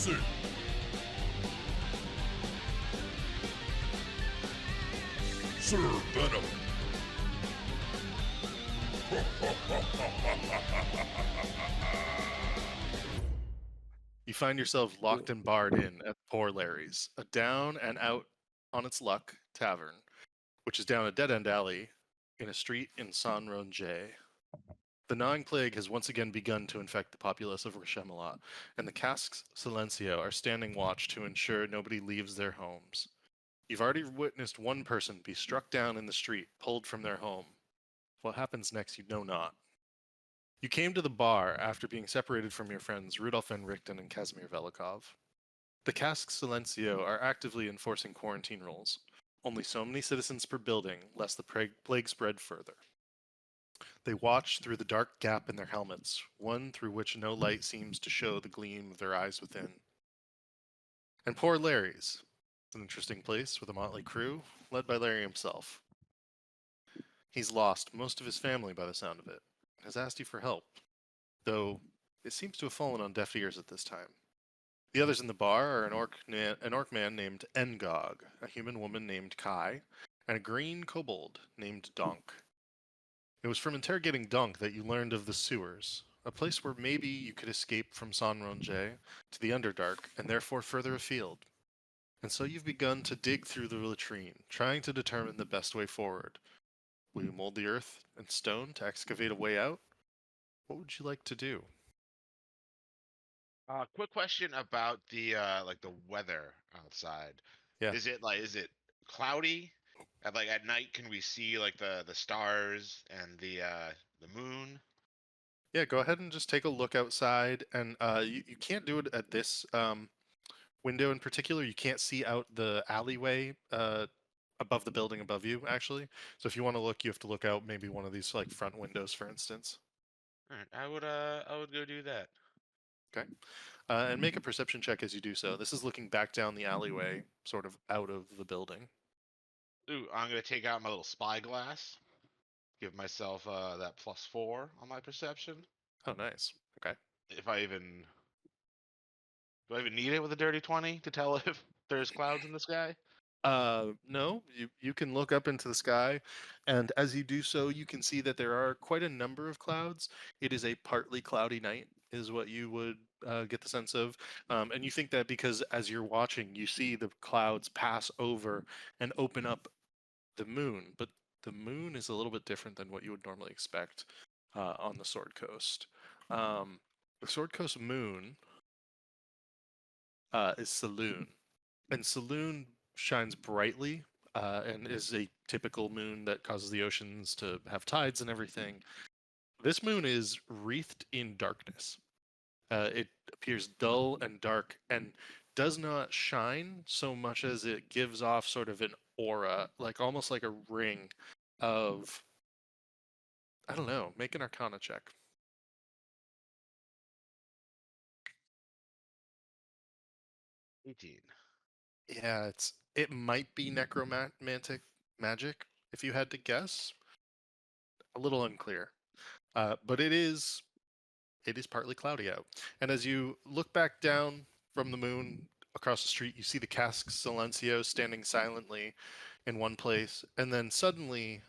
Listen! Sir Venom! You find yourself locked and barred in at Poor Larry's, a down and out on its luck tavern, which is down a dead end alley in a street in San Ronge. The gnawing plague has once again begun to infect the populace of Rishemalot, and the Casques Silencio are standing watch to ensure nobody leaves their homes. You've already witnessed one person be struck down in the street, pulled from their home. What happens next, you know not. You came to the bar after being separated from your friends Rudolf Van Richten and Casimir Velikov. The Casques Silencio are actively enforcing quarantine rules. Only so many citizens per building, lest the plague spread further. They watch through the dark gap in their helmets, one through which no light seems to show the gleam of their eyes within. And Poor Larry's. It's an interesting place with a motley crew, led by Larry himself. He's lost most of his family by the sound of it, and has asked you for help, though it seems to have fallen on deaf ears at this time. The others in the bar are an orc man named Ngog, a human woman named Kai, and a green kobold named Donk. It was from interrogating Donk that you learned of the sewers, a place where maybe you could escape from San Ronge to the Underdark and therefore further afield. And so you've begun to dig through the latrine, trying to determine the best way forward. Will you mold the earth and stone to excavate a way out? What would you like to do? Quick question about the like the weather outside. Yeah. Is it cloudy? And like at night, can we see like the stars and the moon? Yeah, go ahead and just take a look outside. And you can't do it at this window in particular. You can't see out the alleyway above the building above you, actually. So if you want to look, you have to look out maybe one of these like front windows, for instance. All right, I would go do that. Okay. And make a perception check as you do so. This is looking back down the alleyway, sort of out of the building. Ooh, I'm gonna take out my little spyglass. Give myself that +4 on my perception. Oh, nice. Okay. If I even do I even need it with a dirty 20 to tell if there's clouds in the sky? No, you can look up into the sky, and as you do so, you can see that there are quite a number of clouds. It is a partly cloudy night, is what you would get the sense of. And you think that because as you're watching, you see the clouds pass over and open up the moon, but the moon is a little bit different than what you would normally expect on the Sword Coast. The Sword Coast moon is Saloon, and Saloon shines brightly and is a typical moon that causes the oceans to have tides and everything. This moon is wreathed in darkness. It appears dull and dark and does not shine so much as it gives off sort of an aura, like almost like a ring of, I don't know, make an arcana check. 18. Yeah, it might be necromantic magic if you had to guess. A little unclear. But it is partly cloudy out. And as you look back down from the moon across the street, you see the Casques Silencio standing silently in one place, and then suddenly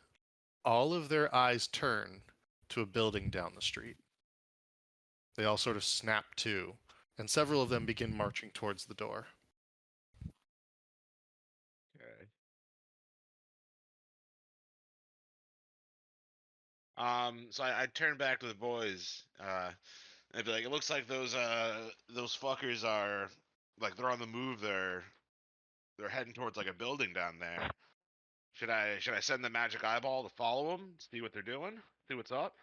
all of their eyes turn to a building down the street. They all sort of snap to, and several of them begin marching towards the door. Okay. So I'd turn back to the boys. I'd be like, it looks like those fuckers are like they're on the move. They're heading towards like a building down there. Should I send the magic eyeball to follow them, see what they're doing, see what's up?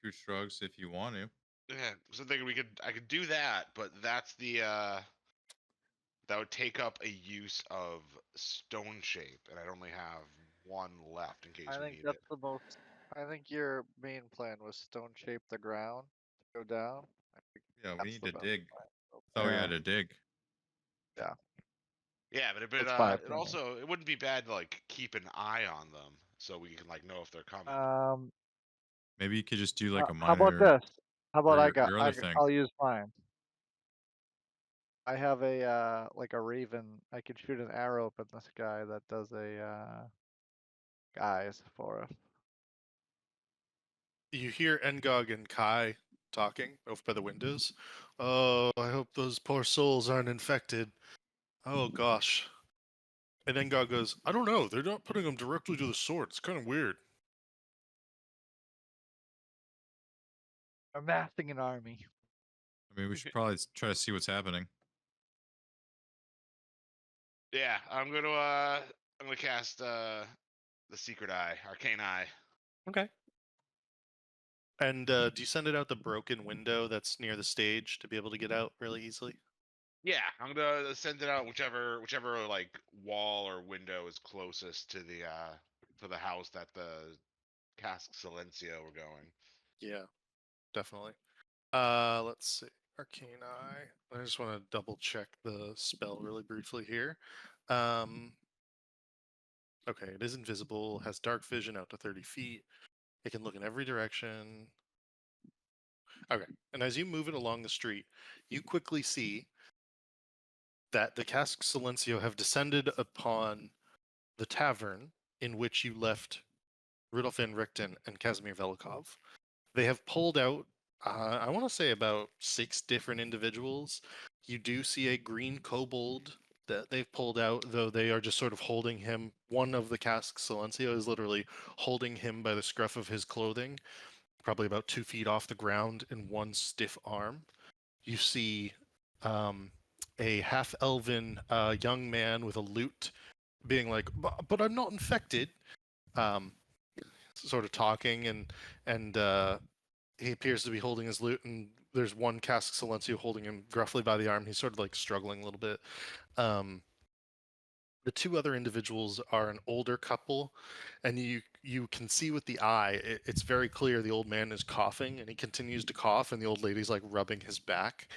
Two shrugs if you want to. Yeah, so I'm thinking I could do that, but that's that would take up a use of stone shape, and I'd only have one left in case I we think need that's it. the most. I think your main plan was stone shape the ground to go down. I think Yeah, we that's need the to best dig. plan. Oh, we Yeah, had to dig. yeah, Yeah, but that's my it opinion. also it wouldn't be bad to like keep an eye on them so we can like know if they're coming. Um, Maybe you could just do like a how about minor. this? How about Or your other thing. I'll use mine. I have a like a raven. I can shoot an arrow up in the sky that does a eyes for us. You hear Engog and Kai talking over by the windows. Oh, I hope those poor souls aren't infected. Oh gosh. And Engog goes, I don't know. They're not putting them directly to the sword. It's kind of weird. Amassing an army. I mean, we should probably try to see what's happening. Yeah, I'm gonna cast the secret eye, arcane eye. Okay. And do you send it out the broken window that's near the stage to be able to get out really easily? Yeah, I'm gonna send it out whichever like wall or window is closest to the house that the cask Silencio were going. Yeah, definitely. Let's see. Arcane Eye. I just want to double check the spell really briefly here. Okay, it is invisible, has dark vision out to 30 feet. It can look in every direction. Okay, and as you move it along the street, you quickly see that the Cask Silencio have descended upon the tavern in which you left Rudolf Van Richten and Casimir Velikov. They have pulled out, I want to say about 6 different individuals. You do see a green kobold that they've pulled out, though they are just sort of holding him. One of the Cask Silencio is literally holding him by the scruff of his clothing, probably about 2 feet off the ground in one stiff arm. You see a half-elven young man with a lute being like, but I'm not infected. Sort of talking, and he appears to be holding his lute, and there's one Cask Silencio holding him gruffly by the arm. He's sort of like struggling a little bit. The 2 other individuals are an older couple, and you can see with the eye, it's very clear the old man is coughing, and he continues to cough, and the old lady's like rubbing his back.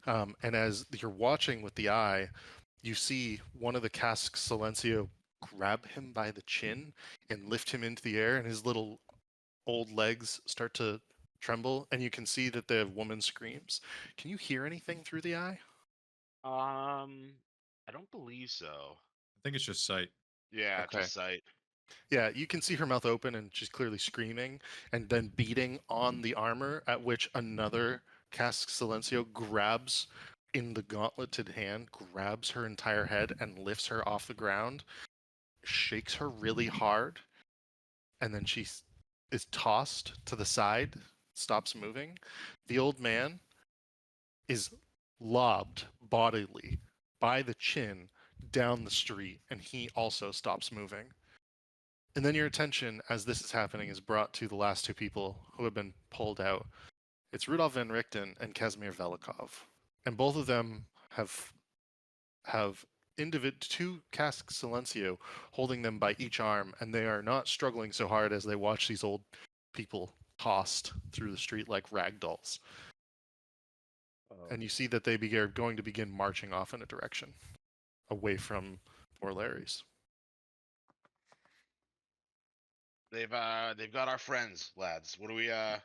And as you're watching with the eye, you see one of the Cask Silencio grab him by the chin and lift him into the air, and his little old legs start to tremble, and you can see that the woman screams. Can you hear anything through the eye? I don't believe so. I think it's just sight. Yeah, Okay. just sight. Yeah, you can see her mouth open and she's clearly screaming and then beating on the armor, at which another Cask Silencio grabs in the gauntleted hand, grabs her entire head and lifts her off the ground, shakes her really hard, and then she is tossed to the side, stops moving. The old man is lobbed bodily by the chin down the street, and he also stops moving. And then your attention, as this is happening, is brought to the last 2 people who have been pulled out. It's Rudolf Van Richten and Casimir Velikov. And both of them have 2 Cask Silencio holding them by each arm, and they are not struggling so hard as they watch these old people tossed through the street like rag dolls. And you see that they are going to begin marching off in a direction away from Poor Larry's. They've got our friends, lads. What do we They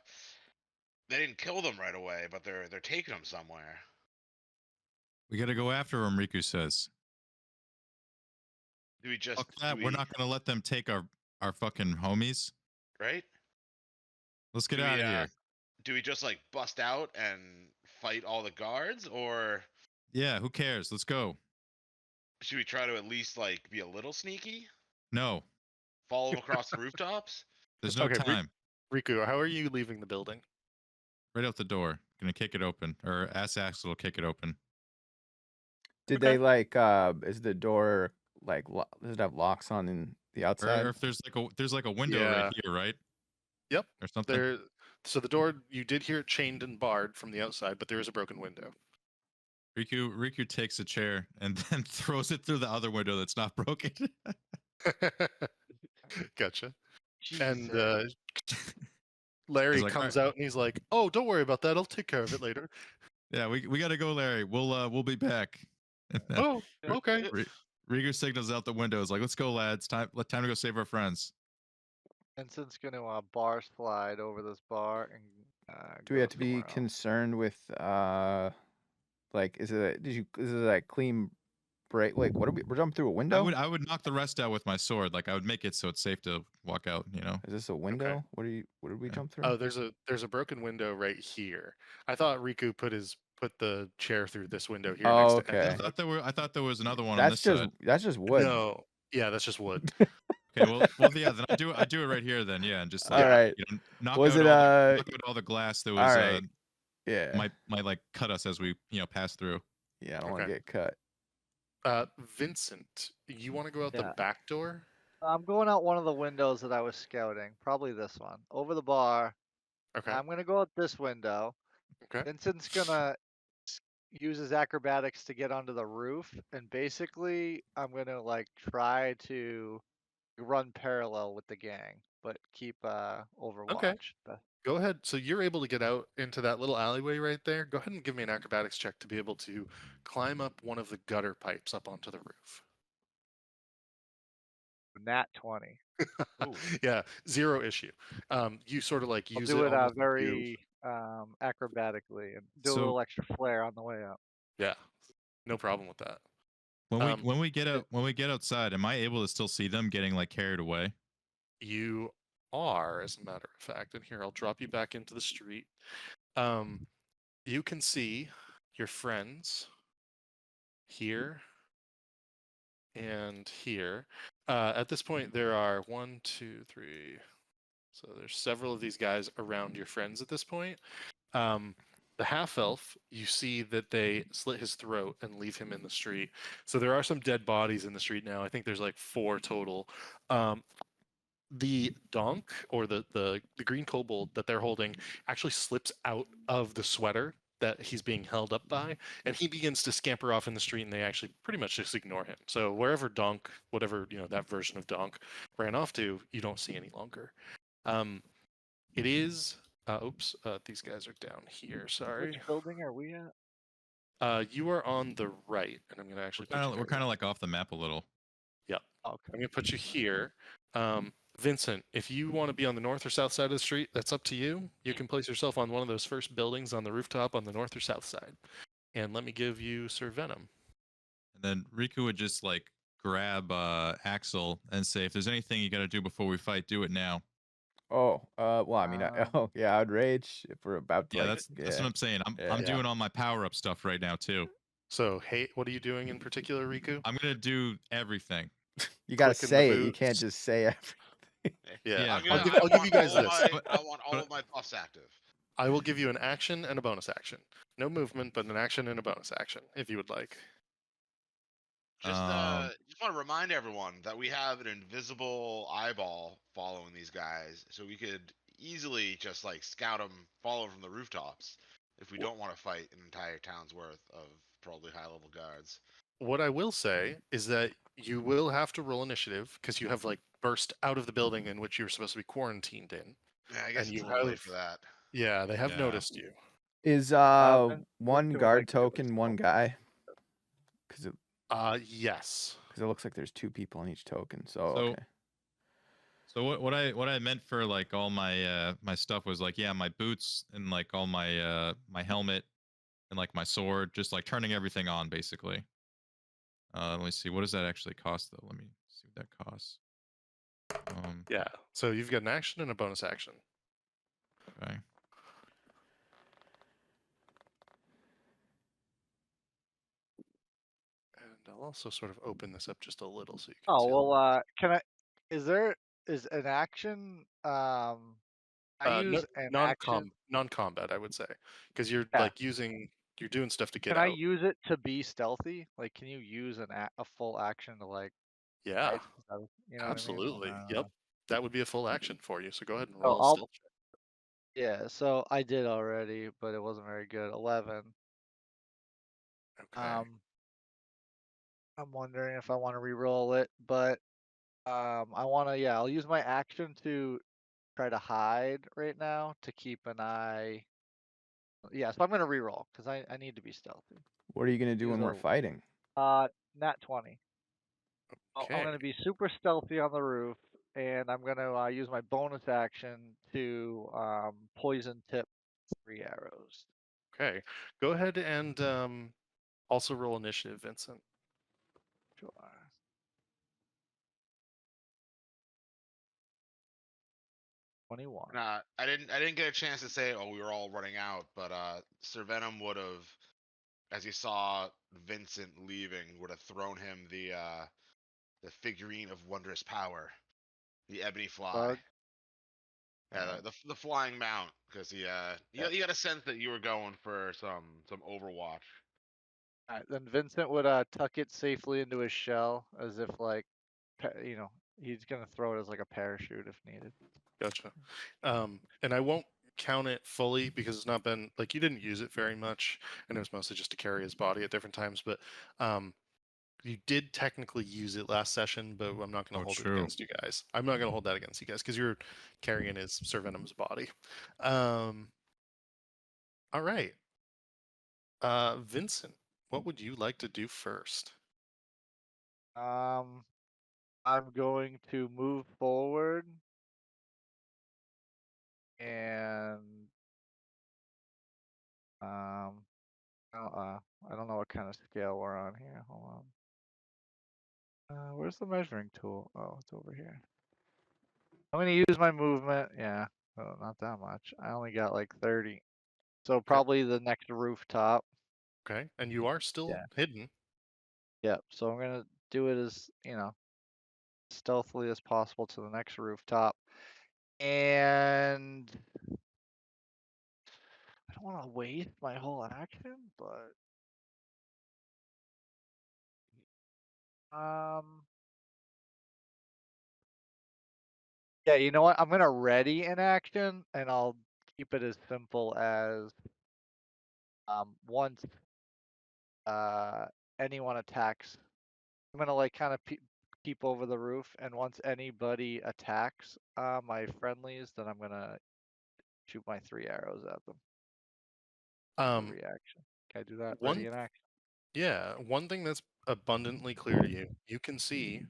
didn't kill them right away, but they're taking them somewhere. We got to go after him, Riku says. Do we just Fuck that. We're not going to let them take our fucking homies. right? Let's get Do we, out of here. Do we just like bust out and fight all the guards, or Yeah, who cares? Let's go. should we try to at least like be a little sneaky? No, Follow them across the rooftops? there's no Okay, time. Riku, how are you leaving the building? Right out the door. Gonna kick it open. Or Axel will kick it open. Did Okay. they like is the door like does it have locks on the outside? Or if there's like a window Yeah. right here, right? Yep. Or something. So the door, you did hear it chained and barred from the outside, but there is a broken window. Riku takes a chair and then throws it through the other window that's not broken. Gotcha. Jesus. And Larry He's like, comes "Alright." out and he's like, "Oh, don't worry about that. I'll take care of it later." Yeah, we gotta go, Larry. We'll be back. And then Oh, okay. Riku signals out the window. Is like, let's go, lads. Time to go save our friends. Vincent's gonna bar slide over this bar and Do we go have to be somewhere else. concerned with like is it like clean break? Like what are we're jumping through a window? I would knock the rest out with my sword. Like I would make it so it's safe to walk out. You know. Is this a window? What did we Yeah. jump through? Oh, there's a broken window right here. I thought Riku put the chair through this window here next Oh, to okay. I thought there was another one on That's this just side. wood. No, yeah, that's just wood. Okay, well, yeah. Then I do it right here. Then yeah, and just like All right. you know, knock Was out it knock out all the glass that was all right. Yeah. might like cut us as we pass through. Yeah, I don't want to Okay. get cut. Vincent, you want to go out the Yeah. back door? I'm going out one of the windows that I was scouting. Probably this one. Over the bar. Okay. I'm gonna go out this window. Okay. Vincent's gonna use his acrobatics to get onto the roof, and basically I'm gonna like try to run parallel with the gang, but keep Overwatch. Go ahead. So you're able to get out into that little alleyway right there. Go ahead and give me an acrobatics check to be able to climb up one of the gutter pipes up onto the roof. Nat 20. Ooh. Yeah, zero issue. You sort of like I'll use do it it almost like very acrobatically and do a So- little extra flair on the way up. yeah, no problem with that. When we get outside, am I able to still see them getting like carried away? You are, as a matter of fact, and here I'll drop you back into the street. You can see your friends here and here. At this point, there are 1, 2, 3. So there's several of these guys around your friends at this point. The half elf, you see that they slit his throat and leave him in the street. So there are some dead bodies in the street now. I think there's like 4 total. The donk or the green kobold that they're holding actually slips out of the sweater that he's being held up by, and he begins to scamper off in the street, and they actually pretty much just ignore him. So wherever donk, whatever that version of donk ran off to, you don't see any longer. It is these guys are down here. Sorry. Which building are we at? You are on the right, and I'm gonna actually We're kind of like off the map a little. Okay. I'm gonna put you here. Vincent, if you want to be on the north or south side of the street, that's up to you. You can place yourself on one of those first buildings on the rooftop on the north or south side. And let me give you Sir Venom. And then Riku would just like grab Axel and say, "If there's anything you got to do before we fight, do it now." Oh, well, I mean, yeah, I'd rage if we're about to. Yeah, like, that's what I'm saying. I'm Yeah. doing all my power up stuff right now too. So, hey, what are you doing in particular, Riku? I'm gonna do everything. You gotta clicking the say it. You can't boots. just say everything. Yeah. I'll give you guys this. I want all of my buffs active. I will give you an action and a bonus action. No movement, but an action and a bonus action, if you would like. Just want to remind everyone that we have an invisible eyeball following these guys, so we could easily just like scout them, follow from the rooftops, if we don't want to fight an entire town's worth of probably high-level guards. What I will say is that you will have to roll initiative because you have like burst out of the building in which you were supposed to be quarantined in. Yeah, I guess And it's you a little late have- for that. Yeah, they have Yeah. noticed you. Is Vince one would guard like to do it token one guy? Because Yes. it looks like there's 2 people on each token. So okay. So what I meant for like all my my stuff was like, yeah, my boots and like all my my helmet and like my sword, just like turning everything on basically. Let me see, what does that actually cost though? Let me see what that costs. Yeah. So you've got an action and a bonus action. Okay. And I'll also sort of open this up just a little so you can Oh see. well, can I? Is an action? I use an action. Non-combat, I would say, because you're Yeah. like you're doing stuff to get Can out. I use it to be stealthy? Like, can you use a full action to like? Yeah, hide yourself? You know absolutely. What I mean? Yep, that would be a full action for you. So go ahead and So roll a I'll- stealth check. Yeah. So I did already, but it wasn't very good. 11. Okay. I'm wondering if I want to re-roll it, but I want to. Yeah, I'll use my action to try to hide right now to keep an eye. Yeah, so I'm gonna re-roll because I need to be stealthy. What are you gonna do when Use we're a- fighting? Nat 20. I'm Okay. gonna be super stealthy on the roof and I'm gonna use my bonus action to poison tip 3 arrows. Okay. Go ahead and also roll initiative, Vincent. Sure. 21. Nah, I didn't get a chance to say, oh, we were all running out, but Sir Venom would have, as he saw Vincent leaving, would have thrown him the figurine of wondrous power, the ebony fly. Bug. Yeah, Alright. the flying mount, because he you got a sense that you were going for some Overwatch. Alright, then Vincent would tuck it safely into his shell as if like you know, he's gonna throw it as like a parachute if needed. Gotcha. And I won't count it fully because it's not been like you didn't use it very much, and it was mostly just to carry his body at different times. But you did technically use it last session, but I'm not going to Oh, hold true. it against you guys. I'm not going to hold that against you guys because you're carrying his Sir Venom's body. All right. Vincent, what would you like to do first? I'm going to move forward and I don't know what kind of scale we're on here. Hold on. Where's the measuring tool? Oh, it's over here. I'm gonna use my movement. Yeah, oh, not that much. I only got like 30. So probably the next rooftop. Okay. And you are still Yeah. hidden. Yep. So I'm gonna do it as stealthily as possible to the next rooftop. And I don't want to waste my whole action, but yeah, you know what? I'm gonna ready an action, and I'll keep it as simple as once anyone attacks, I'm gonna like kind of peep over the roof, and once anybody attacks my friendlies, then I'm gonna shoot my 3 arrows at them. A reaction. Can I do that? Ready an action. Yeah, one thing that's abundantly clear to you, you can see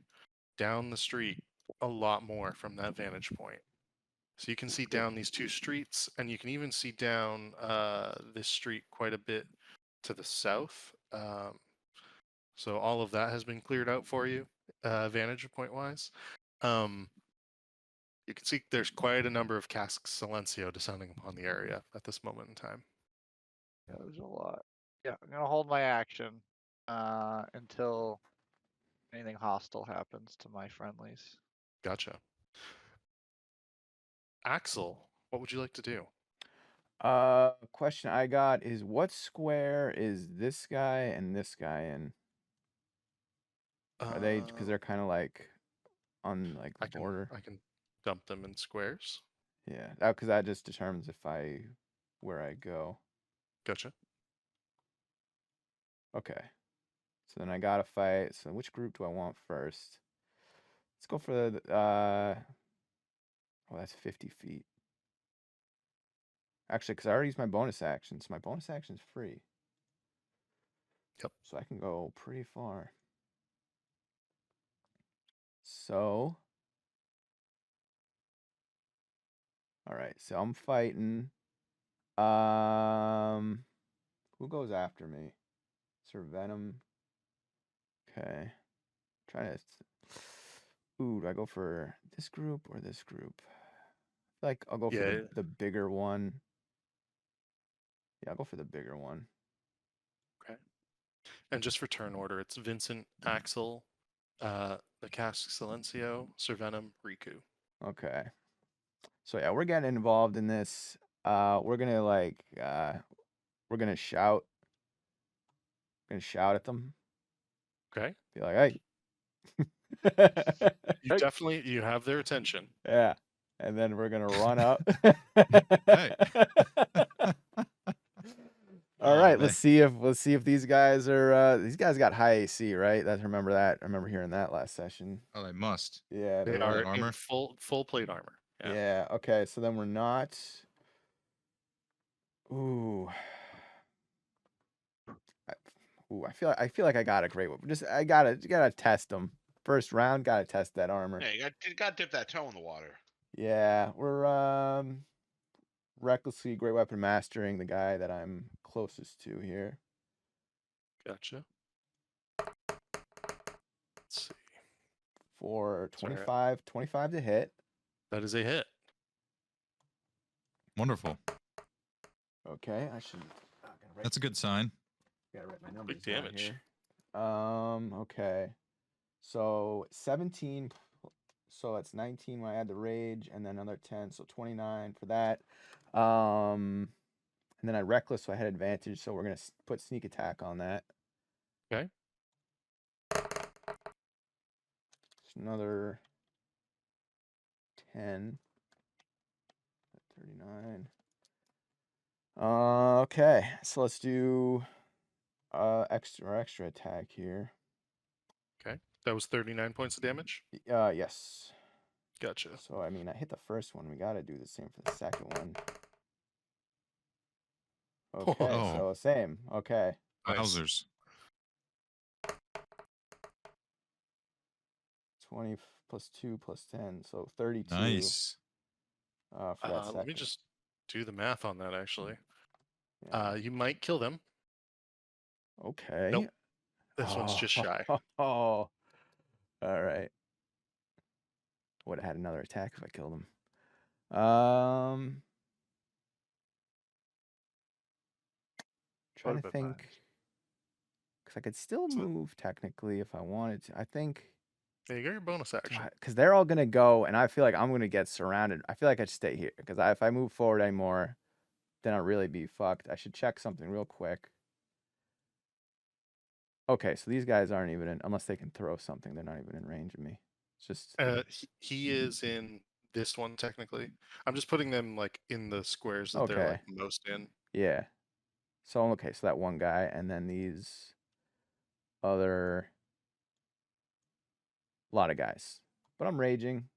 down the street a lot more from that vantage point. So you can see down these 2 streets, and you can even see down this street quite a bit to the south. So all of that has been cleared out for you, vantage point wise. You can see there's quite a number of casks silencio descending upon the area at this moment in time. Yeah, there's a lot. Yeah, I'm gonna hold my action until anything hostile happens to my friendlies. Gotcha. Axel, what would you like to do? Question I got is what square is this guy and this guy in? Are they because they're kind of like on like the border? I can dump them in squares. Yeah, because that just determines where I go. Gotcha. Okay. So then I gotta fight. So which group do I want first? Let's go for the oh, that's 50 feet. Actually, because I already used my bonus action, so my bonus action's free. Yep. So I can go pretty far. So all right, so I'm fighting. Who goes after me? Sir Venom. Okay. Trying to. Ooh, do I go for this group or this group? I feel like I'll go for the bigger one. Yeah, I'll go for the bigger one. Okay. And just for turn order, it's Vincent, Axel, the Cask Silencio, Sir Venom, Riku. Okay. So yeah, we're getting involved in this. We're gonna we're gonna shout. We're gonna shout at them. Okay. Be like, hey. You have their attention. Yeah. And then we're gonna run up. Hey. All right, let's see if these guys are these guys got high AC, right? I remember that. I remember hearing that last session. Oh, they must. Yeah, They they're are armor? in full plate armor. Yeah. Yeah, okay, so then we're not. Ooh. I feel like I got a great one. I gotta test them first round. Gotta test that armor. Yeah, you got to dip that toe in the water. Yeah, we're recklessly great weapon mastering the guy that I'm closest to here. Gotcha. Let's see. For Sorry. 25 to hit. That is a hit. Wonderful. Okay, I should. That's a good sign. Gotta write my numbers Big down damage. here. Okay. So 17. So that's 19 when I add the rage, and then another 10. So 29 for that. And then I reckless, so I had advantage. So we're gonna put sneak attack on that. Okay. It's another 10. 39. Okay, so let's do extra attack here. Okay. That was 39 points of damage. Yes. Gotcha. So I mean, I hit the first one. We got to do the same for the second one. Okay, Oh. so same. Okay. Nice. Wowzers. 20 plus 2 plus 10, so 32. Nice. For that second. Let me just do the math on that, actually. Yeah. You might kill them. Okay. Nope. This one's just shy. Oh, all right. Would have had another attack if I killed him. Trying to Would've been think, mine. because I could still So- move technically if I wanted to. I think Yeah, you got your bonus action. because they're all gonna go, and I feel like I'm gonna get surrounded. I feel like I should stay here because if I move forward anymore, then I'll really be fucked. I should check something real quick. Okay, so these guys aren't even in, unless they can throw something. They're not even in range of me. It's just He is in this one, technically. I'm just putting them, like, in the squares that they're, Okay. like, most in. yeah. So okay, so that one guy, and then these other lot of guys. But I'm raging.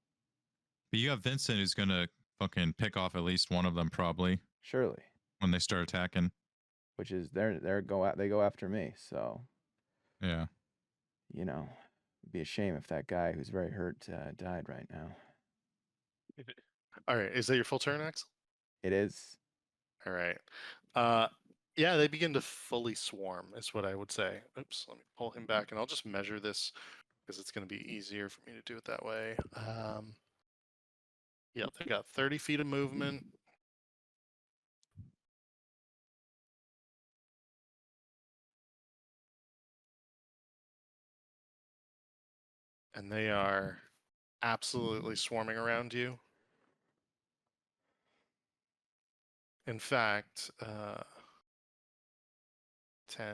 But you got Vincent who's gonna fucking pick off at least one of them probably Surely, when they start attacking. which is they go after me. So Yeah. you know, it'd be a shame if that guy who's very hurt died right now. All right. Is that your full turn, Axel? It is. All right. Yeah, they begin to fully swarm, is what I would say. Oops, let me pull him back, and I'll just measure this because it's going to be easier for me to do it that way. Yeah, they got 30 feet of movement. And they are absolutely swarming around you. In fact, 10,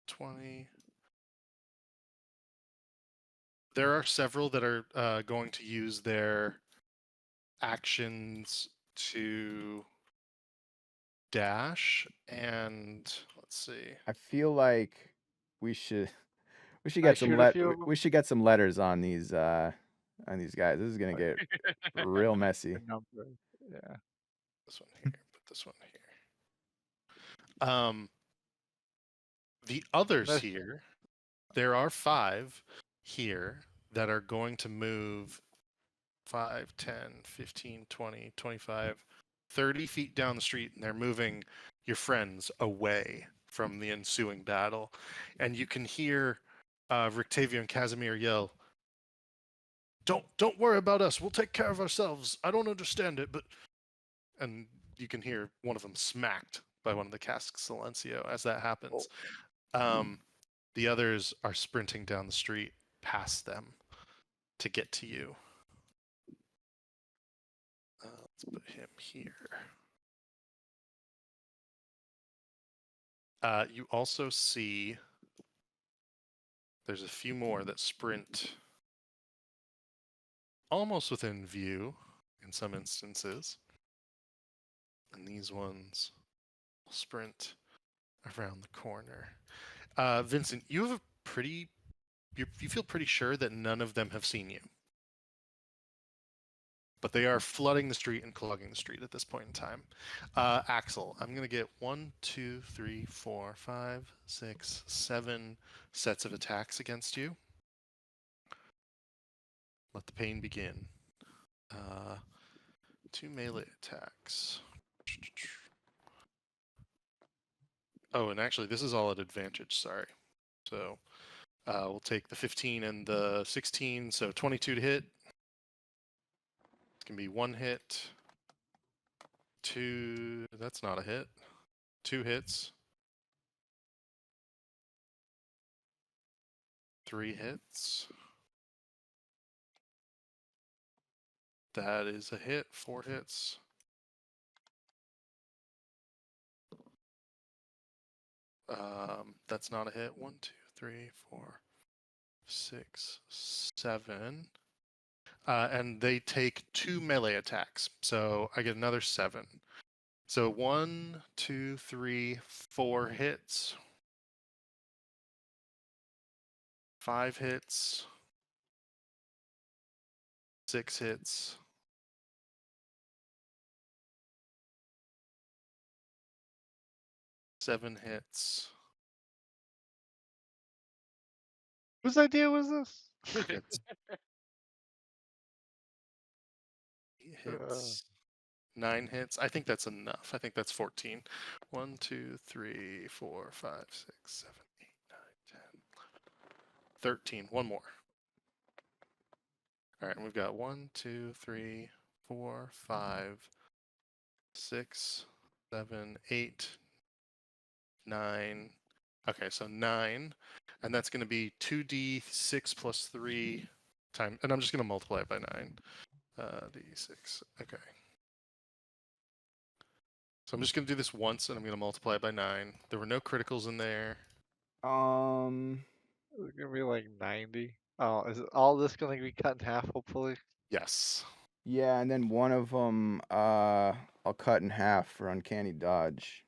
20. There are several that are going to use their actions to dash, and let's see. I feel like we should I get some shoot a few of we should get some letters on these guys. This is gonna get real messy. the number. Yeah. This one here, put this one here. The others This- here, there are 5 here that are going to move 5, 10, 15, 20, 25, 30 feet down the street, and they're moving your friends away from the ensuing battle. And you can hear Rictavio and Casimir yell, Don't worry about us. We'll take care of ourselves. I don't understand it, but... And you can hear one of them smacked by one of the casks Silencio as that happens. The others are sprinting down the street past them to get to you. Let's put him here. You also see there's a few more that sprint almost within view in some instances. And these ones will sprint around the corner. Vincent, you have you feel pretty sure that none of them have seen you. But they are flooding the street and clogging the street at this point in time. Axel, I'm going to get 1, 2, 3, 4, 5, 6, 7 sets of attacks against you. Let the pain begin. 2 melee attacks. Oh, and actually, this is all at advantage. Sorry. So we'll take the 15 and the 16. So 22 to hit. It's gonna be 1 hit. 2. That's not a hit. 2 hits. 3 hits. That is a hit. 4 hits. That's not a hit. 1, 2, 3, 4, 6, 7. And they take 2 melee attacks. So I get another 7. So 1, 2, 3, 4 hits. 5 hits. 6 hits. 7 hits. Whose idea was this? Hits. 8 hits. 9 hits. I think that's enough. I think that's 14. 1, 2, 3, 4, 5, 6, 7, 8, 9, 10, 13. One more. All right, and we've got 1, 2, 3, 4, 5, 6, 7, 8, 9. Okay, so 9. And that's going to be 2d6 plus 3 times. And I'm just going to multiply it by 9. D6. Okay. So I'm just going to do this once and I'm going to multiply it by 9. There were no criticals in there. It's gonna be like 90. Oh, is all this gonna be cut in half? Hopefully. Yes. Yeah, and then one of them, I'll cut in half for uncanny dodge.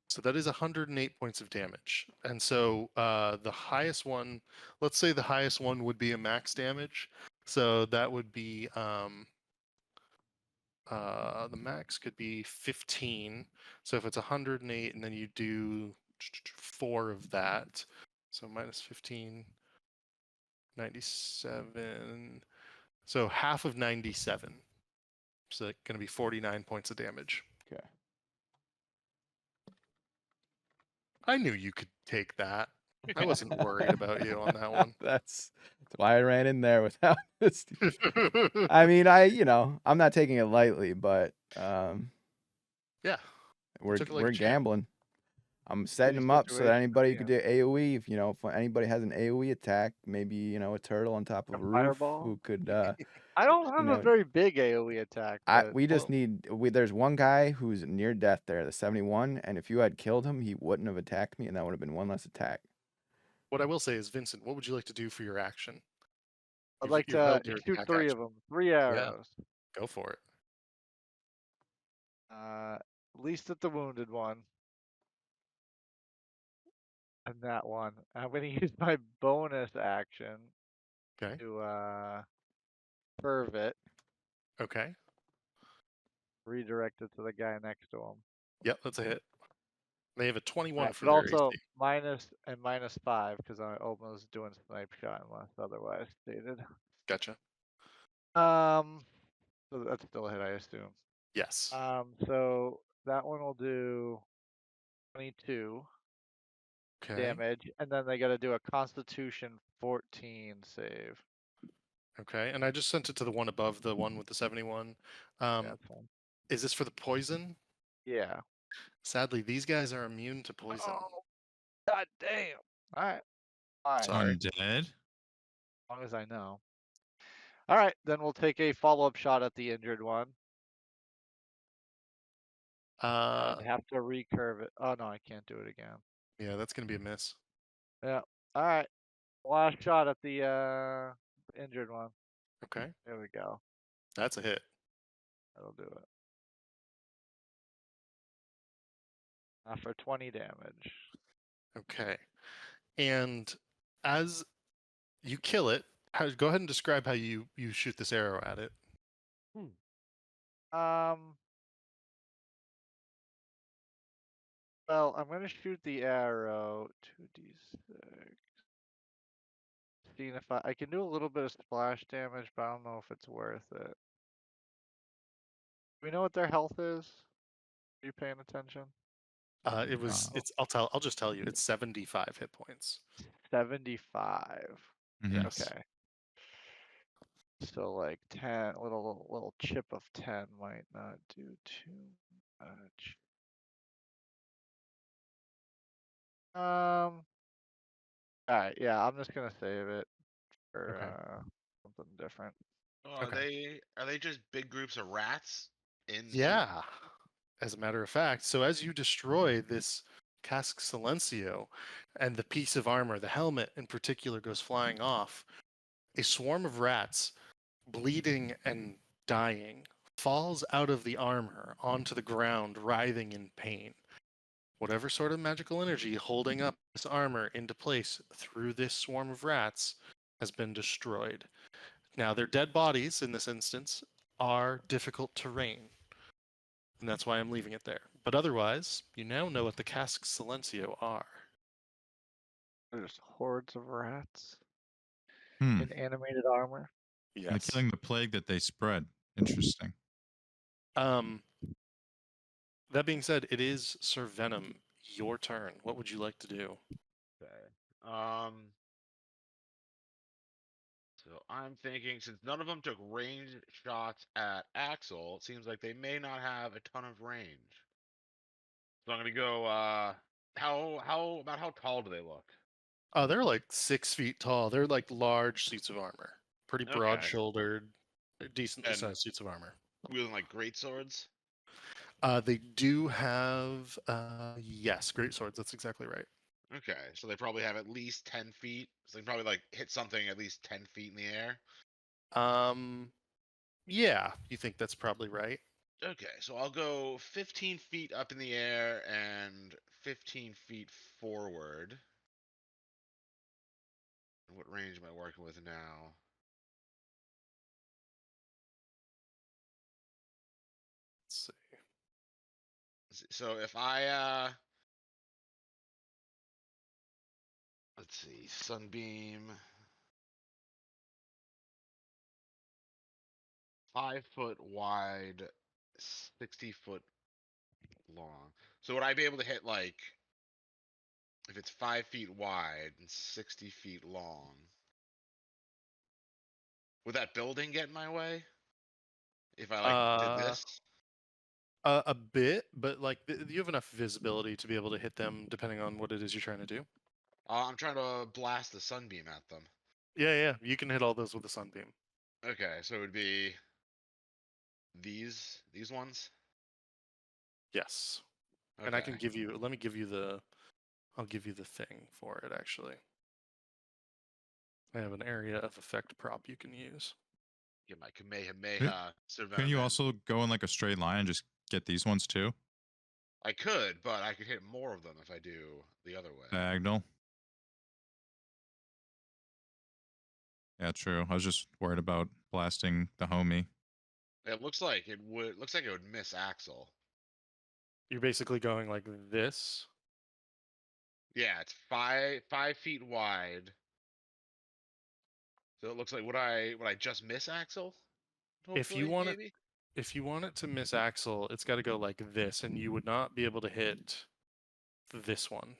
So that is 108 points of damage. And so the highest one, let's say the highest one would be a max damage. So that would be the max could be 15. So if it's 108 and then you do 4 of that, so minus 15, 97. So half of 97. So it's going to be 49 points of damage. Okay. I knew you could take that. I wasn't worried about you on that one. That's why I ran in there without this. I mean, I'm not taking it lightly, but Yeah. we're took it like a champ. gambling. I'm setting them up so that anybody could do AOE. If anybody has an AOE attack, maybe a turtle on top of a roof fireball? who could. I don't have a know, very big AOE attack. But we just need. There's one guy who's near death there, the 71, and if you had killed him, he wouldn't have attacked me, and that would have been one less attack. What I will say is, Vincent, what would you like to do for your action? I'd like you've to held your shoot attack 3 action. of them. 3 arrows. Go for it. At least at the wounded one. And that one. I'm gonna use my bonus action Okay. to curve it, Okay. redirect it to the guy next to him. Yep, that's a hit. They have a 21 Right, for but their also AC. -5 because I almost doing snipe shot unless otherwise stated. Gotcha. So that's still a hit, I assume. Yes. So that one will do 22 Okay. damage, and then they got to do a Constitution 14 save. Okay. And I just sent it to the one above the one with the 71. Yeah, that's fine. Is this for the poison? Yeah. Sadly, these guys are immune to poison. Oh, god damn. All right. Fine. Sorry. Undead. As long as I know. All right, then we'll take a follow-up shot at the injured one. And have to recurve it. Oh no, I can't do it again. Yeah, that's gonna be a miss. Yeah. All right. Last shot at the injured one. Okay. There we go. That's a hit. That'll do it. For 20 damage. Okay. And as you kill it, go ahead and describe how you shoot this arrow at it. Well, I'm gonna shoot the arrow 2d6. seeing if I can do a little bit of splash damage, but I don't know if it's worth it. Do we know what their health is? Are you paying attention? I'll just tell you, it's 75 hit points. 75. Mhm. Yes. Okay. So like 10, little chip of 10 might not do too much. Alright, yeah, I'm just gonna save it for Okay. something different. Oh, are Okay. they just big groups of rats in soup? Yeah. As a matter of fact, so as you destroy this Casque Silencio and the piece of armor, the helmet in particular, goes flying off, a swarm of rats, bleeding and dying, falls out of the armor onto the ground, writhing in pain. Whatever sort of magical energy holding up this armor into place through this swarm of rats has been destroyed. Now, their dead bodies, in this instance, are difficult terrain, and that's why I'm leaving it there. But otherwise, you now know what the Casques Silencio are. There's hordes of rats Hmm. in animated armor. And they're Yes. killing the plague that they spread. Interesting. That being said, it is Sir Venom, your turn. What would you like to do? Okay. So I'm thinking, since none of them took ranged shots at Axel, it seems like they may not have a ton of range. So I'm gonna go. About how tall do they look? Oh, they're like 6 feet tall. They're like large suits of armor, pretty Okay. broad-shouldered, decently And sized suits of armor. wielding like great swords. They do have, yes, great swords. That's exactly right. Okay, so they probably have at least 10 feet. So they can probably like hit something at least 10 feet in the air. Yeah, you think that's probably right. Okay, so I'll go 15 feet up in the air and 15 feet forward. What range am I working with now? Let's see. So if I let's see, sunbeam, 5 foot wide, 60 foot long. So would I be able to hit like, if it's 5 feet wide and 60 feet long? Would that building get in my way if I like did this? A bit, but like you have enough visibility to be able to hit them depending on what it is you're trying to do. I'm trying to blast the sunbeam at them. Yeah, you can hit all those with a sunbeam. Okay, so it would be these ones. Yes. Okay. And I can give you, let me give you I'll give you the thing for it actually. I have an area of effect prop you can use. Get my Kamehameha. Couldn't you also go in like a straight line and just get these ones too? I could, but I could hit more of them if I do the other way. Diagonal. Yeah, true. I was just worried about blasting the homie. It looks like it would. Looks like it would miss Axel. You're basically going like this. Yeah, it's 5 feet wide. So it looks like would I just miss Axel? If you Hopefully, want it, maybe. if you want it to miss Axel, it's got to go like this, and you would not be able to hit this one.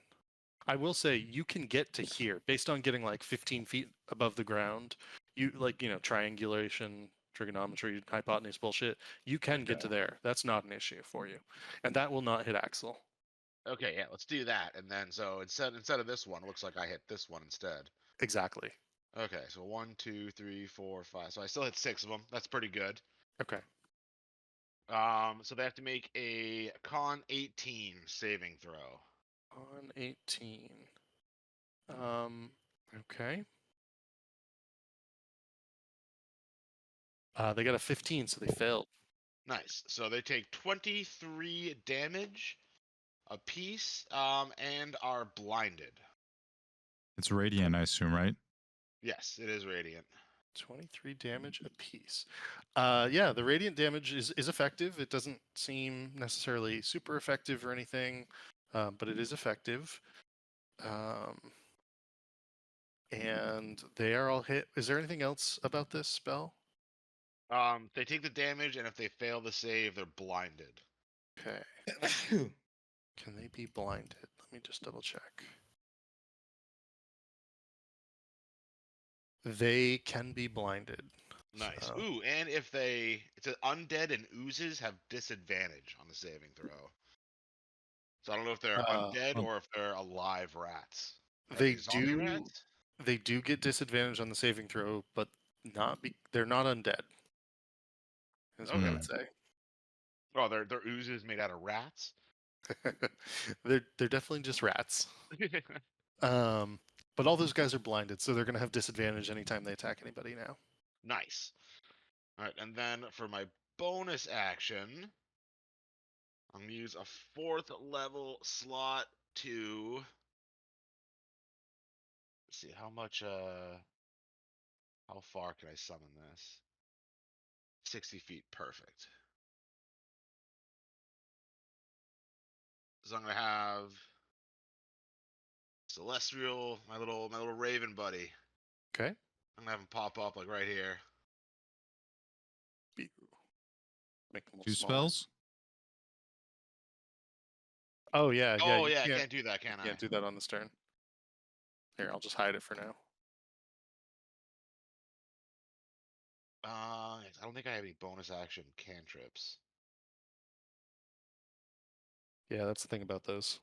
I will say you can get to here based on getting like 15 feet above the ground. You like, triangulation, trigonometry, hypotenuse bullshit. You can get to there. That's not an issue for you, and that will not hit Axel. Okay, yeah, let's do that. And then so instead of this one, it looks like I hit this one instead. Exactly. Okay, so 1, 2, 3, 4, 5. So I still hit 6 of them. That's pretty good. Okay. So they have to make a con 18 saving throw. On 18. Okay. They got a 15, so they failed. Nice. So they take 23 damage apiece, and are blinded. It's radiant, I assume, right? Yes, it is radiant. 23 damage apiece. Yeah, the radiant damage is effective. It doesn't seem necessarily super effective or anything, but it is effective. and they are all hit. Is there anything else about this spell? They take the damage, and if they fail the save, they're blinded. Okay. Can they be blinded? Let me just double check. They can be blinded. Nice. So- Ooh, and if it's an undead and oozes have disadvantage on the saving throw. So I don't know if they're undead or if they're alive rats. Are They zombie do. rats? They do get disadvantage on the saving throw, but they're not undead. Is what I Okay. would say. Oh, they're oozes made out of rats. they're definitely just rats. But all those guys are blinded, so they're gonna have disadvantage anytime they attack anybody now. Nice. All right, and then for my bonus action, I'm gonna use a 4th level slot to. Let's see how much. How far can I summon this? 60 feet, perfect. So I'm gonna have Celestial, my little Raven buddy. Okay. I'm gonna have him pop up like right here. Make them a little 2 smaller. spells? Oh yeah, yeah. Oh You yeah, I can't, can't do that, can I? can't do that on this turn. Here, I'll just hide it for now. I don't think I have any bonus action cantrips. Yeah, that's the thing about those.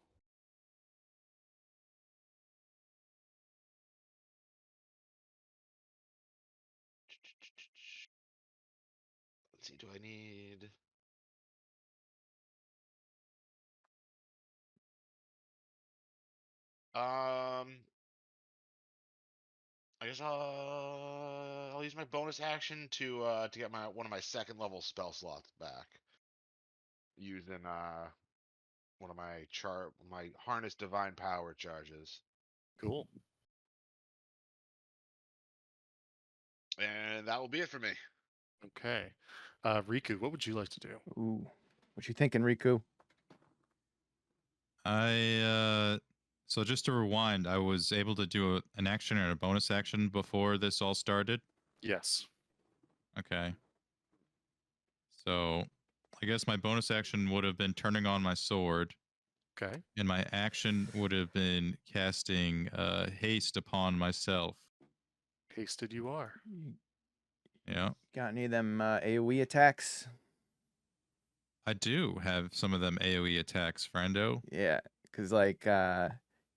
Let's see, do I need? I guess I'll use my bonus action to get one of my 2nd level spell slots back. Using one of my harness divine power charges. Cool. And that will be it for me. Okay. Riku, what would you like to do? Ooh, what you thinking, Riku? So just to rewind, I was able to do an action and a bonus action before this all started. Yes. Okay. So I guess my bonus action would have been turning on my sword, Okay. and my action would have been casting haste upon myself. Hasted you are. Yeah. Got any of them AoE attacks? I do have some of them AoE attacks, friendo. Yeah, cause like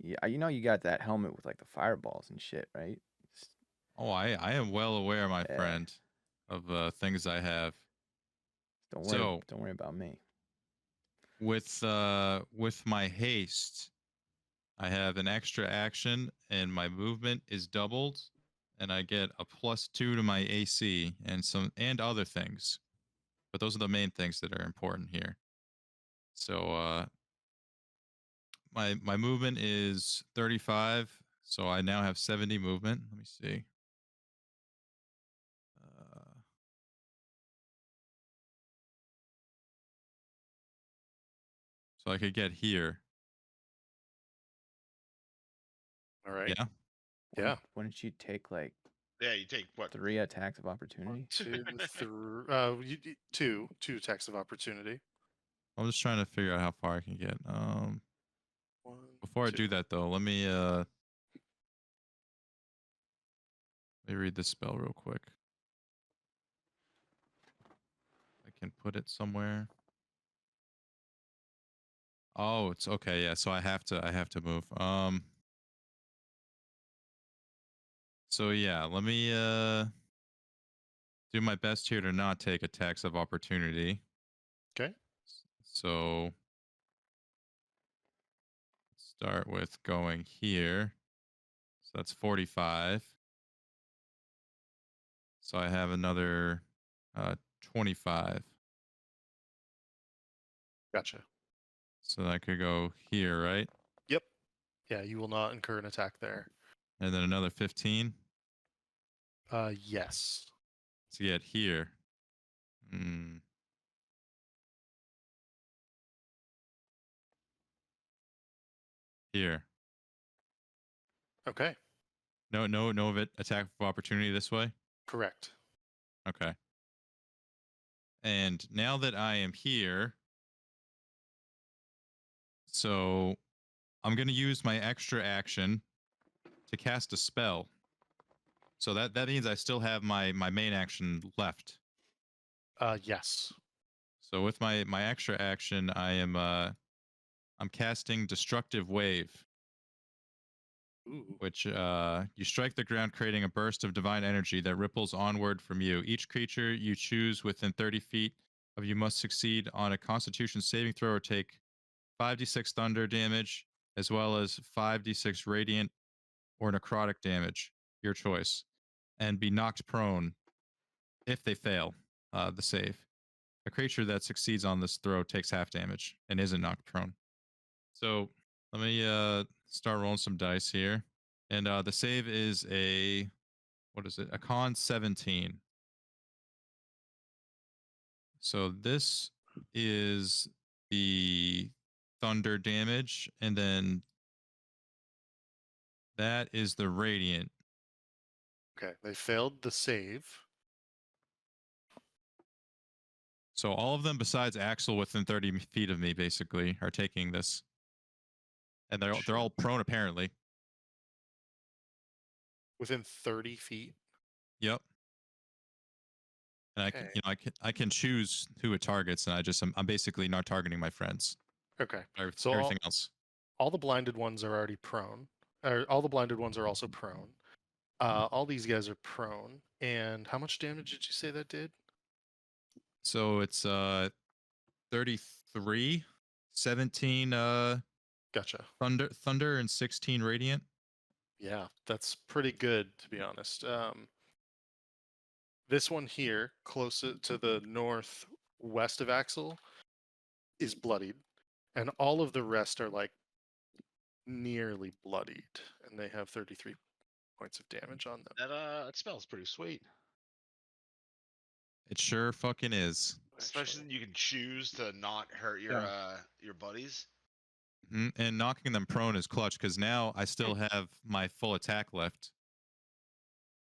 yeah, you know you got that helmet with like the fireballs and shit, right? Oh, I am well aware, my Yeah. friend, of things I have. Don't worry about me. With my haste, I have an extra action, and my movement is doubled, and I get a +2 to my AC and other things. But those are the main things that are important here. So my movement is 35, so I now have 70 movement. Let me see. So I could get here. All right. Yeah. Yeah. Wouldn't you take like Yeah, you take what? 3 attacks of opportunity? 2, 3. Two attacks of opportunity. I'm just trying to figure out how far I can get. 1, Before I 2. do that though, let me read this spell real quick. I can put it somewhere. Oh, it's okay. Yeah, so I have to move. So yeah, let me do my best here to not take attacks of opportunity. Okay. So start with going here. So that's 45. So I have another 25. Gotcha. So I could go here, right? Yep. Yeah, you will not incur an attack there. And then another 15 Yes. to get here. Here. Okay. No of it attack of opportunity this way. Correct. Okay. And now that I am here, so I'm going to use my extra action to cast a spell. So that means I still have my main action left. Yes. So with my extra action, I'm casting Destructive Wave, Ooh. which you strike the ground, creating a burst of divine energy that ripples onward from you. Each creature you choose within 30 feet of you must succeed on a Constitution saving throw or take 5d6 thunder damage, as well as 5d6 radiant or necrotic damage, your choice, and be knocked prone if they fail the save. A creature that succeeds on this throw takes half damage and isn't knocked prone. So let me start rolling some dice here. And the save is a con 17. So this is the thunder damage, and then that is the radiant. Okay, they failed the save. So all of them besides Axel within 30 feet of me basically are taking this. And they're all prone apparently. Within 30 feet. Yep. And Okay. I can choose who it targets, and I'm basically not targeting my friends. Okay. So everything else. All the blinded ones are already prone. Or all the blinded ones are also prone. All these guys are prone. And how much damage did you say that did? So it's 33, 17 Gotcha. thunder and 16 radiant. Yeah, that's pretty good to be honest. This one here, closer to the northwest of Axel, is bloodied, and all of the rest are like nearly bloodied, and they have 33 points of damage on them. That spell's pretty sweet. It sure fucking is. Especially you can choose to not hurt your buddies. And knocking them prone is clutch because now I still have my full attack left,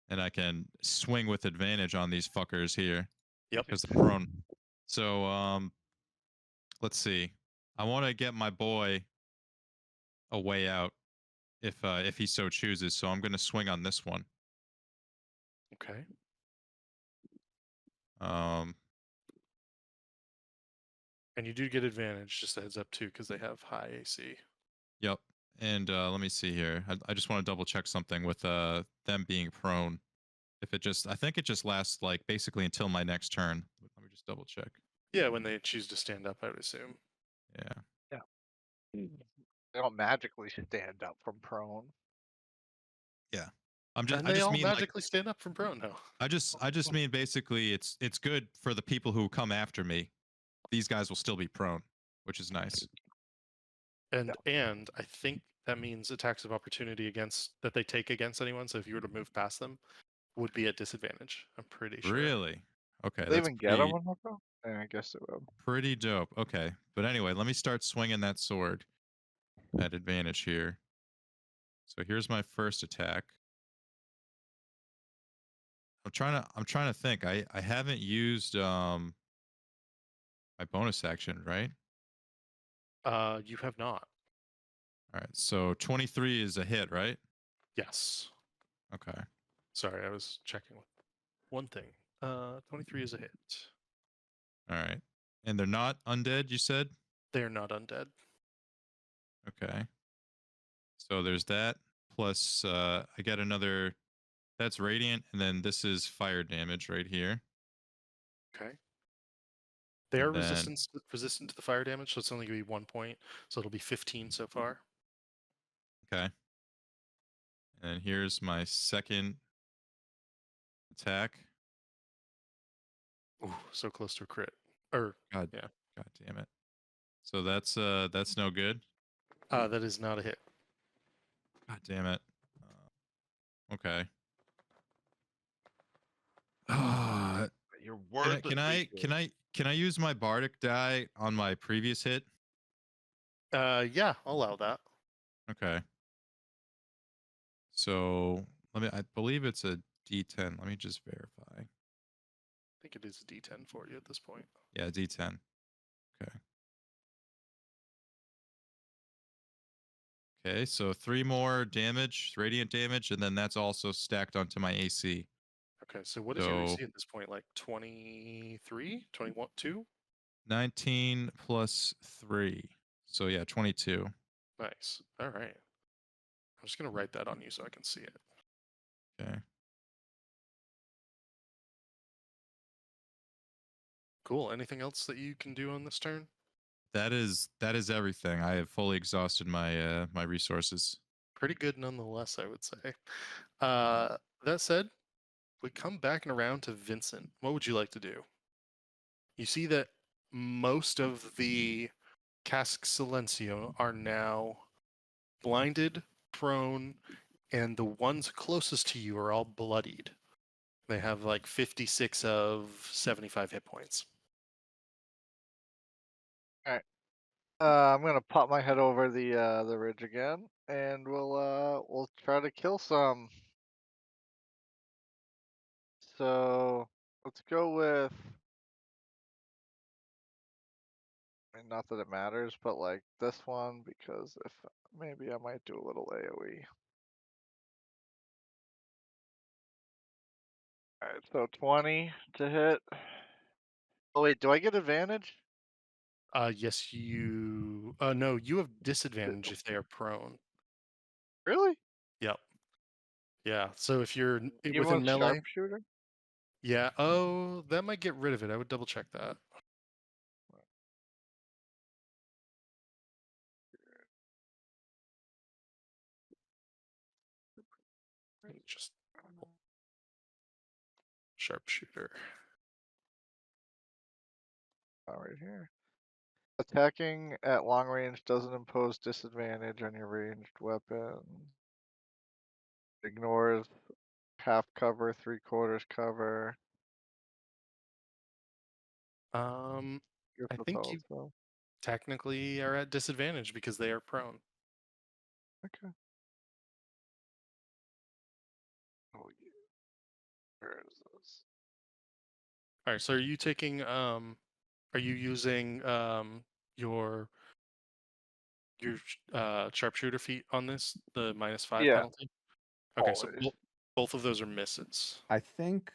and I can swing with advantage on these fuckers here. Yep. Because they're prone. So let's see. I want to get my boy a way out if he so chooses. So I'm going to swing on this one. Okay. And you do get advantage, just a heads up too, because they have high AC. Yep. And let me see here. I just want to double check something with them being prone. I think it just lasts like basically until my next turn. Let me just double check. Yeah, when they choose to stand up, I would assume. Yeah. They don't magically stand up from prone. Yeah. They all magically stand up from prone now. I just mean basically it's good for the people who come after me. These guys will still be prone, which is nice. And I think that means attacks of opportunity that they take against anyone. So if you were to move past them, would be at disadvantage. I'm pretty sure. Really? Okay. Do they even get them when they're prone? Yeah, I guess it will. Pretty dope. Okay. But anyway, let me start swinging that sword at advantage here. So here's my first attack. I'm trying to think. I haven't used my bonus action, right? You have not. All right. So 23 is a hit, right? Yes. Okay. Sorry, I was checking with one thing. 23 is a hit. All right. And they're not undead, you said? They're not undead. Okay. So there's that. Plus I get another, that's radiant, and then this is fire damage right here. Okay. They are resistant to the fire damage, so it's only going to be 1 point. So it'll be 15 so far. Okay. And here's my second attack. Ooh, so close to a crit. God damn it. So that's no good. That is not a hit. God damn it. Okay. You're worthless. Can I use my bardic die on my previous hit? Yeah, I'll allow that. Okay. So I believe it's a D10. Let me just verify. I think it is a D10 for you at this point. Yeah, D10. Okay. Okay, so 3 more damage, radiant damage, and then that's also stacked onto my AC. Okay, so what is your So AC at this point? Like 23, 21, 2? 19 plus 3. So yeah, 22. Nice. All right. I'm just gonna write that on you so I can see it. Okay. Cool. Anything else that you can do on this turn? That is everything. I have fully exhausted my my resources. Pretty good nonetheless, I would say. That said, we come back and around to Vincent. What would you like to do? You see that most of the Cask Silencio are now blinded, prone, and the ones closest to you are all bloodied. They have like 56 of 75 hit points. I'm gonna pop my head over the ridge again, and we'll try to kill some. So let's go with, I mean, not that it matters, but like this one, because if maybe I might do a little AoE. Alright, so 20 to hit. Oh wait, do I get advantage? Yes, you. No, you have disadvantage if they are prone. Really? Yep. Yeah. So if you're Even within with melee, sharpshooter? yeah. Oh, that might get rid of it. I would double check that. Just sharpshooter. Right here. Attacking at long range doesn't impose disadvantage on your ranged weapon. Ignores half cover, 3/4 cover. Guess I that's think all you it says. technically are at disadvantage because they are prone. Okay. Oh yeah. Where is this? All right. So are you taking are you using your sharpshooter feat on this, the -5 Yeah, penalty? Okay, so always. both of those are misses. I think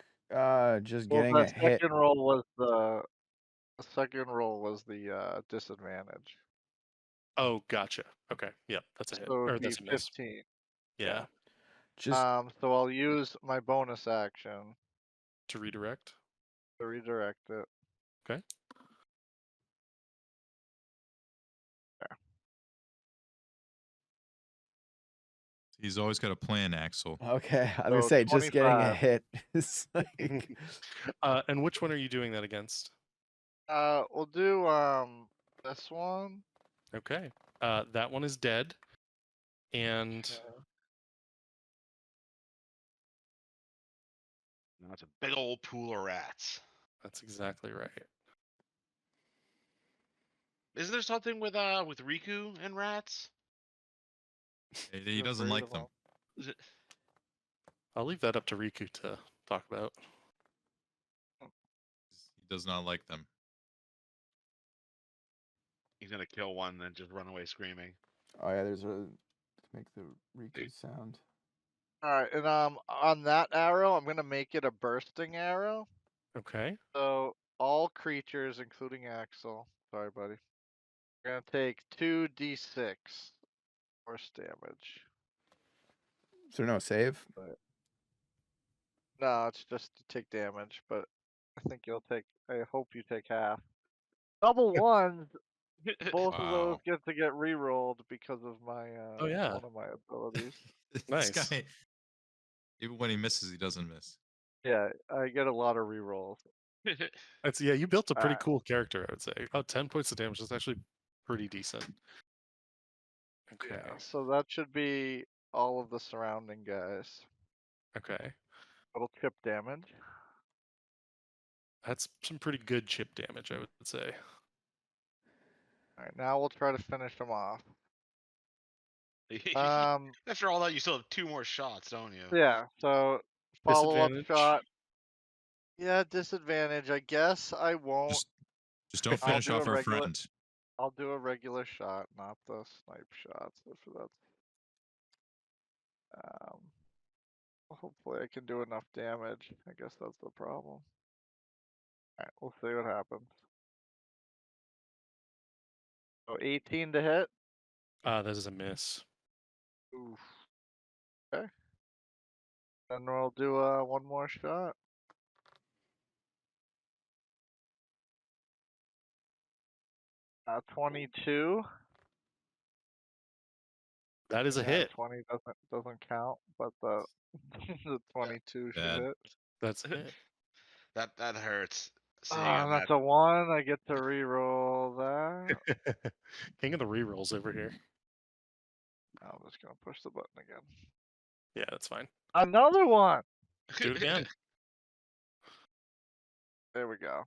just Well, getting a hit. the second roll was the disadvantage. Oh, gotcha. Okay, yeah, that's a hit, So it or would be that's a miss. 15. Yeah, Just So I'll use my bonus action to redirect. to redirect it. Okay. He's always got a plan, Axel. okay. I was gonna So say just getting a 25. hit is like And which one are you doing that against? We'll do this one. Okay. That one is dead, and Now it's a big old pool of rats. that's exactly right. Isn't there something with Riku and rats? He He's doesn't afraid like of them. Is it? I'll leave that up to Riku to talk about. He does not like them. He's gonna kill one, then just run away screaming. oh yeah, there's a make the Riku sound. Alright, and on that arrow, I'm gonna make it a bursting arrow. Okay. So all creatures, including Axel, sorry buddy, are gonna take 2d6 force damage. Is there no save? No, it's just to take damage, but I think I hope you take half. Double ones, both of those Wow. get re-rolled because of my Oh yeah. one of my abilities. This Nice. guy, even when he misses, he doesn't miss. Yeah, I get a lot of re-rolls. That's yeah. You built a pretty Alright. cool character, I would say. Oh, 10 points of damage. That's actually pretty decent. Okay. Yeah, so that should be all of the surrounding guys. Okay. Little chip damage. That's some pretty good chip damage, I would say. Alright, now we'll try to finish them off. After all that, you still have 2 more shots, don't you? Yeah. So follow-up Disadvantage. shot. Yeah, disadvantage. I guess I won't. Just don't I'll finish do off a our regular. friend. I'll do a regular shot, not the snipe shots. If that's. Hopefully I can do enough damage. I guess that's the problem. Alright, we'll see what happens. So 18 to hit. That is a miss. Oof. Okay. Then we'll do one more shot. Uh, 22. That is a Yeah, hit. 20 doesn't count, but the the 22 should Bad. hit. That's a hit. That hurts. Seeing Ah, him that's at a 1. I get to re-roll that. King of the rerolls over here. I'm just gonna push the button again. Yeah, that's fine. Another one. Do it again. There we go.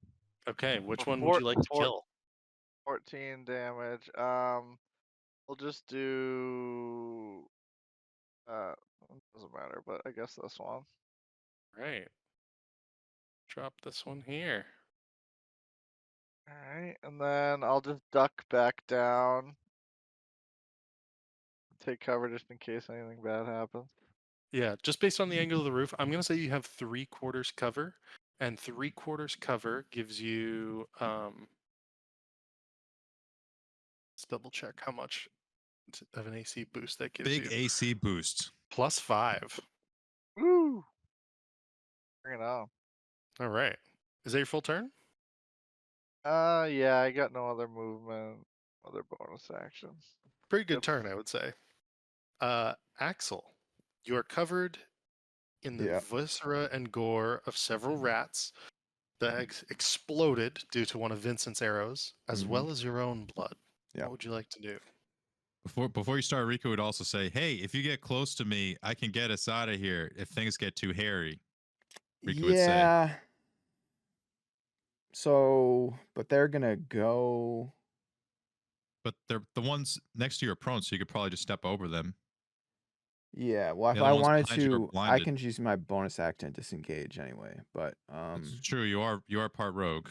Okay, which So one would you like to kill? 14 damage. We'll just do. It doesn't matter, but I guess this one. Right. Drop this one here. Alright, and then I'll just duck back down. Take cover just in case anything bad happens. Yeah, just based on the angle of the roof, I'm gonna say you have 3/4 cover, and 3/4 cover gives you let's double check how much of an AC boost that gives Big you. AC boost. +5. Woo! Bring it on. All right. Is that your full turn? Yeah, I got no other movement, other bonus actions. Pretty good Yep. turn, I would say. Axel, you are covered in the Yeah. viscera and gore of several rats that exploded due to one of Vincent's arrows, as Mhm. well as your own blood. Yeah. What would you like to do? Before you start, Rico would also say, "Hey, if you get close to me, I can get us out of here if things get too hairy." Rico would say. Yeah. So, but they're gonna go. But they're the ones next to your prone, so you could probably just step over them. Yeah. Well, The if other I ones wanted behind you are to, I blinded. can use my bonus action to disengage anyway. But It's true. You are part rogue.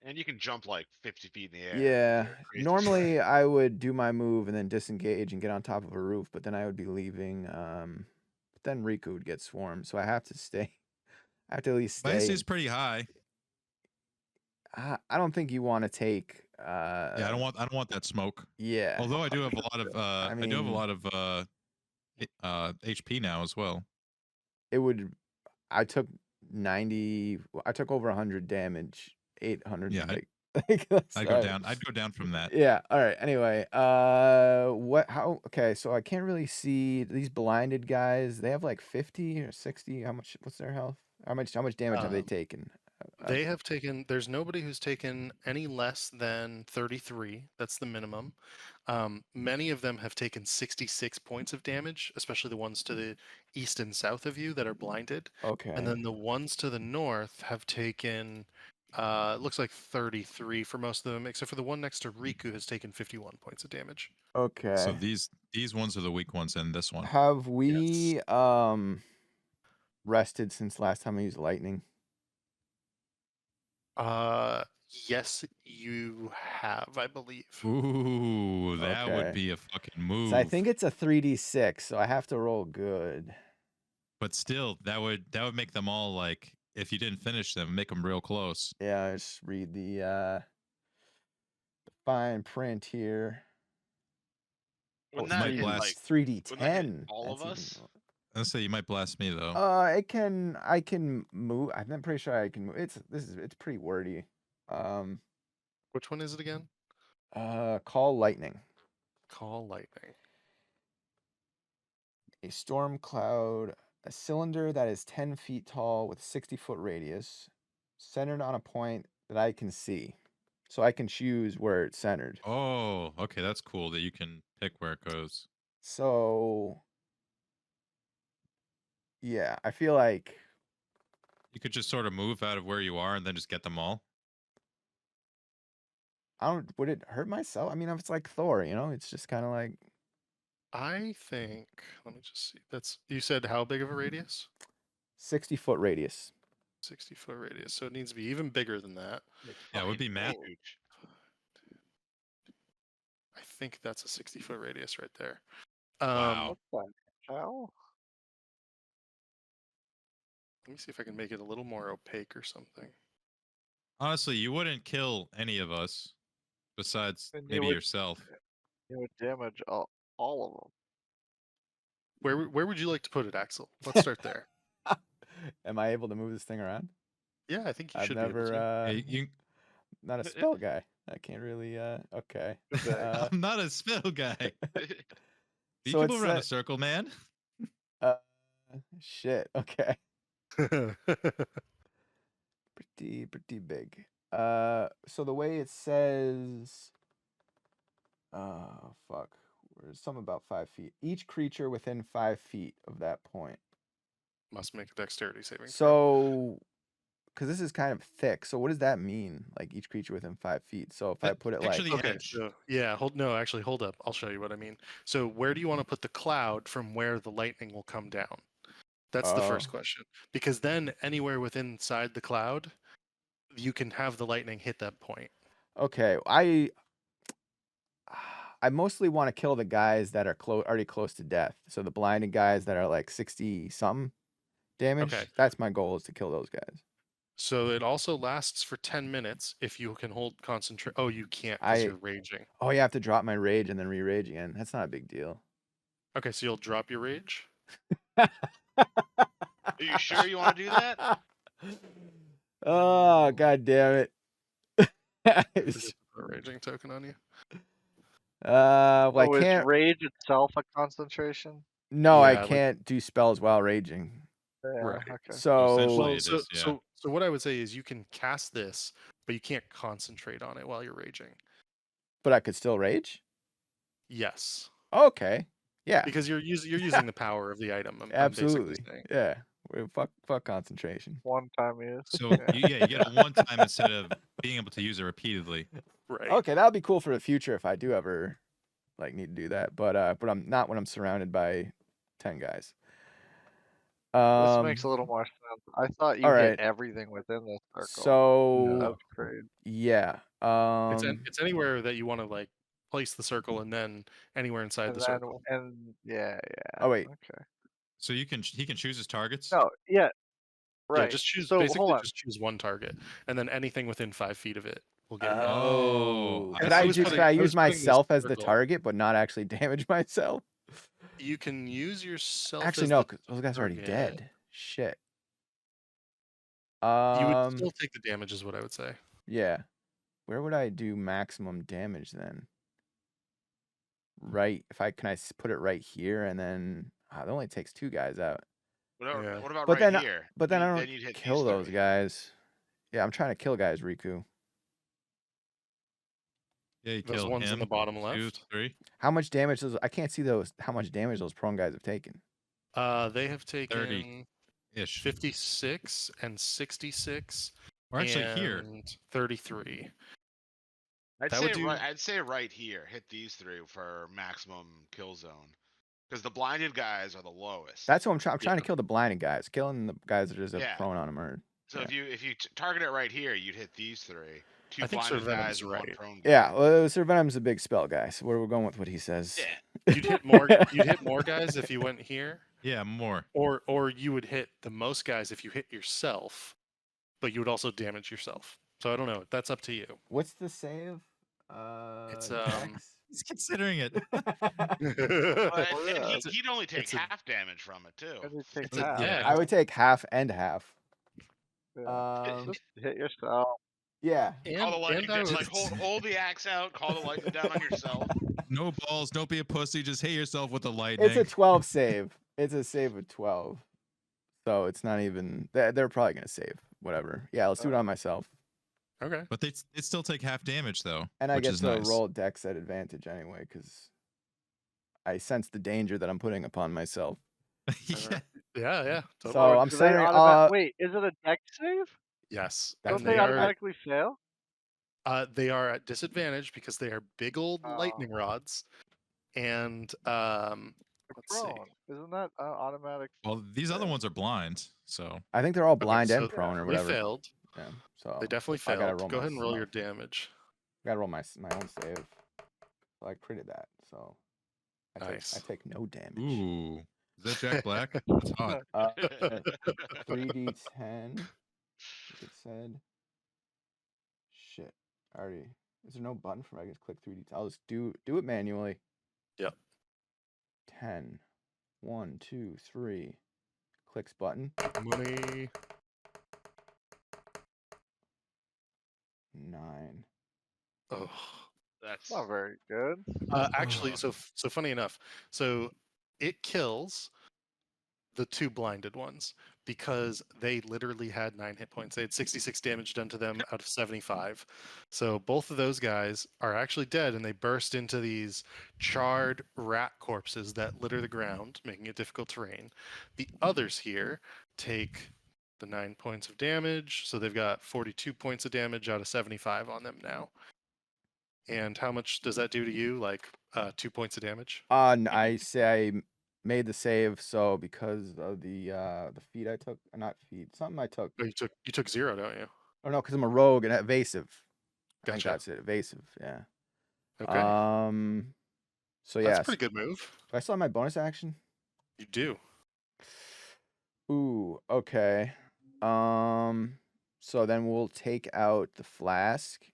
and you can jump like 50 feet in the air. yeah. You're a crazy Normally, guy. I would do my move and then disengage and get on top of a roof, but then I would be leaving. But then Riku would get swarmed, so I have to stay. I have to at least My AC stay. is pretty high. I don't think you want to take. Yeah, I don't want that smoke. Yeah. Although I do have a lot of I I do have a mean- lot of HP now as well. It would. I took 90. I took over 100 damage. 800. Yeah, like I'd go down. I'd go down from that. Yeah. All right. Anyway, what? How? Okay. So I can't really see these blinded guys. They have like 50 or 60. How much? What's their health? How much damage have they taken? They have taken. There's nobody who's taken any less than 33. That's the minimum. Many of them have taken 66 points of damage, especially the ones to the east and south of you that are blinded. Okay. And then the ones to the north have taken. It looks like 33 for most of them, except for the one next to Riku has taken 51 points of damage. Okay. So these ones are the weak ones, and this one. Have we rested since last time I used lightning? Yes, you have, I believe. Ooh, that would Okay. be a fucking move. So I think it's a 3d6, so I have to roll good. But still, that would make them all like, if you didn't finish them, make them real close. Yeah, I just read the fine print here. Wouldn't Oh, that might hit blast. like 3d10. all of That's us? Let's say you might blast me though. I can move. I'm pretty sure I can move. It's pretty wordy. Which one is it again? Call lightning. Call lightning. A storm cloud, a cylinder that is 10 feet tall with 60-foot radius, centered on a point that I can see. So I can choose where it's centered. Oh, okay, that's cool that you can pick where it goes. So yeah, I feel like You could just sort of move out of where you are and then just get them all. would it hurt myself? I mean, if it's like Thor, it's just kind of like I think. Let me just see. You said how big of a radius? 60-foot radius. 60-foot radius. So it needs to be even bigger than that. Yeah, it would be Matt. Huge. I think that's a 60-foot radius right there. Wow. What the hell? Let me see if I can make it a little more opaque or something. Honestly, you wouldn't kill any of us besides And you maybe would- yourself. You would damage all of them. Where would you like to put it, Axel? Let's start there. Am I able to move this thing around? Yeah, I think you I've should never, be able to. Hey, you, not a spell guy. I can't really, okay. Okay. I'm not a spell guy. You So can it's move around that- a circle, man. Shit, okay. Pretty big. So the way it says, fuck, there's something about 5 feet. Each creature within 5 feet of that point. Must make a dexterity saving throw. So, because this is kind of thick, so what does that mean? Like each creature within 5 feet. So if I put it Picture like, the Okay, edge. so yeah, hold up. I'll show you what I mean. So where do you want to put the cloud from where the lightning will come down? That's the first Oh. question. Because then anywhere within inside the cloud, you can have the lightning hit that point. okay, I mostly want to kill the guys that are already close to death. So the blinded guys that are like 60 something damage. Okay. That's my goal, is to kill those guys. So it also lasts for 10 minutes if you can hold concentrate. Oh, you can't because you're raging. Oh, you have to drop my rage and then re-rage again. That's not a big deal. Okay, so you'll drop your rage. Are you sure you want to do that? Oh, god damn it. Forget to put a raging token on you. Well, I Is can't. rage itself a concentration? No, I Yeah, like- can't do spells while raging. Yeah, Right. okay. So, essentially- Well, it so, is, yeah. so what I would say is you can cast this, but you can't concentrate on it while you're raging. but I could still rage? Yes, Okay. Yeah, because you're using the power of the item. I'm absolutely. basically saying. Yeah. Fuck concentration. One time use. So you get a one time instead of being able to use it repeatedly. Right. Okay, that'll be cool for the future if I do ever like need to do that. But I'm not when I'm surrounded by 10 guys. This makes a little more sense. I thought you alright. hit everything within this circle. So That's great. yeah. It's anywhere that you want to like place the circle, and then anywhere inside And the then, circle. and yeah. Oh wait. Okay. So he can choose his targets. No, yeah. Right. Yeah, just choose So basically hold on. just choose one target, and then anything within 5 feet of it will get hit. Oh, Could I I was do? putting- Could I I was use putting this myself as the circle. target, but not actually damage myself? You can use yourself. Actually, as no, the 'cause those guys are already target. dead. Shit. You would still take the damage, is what I would say. Yeah. Where would I do maximum damage then? Right. Can I put it right here and then it only takes 2 guys out. What Yeah. about But right then, here? but then I Then don't you'd hit kill these those three. guys. Yeah, I'm trying to kill guys, Riku. Yeah, you Those kill ones in him. the bottom 2, left. 3. How much damage I can't see how much damage those prone guys have taken. They have taken 30-ish. 56 and 66 Or actually here. and 33. I'd That say would do- I'd say right here. Hit these three for maximum kill zone. Because the blinded guys are the lowest. That's what I'm trying. I'm trying to Yeah. kill the blinded guys. Killing the guys that just have Yeah. prone on them are. So yeah. if you target it right here, you'd hit these three. Two I think blinded Sir Venom's guys and one right. prone guy. Yeah, well, Sir Venom's a big spell guy, so we're going with what he says. Yeah. You'd hit more. You'd hit more guys if you went here, Yeah, more. or you would hit the most guys if you hit yourself, but you would also damage yourself. So I don't know. That's up to you. What's the save? It's, Dex? He's considering it. Well, and yeah. he'd only take it's a- half damage from it too. And you take It's a- half. yeah. I would take half and half. Yeah. Just hit yourself. Yeah. Call the lightning I down. Like would- hold the axe out. Call the lightning down on yourself. No balls. Don't be a pussy. Just hit yourself with the lightning. It's a 12 save. It's a save of 12. So it's not even. They're probably gonna save. Whatever. Yeah, let's do it on myself. Okay. But they still take half damage though. And I which get is to nice. roll Dex at advantage anyway, because I sense the danger that I'm putting upon myself. Yeah. Yeah. So Totally. I'm Do they saying, wait, is it a dex save? Yes. That's Don't and they fair. automatically fail? They are at disadvantage because they are big old Oh. lightning rods, and They're let's see. prone. Isn't that automatic? Well, these other Yeah. ones are blind, so I think they're all Okay, blind and so prone or they whatever. failed. Yeah. So They definitely I gotta failed. roll Go my ahead and roll your stuff. damage. Gotta roll my own save. So I critted that. So Nice. I take no damage. ooh, is that Jack Black? That's hot. 3d10. It said. Shit. Already. Is there no button for? I just click 3d10. I'll just do it manually. Yep. 10. 1, 2, 3. Clicks button. Money. 9. Oh. That's Not very good. Actually, so funny enough, so it kills the 2 blinded ones because they literally had 9 hit points. They had 66 damage done to them out of 75. So both of those guys are actually dead, and they burst into these charred rat corpses that litter the ground, making it difficult terrain. The others here take the 9 points of damage, so they've got 42 points of damage out of 75 on them now. And how much does that do to you? Like 2 points of damage? I say I made the save, so because of the feat I took, not feat, something I took. Oh, you took 0, don't you? Oh no, because I'm a rogue and evasive. I think Gotcha. that's it. Evasive, yeah. Okay. So That's yeah. a pretty good move. Do I still have my bonus action? You do. Ooh, okay. So then we'll take out the flask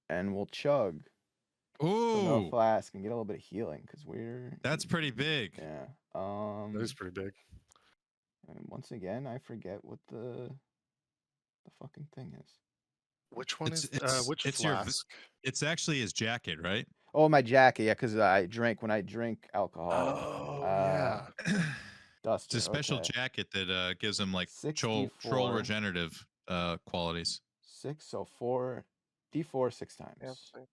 and we'll chug. So no Ooh, flask and get a little bit of healing because we're that's pretty big. yeah. That is pretty big. And once again, I forget what the fucking thing is. Which one is which it's flask? it's actually his jacket, right? Oh, my jacket. Yeah, because I drink when I drink alcohol. Oh yeah. Duster. It's a special Okay. jacket that gives him like 6 troll D4. regenerative qualities. 6, so 4 D4 6 times. Yeah,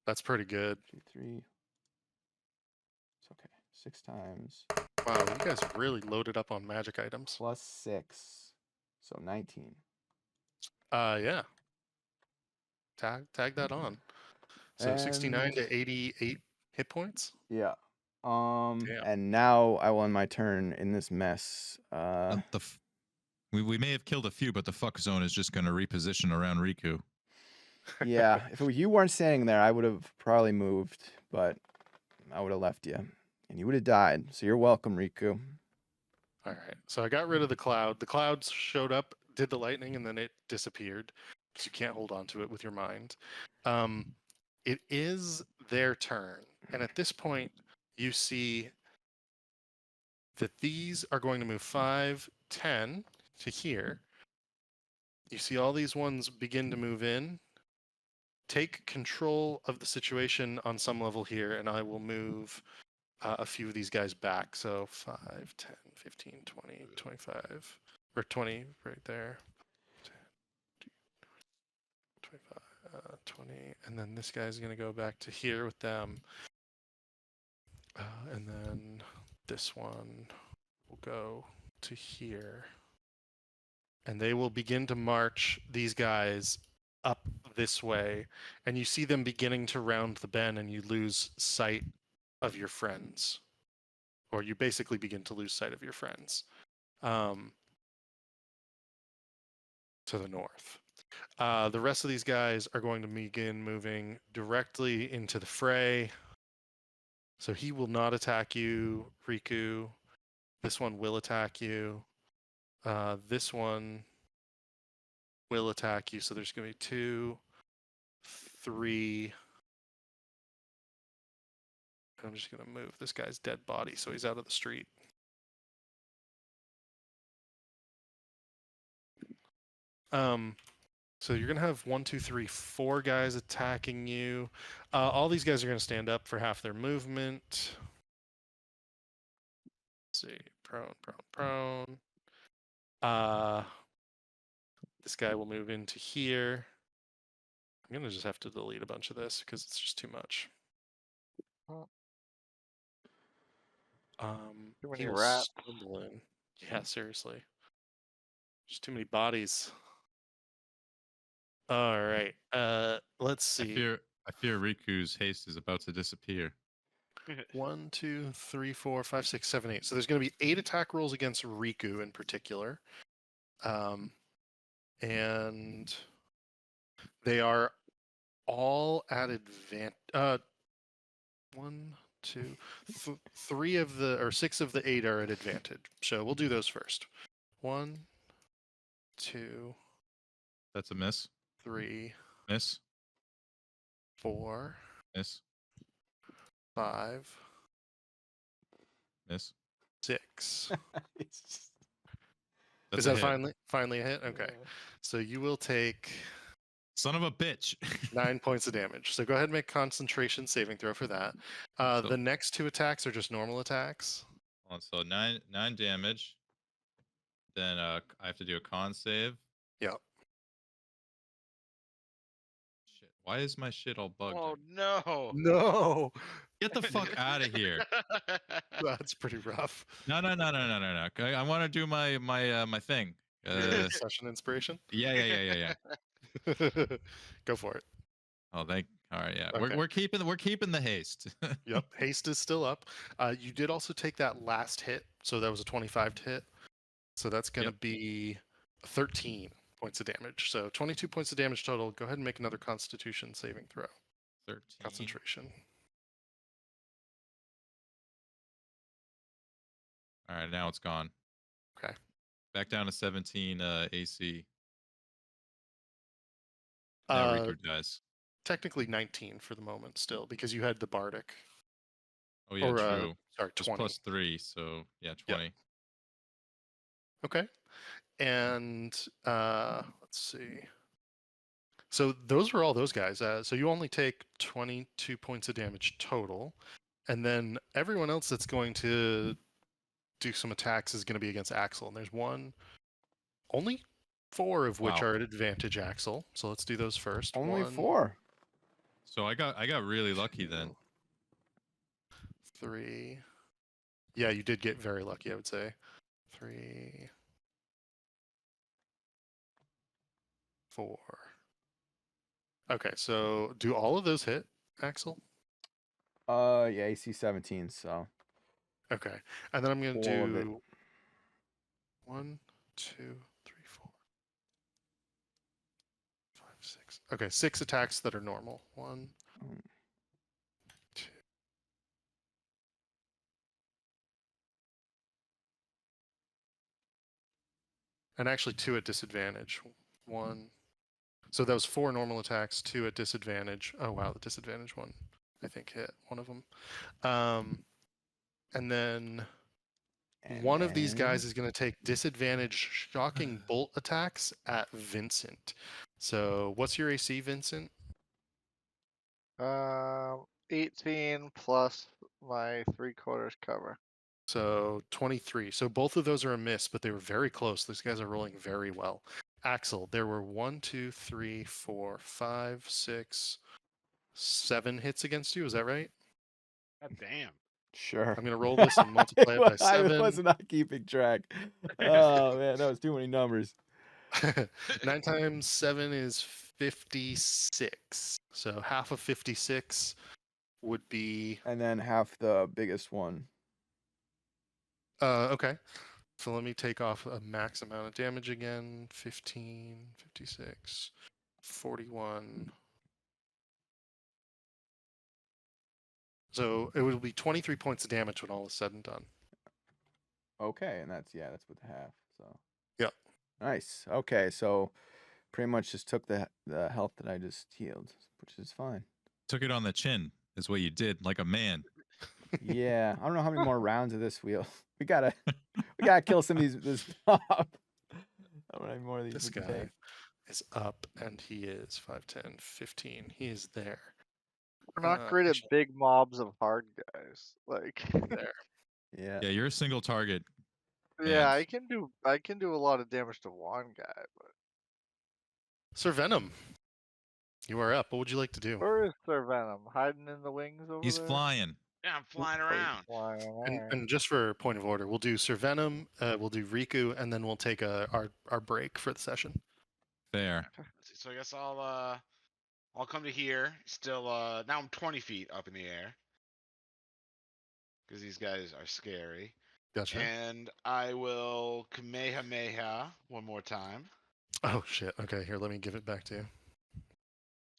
That's pretty good. 2, 3. It's okay. 6 times Wow, you guys really loaded up on magic items. plus 6, so 19. Yeah. Tag that on. So 69 to 88 hit points. Yeah. Damn. And now I will end my turn in this mess. We may have killed a few, but the fuck zone is just gonna reposition around Riku. Yeah. If you weren't standing there, I would have probably moved, but I would have left you, and you would have died. So you're welcome, Riku. All right. So I got rid of the cloud. The clouds showed up, did the lightning, and then it disappeared because you can't hold on to it with your mind. It is their turn, and at this point, you see that these are going to move 5, 10 to here. You see all these ones begin to move in. Take control of the situation on some level here, and I will move a few of these guys back. So 5, 10, 15, 20, 25, or 20 right there. 10, 25, 20, and then this guy's going to go back to here with them. And then this one will go to here. And they will begin to march these guys up this way. And you see them beginning to round the bend, and you lose sight of your friends. Or you basically begin to lose sight of your friends. To the north. The rest of these guys are going to begin moving directly into the fray. So he will not attack you, Riku. This one will attack you. This one will attack you. So there's going to be 2, 3. I'm just going to move this guy's dead body so he's out of the street. So you're going to have 1, 2, 3, 4 guys attacking you. All these guys are going to stand up for half their movement. Let's see. Prone. This guy will move into here. I'm going to just have to delete a bunch of this because it's just too much. Too many He will rats. stumble in. Yeah, seriously. Just too many bodies. All right. Let's see. I fear Riku's haste is about to disappear. 1, 2, 3, 4, 5, 6, 7, 8. So there's going to be 8 attack rolls against Riku in particular. And they are all at advantage. 1, 2, 3 of the, or 6 of the 8 are at advantage. So we'll do those first. 1, 2, That's a miss. 3, Miss. 4, Miss. 5, Miss. 6. It's just- That's Is a that hit. finally a hit? Okay. yeah. So you will take Son of a bitch. 9 points of damage. So go ahead and make concentration saving throw for that. So- The next 2 attacks are just normal attacks. So nine damage. Then I have to do a con save. Yep. Shit. Why is my shit all bugged? Oh no! No, Get the fuck out of here. that's pretty rough. No. I want to do my thing. Session inspiration. Yeah. Go for it. Oh, all right, yeah. Okay. We're keeping the haste. Yep. Haste is still up. You did also take that last hit, so that was a 25 to hit. So that's going to be 13 points of damage. So 22 points of damage total. Go ahead and make another Constitution saving throw. 13. Concentration. All right, now it's gone. Okay. Back down to 17 AC. Now Uh, Riku dies. Technically 19 for the moment still, because you had the Bardic. Oh yeah, or, true. Sorry, Just 20. plus 3, so yeah, 20. Okay. And let's see. So those were all those guys. So you only take 22 points of damage total. And then everyone else that's going to do some attacks is going to be against Axel. And there's only 4 of which Wow. are at advantage, Axel. So let's do those first. Only 1, 4. So I got really lucky then. 3. Yeah, you did get very lucky, I would say. 3, 4. Okay, so do all of those hit, Axel? Yeah, AC 17. So Okay, and then I'm going to All of it. do 1, 2, 3, 4, 5, 6. Okay, 6 attacks that are normal. 1, Mm. 2. And actually 2 at disadvantage. 1. So that was 4 normal attacks, 2 at disadvantage. Oh wow, the disadvantage one, I think hit one of them. And then one of these guys is going to take disadvantage shocking bolt attacks at Vincent. So what's your AC, Vincent? 18 plus my 3/4 cover. So 23. So both of those are a miss, but they were very close. These guys are rolling very well. Axel, there were 1, 2, 3, 4, 5, 6, 7 hits against you. Is that right? God damn. Sure. I'm going to roll this and multiply it by 7. I was not keeping track. Oh man, that was too many numbers. 9 times 7 is 56. So half of 56 would be And then half the biggest one. okay. So let me take off a max amount of damage again. 15, 56, 41. So it will be 23 points of damage when all is said and done. Okay, and that's with the half. So Yep. Nice. Okay, so pretty much just took the health that I just healed, which is fine. Took it on the chin is what you did, like a man. Yeah, I don't know how many more rounds of this wheel. We gotta kill some of this mob. I don't know how many more of these This we can guy take. is up and he is 5, 10, 15. He is there. We're not great at actually, big mobs of hard guys. Like, there. Yeah. Yeah, you're a single target. yeah, Man. I can do a lot of damage to one guy, but Sir Venom, you are up. What would you like to do? where is Sir Venom? Hiding in the wings over He's there? flying. Yeah, I'm flying Oh, he's around. flying And, around. and just for point of order, we'll do Sir Venom, we'll do Riku, and then we'll take our break for the session. Fair. Let's see, so I guess I'll come to here. Still now I'm 20 feet up in the air. because these guys are scary. Gotcha. And I will Kamehameha one more time. Oh shit. Okay, here, let me give it back to you.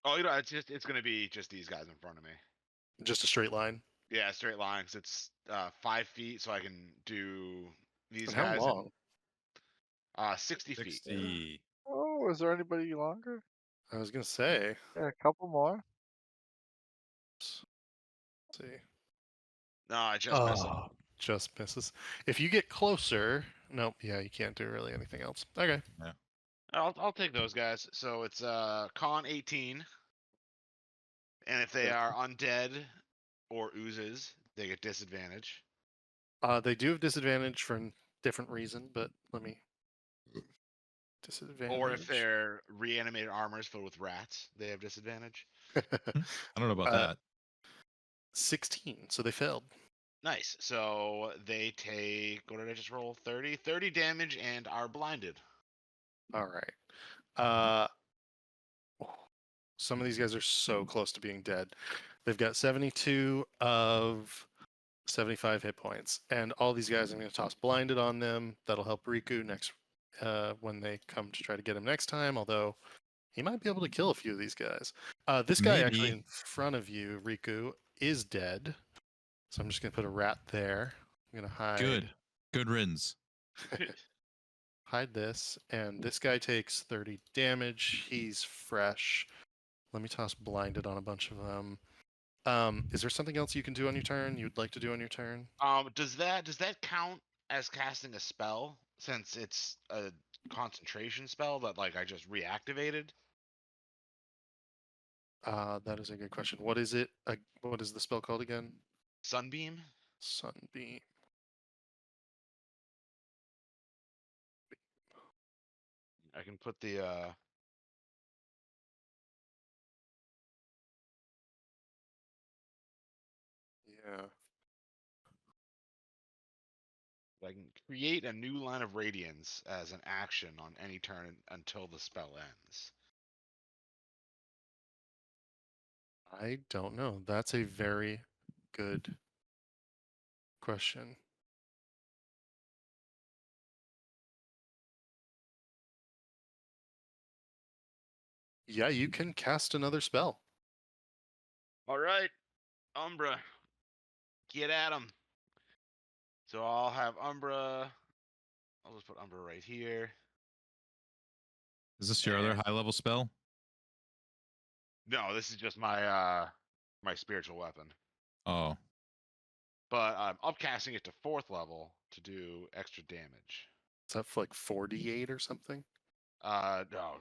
Oh, it's gonna be just these guys in front of me. Just a straight line. Yeah, straight lines. It's 5 feet, so I can do these And how guys long? in 60 feet. 60. Oh, is there anybody longer? I was gonna say. Yeah, a couple more. Let's see. No, I just missed it. Oh, just misses. If you get closer, nope. Yeah, you can't do really anything else. Okay. I'll take those guys. So it's con 18, and if they Okay. are undead or oozes, they get disadvantage. They do have disadvantage for a different reason, but let me disadvantage. Or if they're reanimated armors filled with rats, they have disadvantage. I don't know about that. 16, so they failed. Nice. So they take, what did I just roll? 30? 30 damage and are blinded. All right. Some of these guys are so close to being dead. They've got 72 of 75 hit points, and all these guys I'm going to toss blinded on them. That'll help Riku next when they come to try to get him next time. Although he might be able to kill a few of these guys. This guy actually Maybe. in front of you, Riku, is dead. So I'm just going to put a rat there. I'm going to hide. Good riddance. Hide this, and this guy takes 30 damage. He's fresh. Let me toss blinded on a bunch of them. Is there something else you can do on your turn? You'd like to do on your turn? Does that count as casting a spell since it's a concentration spell that like I just reactivated? That is a good question. What is it? What is the spell called again? Sunbeam? Sunbeam. I can put the Yeah. I can create a new line of radiance as an action on any turn until the spell ends. I don't know. That's a very good question. Yeah, you can cast another spell. All right, Umbra, get at him. So I'll have Umbra. I'll just put Umbra right here. Is this your other And- high level spell? No, this is just my my spiritual weapon. Oh. But I'm upcasting it to 4th level to do extra damage. Is that for like 48 or something? No,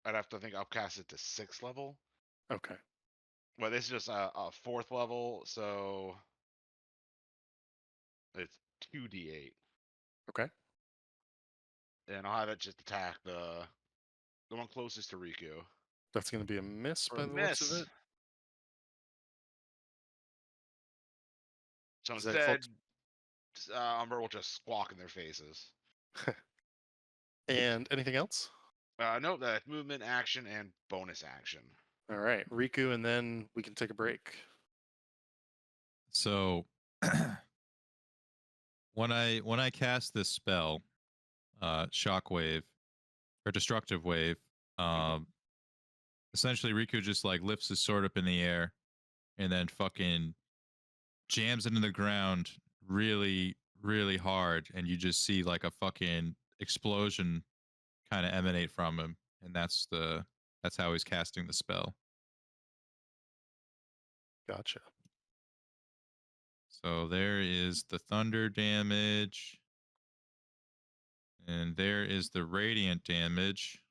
I'd have to think upcast it to 6th level. Okay. Well, this is just a 4th level, so it's 2d8. Okay. And I'll have it just attack the one closest to Riku. That's going to be a miss For by a the looks of miss. it. So Is that instead, Umbra will just squawk in their faces. And anything else? No, that's movement, action, and bonus action. All right, Riku, and then we can take a break. So when I cast this spell, shockwave or destructive wave, essentially Riku just like lifts his sword up in the air and then fucking jams it into the ground really, really hard, and you just see like a fucking explosion kind of emanate from him, and that's how he's casting the spell. Gotcha. So there is the thunder damage, and there is the radiant damage.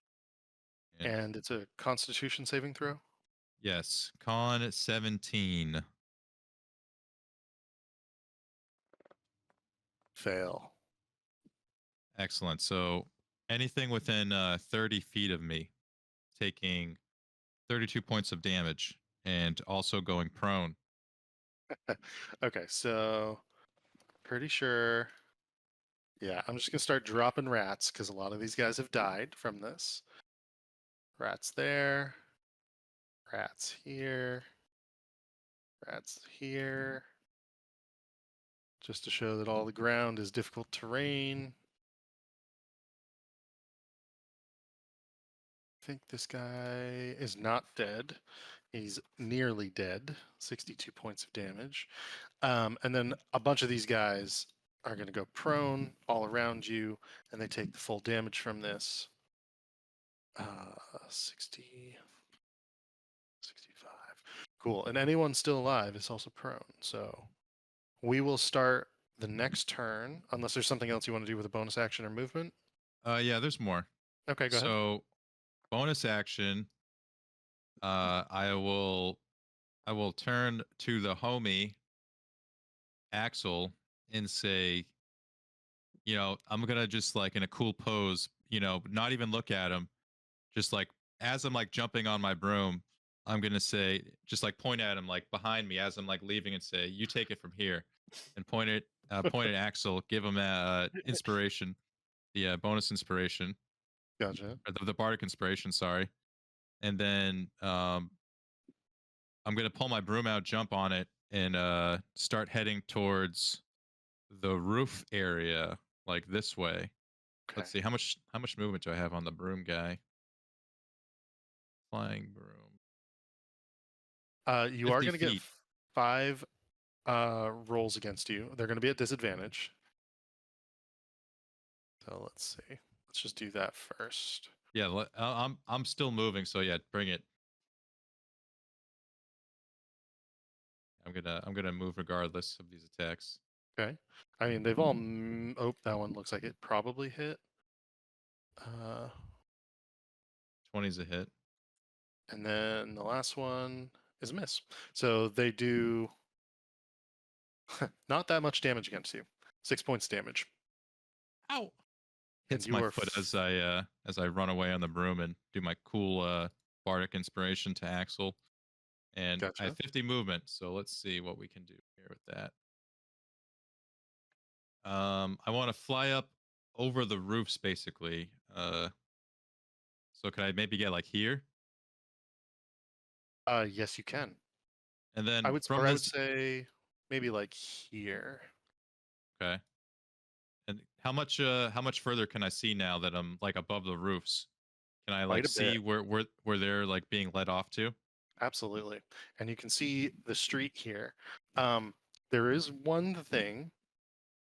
And it's a Constitution saving throw. Yes, con 17. Fail. Excellent. So anything within 30 feet of me taking 32 points of damage and also going prone. Okay, so pretty sure. Yeah, I'm just gonna start dropping rats because a lot of these guys have died from this. Rats there. Rats here. Rats here. just to show that all the ground is difficult terrain. I think this guy is not dead. He's nearly dead, 62 points of damage. And then a bunch of these guys are going to go prone all around you, and they take the full damage from this. 60, 65. Cool. And anyone still alive is also prone. So we will start the next turn, unless there's something else you want to do with a bonus action or movement. Yeah, there's more. Okay, go ahead. So, bonus action. I will turn to the homie Axel and say, I'm gonna just like in a cool pose, not even look at him, just like as I'm like jumping on my broom, I'm gonna say, just like point at him like behind me as I'm like leaving and say, "You take it from here," and point at Axel, give him inspiration, the bonus inspiration, Gotcha. or the bardic inspiration, sorry, and then I'm gonna pull my broom out, jump on it, and start heading towards the roof area, like this way. Okay. Let's see how much movement do I have on the broom guy? Flying broom. You are 50 going to get feet. 5 rolls against you. They're going to be at disadvantage. So let's see. Let's just do that first. Yeah, I'm still moving, so yeah, bring it. I'm gonna move regardless of these attacks. Okay. I mean, they've all. Oh, that one looks like it probably hit. 20's a hit. And then the last one is a miss. So they do not that much damage against you. 6 points damage. Ow! Hits you my are foot as I run away on the broom and do my cool bardic inspiration to Axel. And I Gotcha. have 50 movement, so let's see what we can do here with that. I want to fly up over the roofs, basically. So can I maybe get like here? Yes, you can. And then I would from say maybe like here. Okay. And how much further can I see now that I'm like above the roofs? Can I like Quite a see bit. where they're like being led off to? Absolutely. And you can see the street here. There is one thing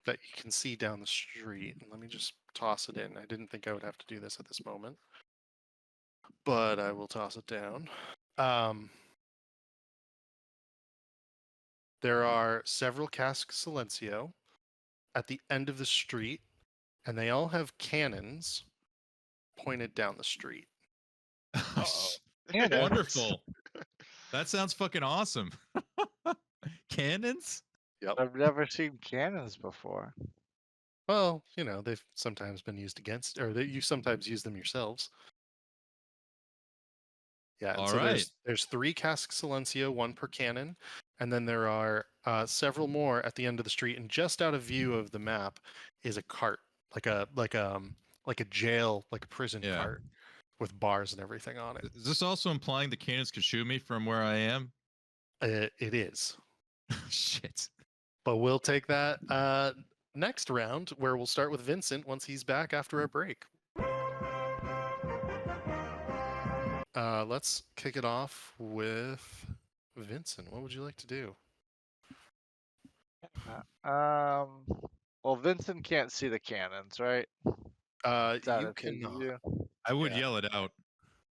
that you can see down the street. And let me just toss it in. I didn't think I would have to do this at this moment, but I will toss it down. There are several casks Silencio at the end of the street, and they all have cannons pointed down the street. Cannons? Wonderful. That sounds fucking awesome. Cannons? Yep. I've never seen cannons before. Well, they've sometimes been used against, or you sometimes use them yourselves. Yeah, and All so right. there's 3 casks Silencio, 1 per cannon, and then there are several more at the end of the street. And just out of view of the map is a cart, like a jail, like a prison Yeah. cart with bars and everything on it. Is this also implying the cannons could shoot me from where I am? It is, Shit. but we'll take that next round, where we'll start with Vincent once he's back after a break. Let's kick it off with Vincent. What would you like to do? Well, Vincent can't see the cannons, right? It's out You of his cannot. view. I would Yeah. yell it out.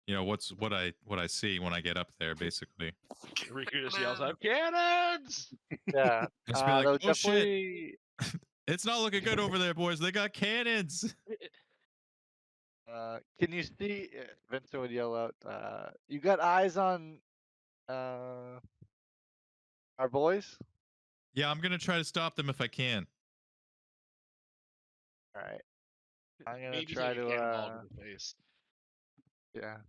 What I see when I get up there, basically. Riku just yells out, "Cannons!" Yeah. Just be like, they'll "Oh shit, definitely. it's not looking good over there, boys. They got cannons." Can you see? Vincent would yell out. You got eyes on our boys? Yeah, I'm gonna try to stop them if I can. All right. I'm gonna Maybe try take a to. cannonball to the face. Yeah.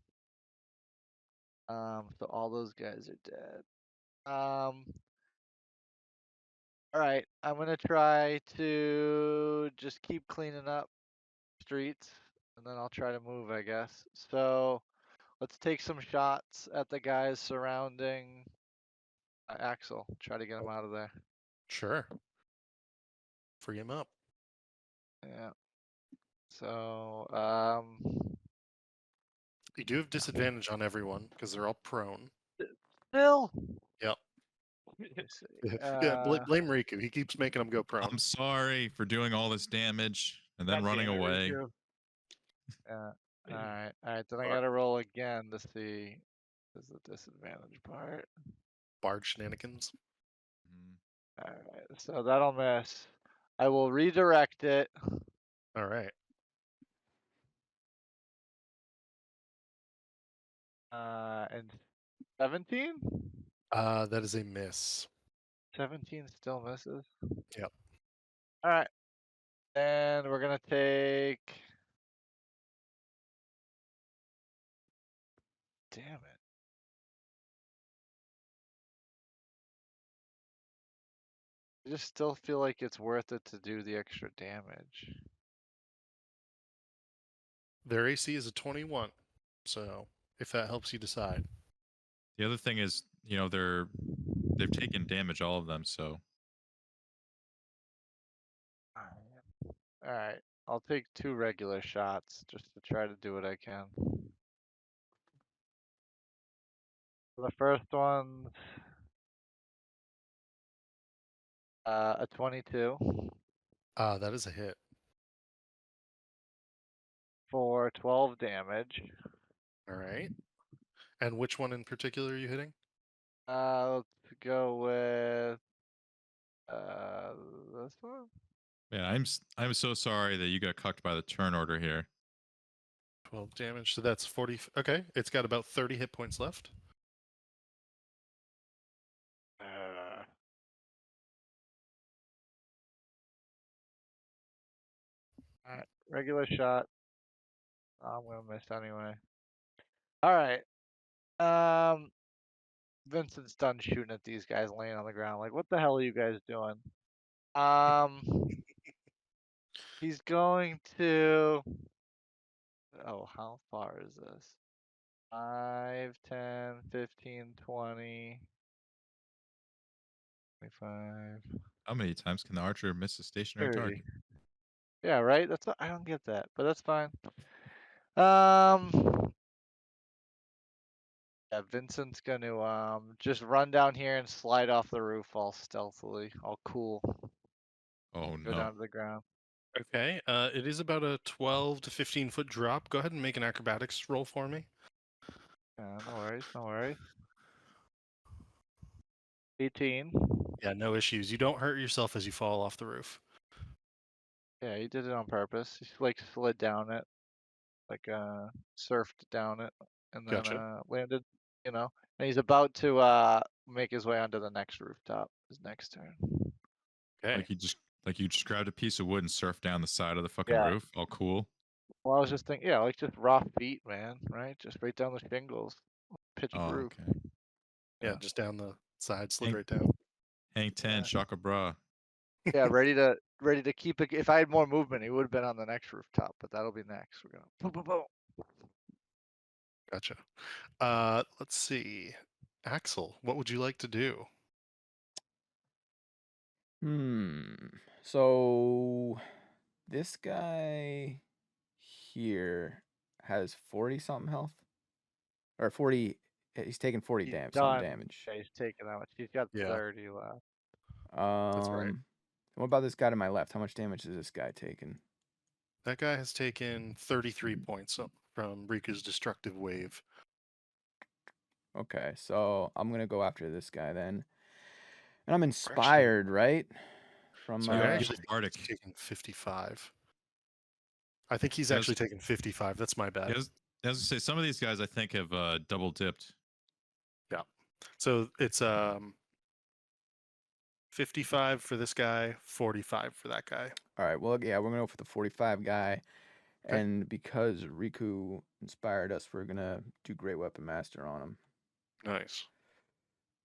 So all those guys are dead. All right. I'm gonna try to just keep cleaning up streets, and then I'll try to move, I guess. So let's take some shots at the guys surrounding Axel. Try to get him out of there. Sure. Free him up. Yeah. So, You do have disadvantage on everyone because they're all prone. still. Yep. Let me see. Yeah, blame Riku. He keeps making them go prone. I'm sorry for doing all this damage and then God running damn it, away. Riku. All right. Then I Fuck. gotta roll again to see. This is the disadvantage part. Bard shenanigans. Mhm. All right. So that'll miss. I will redirect it. All right. And 17. That is a miss. 17 still misses. Yep. All right. And we're gonna take. Damn it. I just still feel like it's worth it to do the extra damage. Their AC is a 21. So if that helps you decide. The other thing is, they've taken damage, all of them. So All right. I'll take 2 regular shots just to try to do what I can. The first one's a 22 That is a hit. for 12 damage. All right. And which one in particular are you hitting? Let's go with this one. yeah, I'm so sorry that you got cucked by the turn order here. 12 damage. So that's 40. Okay. It's got about 30 hit points left. All right, regular shot. I'm gonna miss anyway. All right. Vincent's done shooting at these guys laying on the ground. Like, what the hell are you guys doing? He's going to. Oh, how far is this? 5, 10, 15, 20, 25, How many times can the archer miss a stationary 30. target? Yeah, right? I don't get that, but that's fine. Yeah, Vincent's gonna just run down here and slide off the roof all stealthily, all cool. Oh Go no. down to the ground. Okay. It is about a 12 to 15 foot drop. Go ahead and make an acrobatics roll for me. Yeah, no worries, no worries. 18. Yeah, no issues. You don't hurt yourself as you fall off the roof. Yeah, he did it on purpose. He like slid down it, like surfed down it, and then Gotcha. landed. And he's about to make his way onto the next rooftop. His next turn. Okay. Like you just grabbed a piece of wood and surfed down the side of the fucking Yeah. roof. All cool. Well, I was just thinking, yeah, like just raw feet, man, right? Just right down the shingles, pitched Oh, roof. okay. Yeah, Yeah. just down the side, slid Hank- right down. Hang 10, Yeah. Shaka Bra. Yeah, ready to keep it. If I had more movement, he would have been on the next rooftop, but that'll be next. We're gonna boom, boom, boom. Gotcha. Let's see. Axel, what would you like to do? So this guy here has 40 something health, or 40. He's taking 40 He's damage, some done. damage. Yeah, he's taking that much. He's got Yeah. 30 left. That's right. What about this guy to my left? How much damage is this guy taking? That guy has taken 33 points from Riku's destructive wave. Okay, so I'm gonna go after this guy then, and I'm inspired, right? From So You you actually actually think bardic. he's taking 55. I think he's Yes. actually taking 55. That's my bad. As I say, some of these guys I think have double dipped. So it's 55 for this guy, 45 for that guy. all right. Well, yeah, we're gonna go for the 45 guy, Okay. and because Riku inspired us, we're gonna do Great Weapon Master on him. Nice.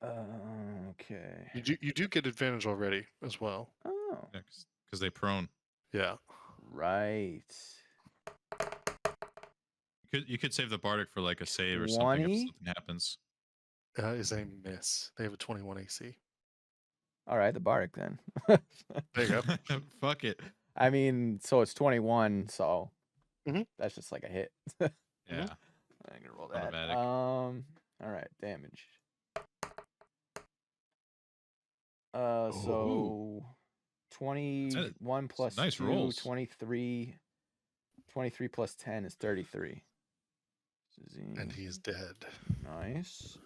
Okay. You do get advantage already as well. Oh, Because they prone. Yeah. right. You could save the bardic for like a save or something if 20? something happens. That is a miss. They have a 21 AC. All right, the bardic then. There you go. Fuck it. I mean, so it's 21, so Mhm. that's just like a hit. Yeah. I'm gonna roll that. Automatic. All right, damage. Oh. So 21 plus nice 2, rolls. 23. 23 plus 10 is 33. And he's dead. Nice.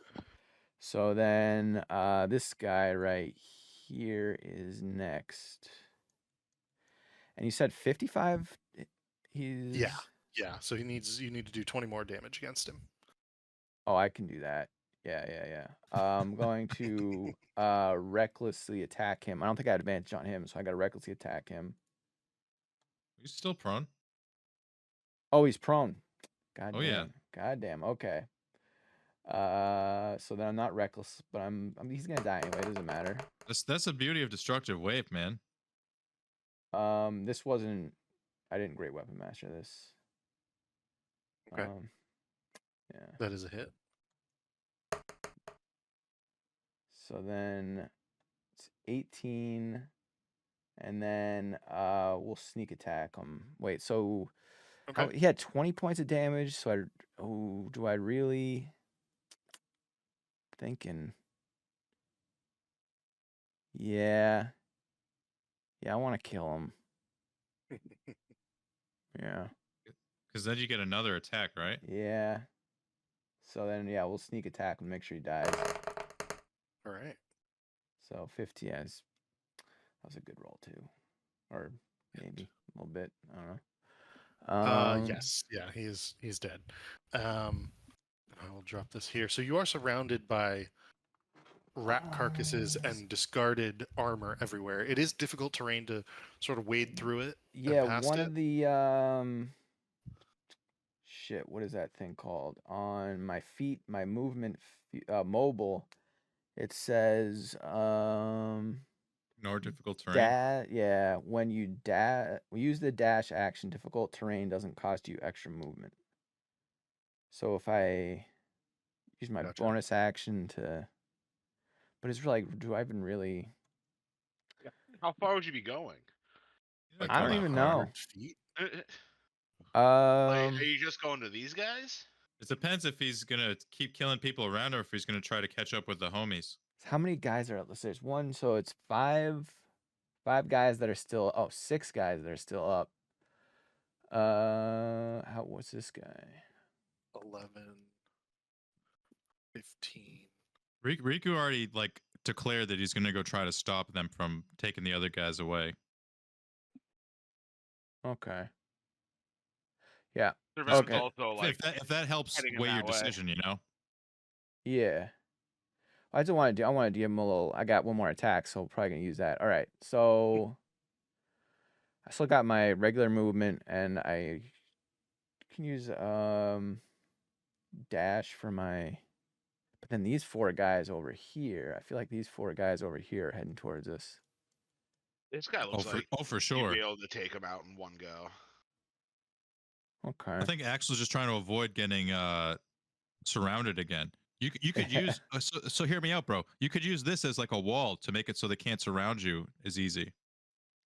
So then this guy right here is next. And you said 55? He's Yeah. So you need to do 20 more damage against him. Oh, I can do that. Yeah. I'm going to recklessly attack him. I don't think I had advantage on him, so I got to recklessly attack him. He's still prone. Oh, he's prone. God Oh, damn. yeah. God damn. Okay. So then I'm not reckless, but he's gonna die anyway. It doesn't matter. That's the beauty of destructive wave, man. This wasn't. I didn't great weapon master this. Okay. Yeah. That is a hit. So then it's 18, and then we'll sneak attack him. Wait, so Okay. he had 20 points of damage. So do I really? Thinking. Yeah. Yeah, I want to kill him. Yeah. Because then you get another attack, right? Yeah. So then, yeah, we'll sneak attack and make sure he dies. All right. So 50, yeah, that was a good roll too, or maybe a little bit. I don't know. Yes. Yeah. He's dead. I will drop this here. So you are surrounded by rat carcasses and discarded armor everywhere. It is difficult terrain to sort of wade through it. Yeah, past one it. of the shit. What is that thing called? On my feet, my movement, mobile. It says Ignore difficult terrain. yeah, when you use the dash action, difficult terrain doesn't cost you extra movement. So if I use my Gotcha. bonus action to, but it's like, do I even really? How far would you be going? Like I don't about even 100 know. Feet. Like, are you just going to these guys? It depends if he's gonna keep killing people around or if he's gonna try to catch up with the homies. How many guys are? Let's say there's one, so it's five guys that are still. Oh, 6 guys that are still up. What's this guy? 11, 15. Riku already like declared that he's gonna go try to stop them from taking the other guys away. Okay. Yeah. Servant's Okay. also like if that helps heading in weigh your that way. decision, you know. Yeah. I want to give him a little. I got one more attack, so probably gonna use that. All right. So I still got my regular movement, and I can use dash for my. But then these 4 guys over here, I feel like these 4 guys over here are heading towards us. This guy looks like for you'd sure. be able to take him out in one go. Okay. I think Axel's just trying to avoid getting surrounded again. You could use so hear me out, bro. You could use this as like a wall to make it so they can't surround you as easy.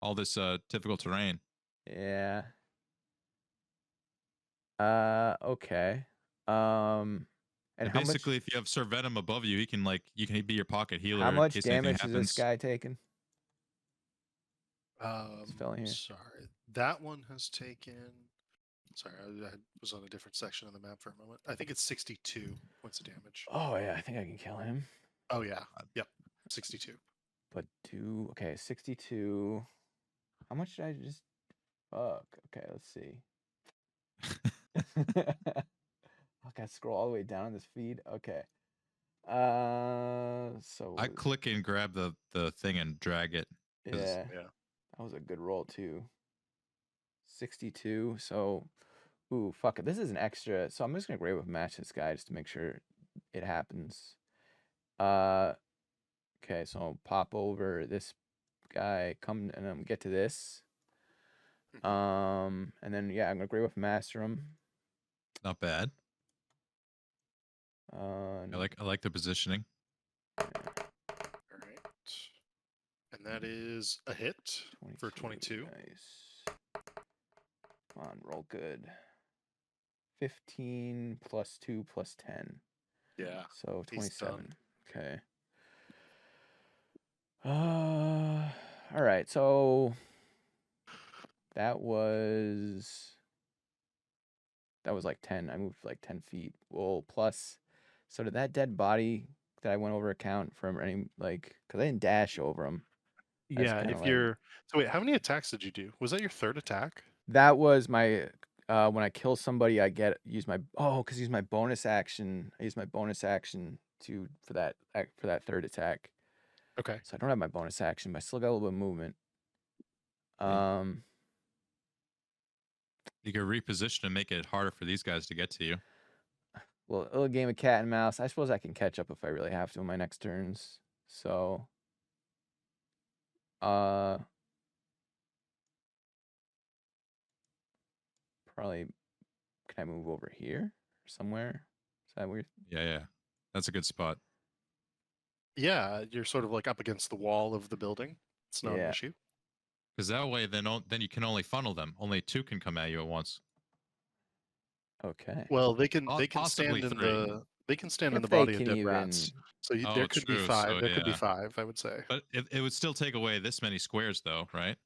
All this difficult terrain. Yeah. Okay. And how basically, much? if you have Sir Venom above you, he can you can be your pocket healer. How in much case anything damage is happens. this guy taking? fella here. Sorry, that one has taken. Sorry, I was on a different section of the map for a moment. I think it's 62 points of damage. Oh yeah, I think I can kill him. Oh yeah, yep, 62. But 62. How much did I just? Fuck. Okay, let's see. Okay, scroll all the way down this feed. Okay. So I click and grab the thing and drag it. yeah, Yeah. that was a good roll too. 62. So, ooh, fuck it. This is an extra. So I'm just gonna grade with match this guy just to make sure it happens. Okay, so I'll pop over this guy, come and get to this. And then yeah, I'm gonna grade with master him. Not bad. Uh, I like the positioning. All right. And that is a hit for 22. Nice. Come on, roll good. 15 plus 2 plus 10. Yeah. So He's 27. Okay. All right. So that was like 10. I moved like 10 feet. Well, plus. So did that dead body that I went over account from any like? Because I didn't dash over him. That's Yeah, kinda if like- you're so wait, how many attacks did you do? Was that your third attack? That was my when I kill somebody, I use my bonus action. I use my bonus action for that third attack. Okay. So I don't have my bonus action, but I still got a little bit of movement. You can reposition and make it harder for these guys to get to you. Well, a little game of cat and mouse. I suppose I can catch up if I really have to in my next turns. So, probably can I move over here somewhere? Is that weird? Yeah. That's a good spot. Yeah, you're sort of like up against the wall of the building. It's not an Yeah. issue. Because that way, then you can only funnel them. Only 2 can come at you at once. Okay. Well, they can Possibly stand in 3. the If they body of can dead even- rats. So Oh, there could be true, 5. so There could be yeah. 5, I would say. But it would still take away this many squares, though, right?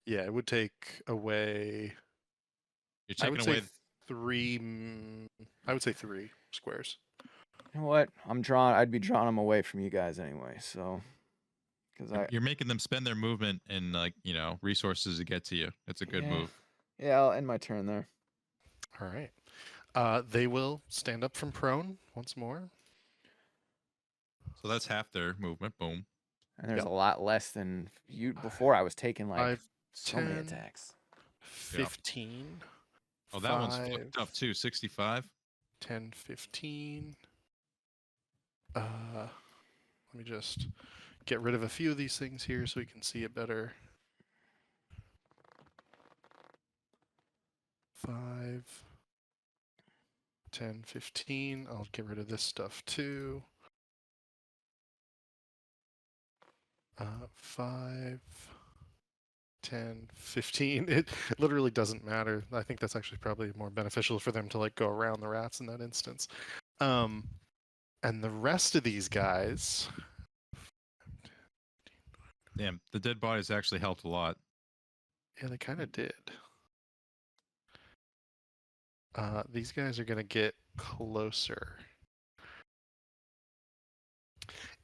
Yeah, it would take away. You're I would taking say away. 3. I would say 3 squares. You know what? I'd be drawing them away from you guys anyway. So, because You're making them spend their movement and resources to get to you. It's a good move. Yeah, I'll end my turn there. All right. They will stand up from prone once more. So that's half their movement. Boom. And there's Yep. a lot less than you before. I was taking like 5, so many 10, attacks. 15. Oh, that one's 5, fucked up too. 65. 10, 15. Let me just get rid of a few of these things here so we can see it better. 5, 10, 15. I'll get rid of this stuff too. 5, 10, 15. It literally doesn't matter. I think that's actually probably more beneficial for them to like go around the rats in that instance. And the rest of these guys. Damn, the dead bodies actually helped a lot. Yeah, they kind of did. These guys are going to get closer.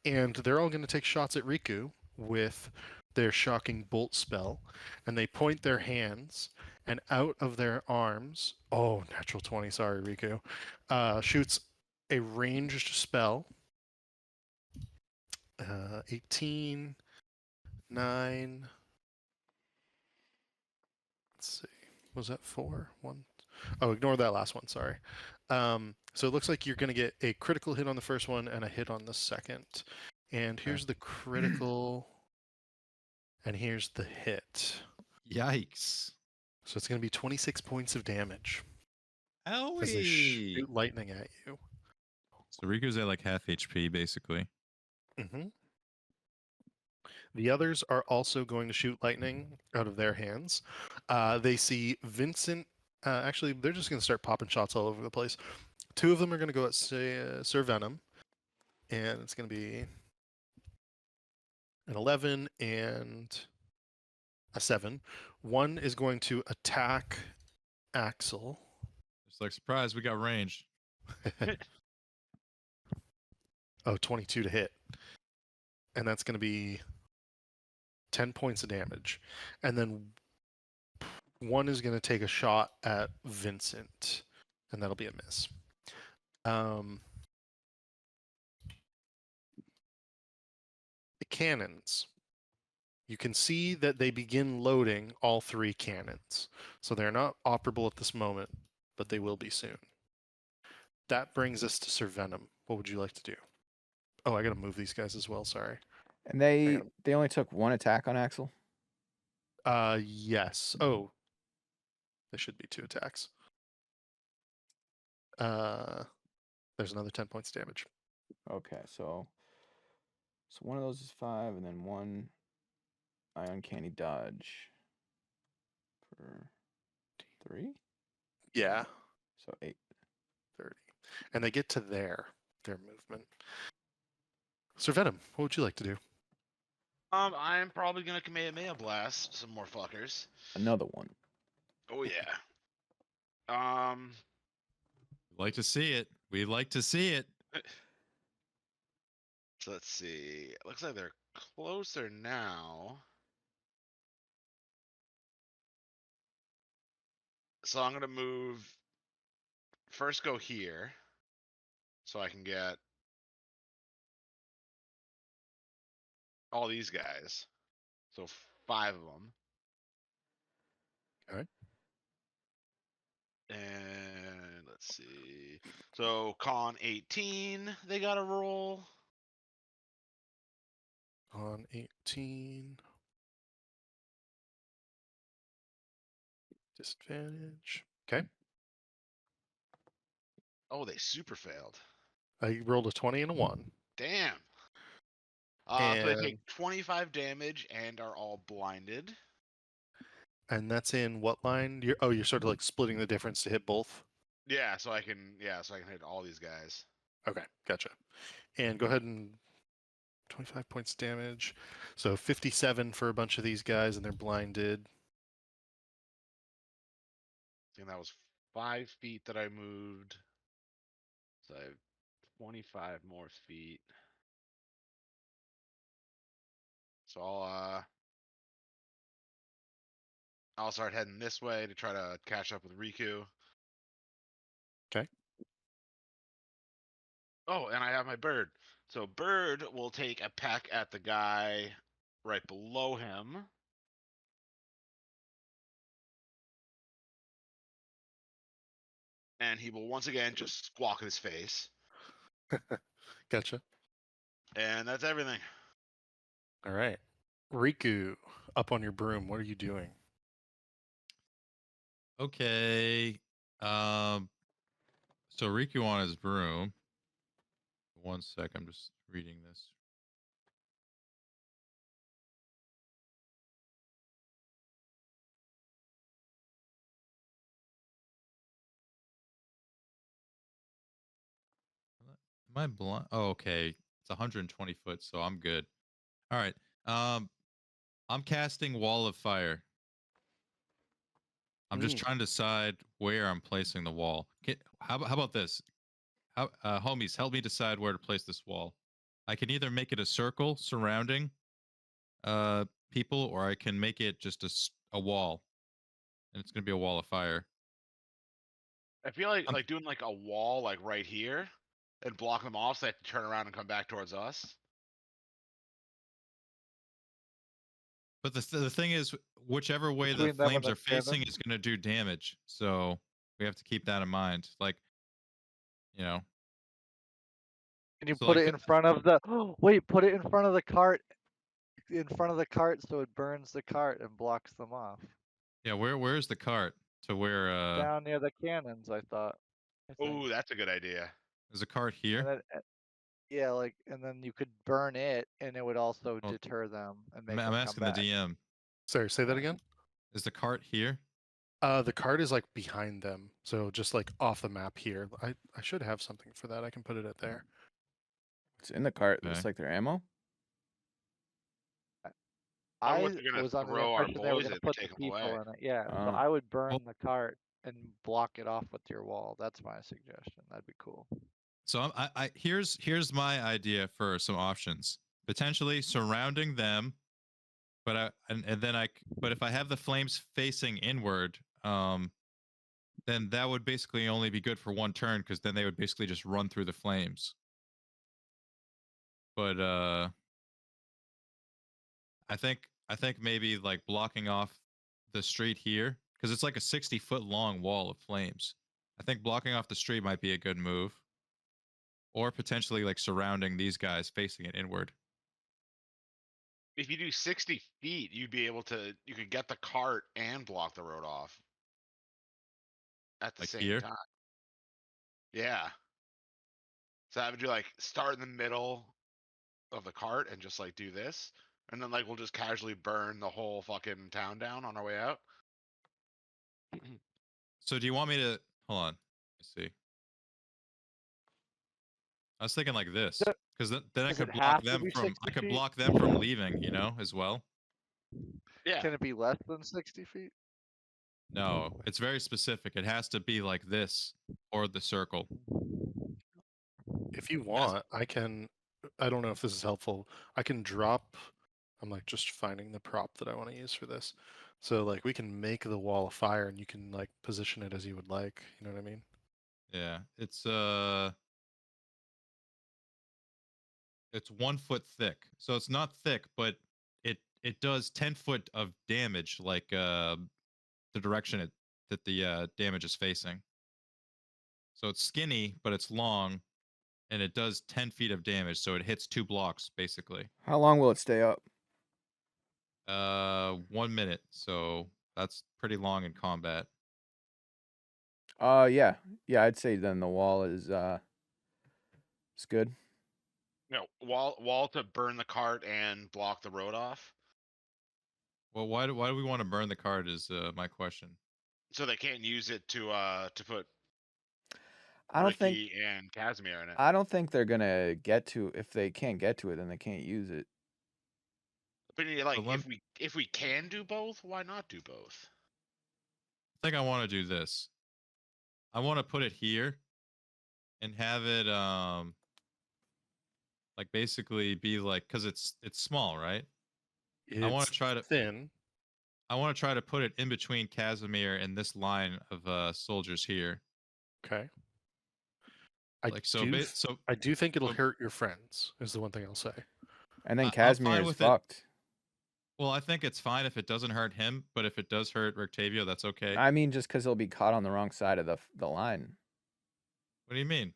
And they're all going to take shots at Riku with their shocking bolt spell. And they point their hands, and out of their arms, oh, natural 20, sorry, Riku, shoots a ranged spell. 18, 9. Let's see. Was that 4? 1. Oh, ignore that last one. Sorry. So it looks like you're going to get a critical hit on the first one and a hit on the second. And here's the critical, and here's the hit. Yikes. So it's going to be 26 points of damage as they Owie. shoot lightning at you. So Riku's at like half HP, basically. Mm-hmm. The others are also going to shoot lightning out of their hands. They see Vincent. Actually, they're just going to start popping shots all over the place. 2 of them are going to go at Sir Venom, and it's going to be an 11 and a 7. 1 is going to attack Axel. It's like, surprise, we got range. Oh, 22 to hit. And that's going to be 10 points of damage. And then 1 is going to take a shot at Vincent, and that'll be a miss. The cannons. You can see that they begin loading all 3 cannons. So they're not operable at this moment, but they will be soon. That brings us to Sir Venom. What would you like to do? Oh, I gotta move these guys as well, sorry. And they only took 1 attack on Axel. Yes. Oh. There should be 2 attacks. There's another 10 points of damage. Okay, so one of those is 5, and then 1 my uncanny dodge for 3, Yeah, so 8. 30. And they get to their movement. Sir Venom, what would you like to do? I'm probably gonna Kamehameha blast some more fuckers. Another one. Oh yeah. We'd like to see it. We'd like to see it. So let's see. Looks like they're closer now. So I'm gonna move. First, go here, so I can get all these guys. So 5 of them. All right. And let's see. So con 18, they got to roll. On 18. Disadvantage. Okay. Oh, they super failed. I rolled a 20 and a 1. Damn. So they take 25 damage and are all blinded. And that's in what line? You're sort of like splitting the difference to hit both. Yeah, so I can hit all these guys. Okay, gotcha. And go ahead and 25 points damage. So 57 for a bunch of these guys, and they're blinded. And that was 5 feet that I moved. So I have 25 more feet. So I'll start heading this way to try to catch up with Riku. Okay. Oh, and I have my bird. So bird will take a peck at the guy right below him. And he will once again just squawk in his face. Gotcha. And that's everything. All right. Riku, up on your broom. What are you doing? Okay. So Riku on his broom. 1 sec, I'm just reading this. Am I blind? Oh, okay. It's 120 foot, so I'm good. All right. I'm casting Wall of Fire. I'm just trying to decide where I'm placing the wall. How about this? Homies, help me decide where to place this wall. I can either make it a circle surrounding people, or I can make it just a wall, and it's gonna be a wall of fire. I feel like doing like a wall like right here and block them off so they have to turn around and come back towards us. But the thing is, whichever way the Between them and flames the are facing cannon? is going to do damage. So we have to keep that in mind. Like, you know, Can you so put like, it in front of the? Wait, put it in front of the cart. In front of the cart, so it burns the cart and blocks them off. yeah, where's the cart to where Down near the cannons, I thought. I think. Oh, that's a good idea. there's a cart And here? then, yeah, like, and then you could burn it, and it would also Well, deter them and make I'm them come asking the back. DM. Sorry, say that Right. again. Is the cart here? The card is like behind them, so just like off the map here. I should have something for that. I can put it at there. What's in the cart? Okay. Looks like their ammo. I don't know I what they're gonna was under the throw our impression they were boys going in to or put the take them people away. in it. Yeah, so Oh. I would burn Well- the cart and block it off with your wall. That's my suggestion. That'd be cool. So here's my idea for some options. Potentially surrounding them, but but if I have the flames facing inward, then that would basically only be good for one turn because then they would basically just run through the flames. But I think maybe like blocking off the street here because it's like a 60-foot long wall of flames. I think blocking off the street might be a good move, or potentially like surrounding these guys facing it inward. If you do 60 feet, you could get the cart and block the road off at the Like same here? time. Yeah. So I would do like start in the middle of the cart and just like do this, And then like we'll just casually burn the whole fucking town down on our way out. So do you want me to hold on? Let's see. I was thinking like this, Does because then I does could it block have to them be from 60 feet? leaving, you know, as well. Yeah. Can it be less than 60 feet? No, it's very specific. It has to be like this or the circle. If you want, I can. I don't know if this is helpful. I can drop. I'm like just finding the prop that I want to use for this. So like we can make the wall of fire, and you can like position it as you would like. You know what I mean? Yeah, it's 1 foot thick, so it's not thick, but it does 10 foot of damage, like the direction that the damage is facing. So it's skinny, but it's long, and it does 10 feet of damage. So it hits 2 blocks basically. How long will it stay up? 1 minute. So that's pretty long in combat. Yeah. Yeah, I'd say then the wall is it's good. You know, wall to burn the cart and block the road off, Well, why do we want to burn the card is my question. so they can't use it to put I don't think Ricky and Casimir in it. I don't think they're gonna get to. If they can't get to it, then they can't use it. But like, lem- if we can do both, why not do both? I think I want to do this. I want to put it here and have it like basically be like, because it's small, right? I want to It's try to thin. put it in between Casimir and this line of soldiers here. Okay. Like so I do think it'll so- hurt your friends. Is the one thing I'll say. And then I'm Casimir fine is with it. fucked. Well, I think it's fine if it doesn't hurt him, but if it does hurt Rictavio, that's okay. I mean, just because he'll be caught on the wrong side of the line. What do you mean?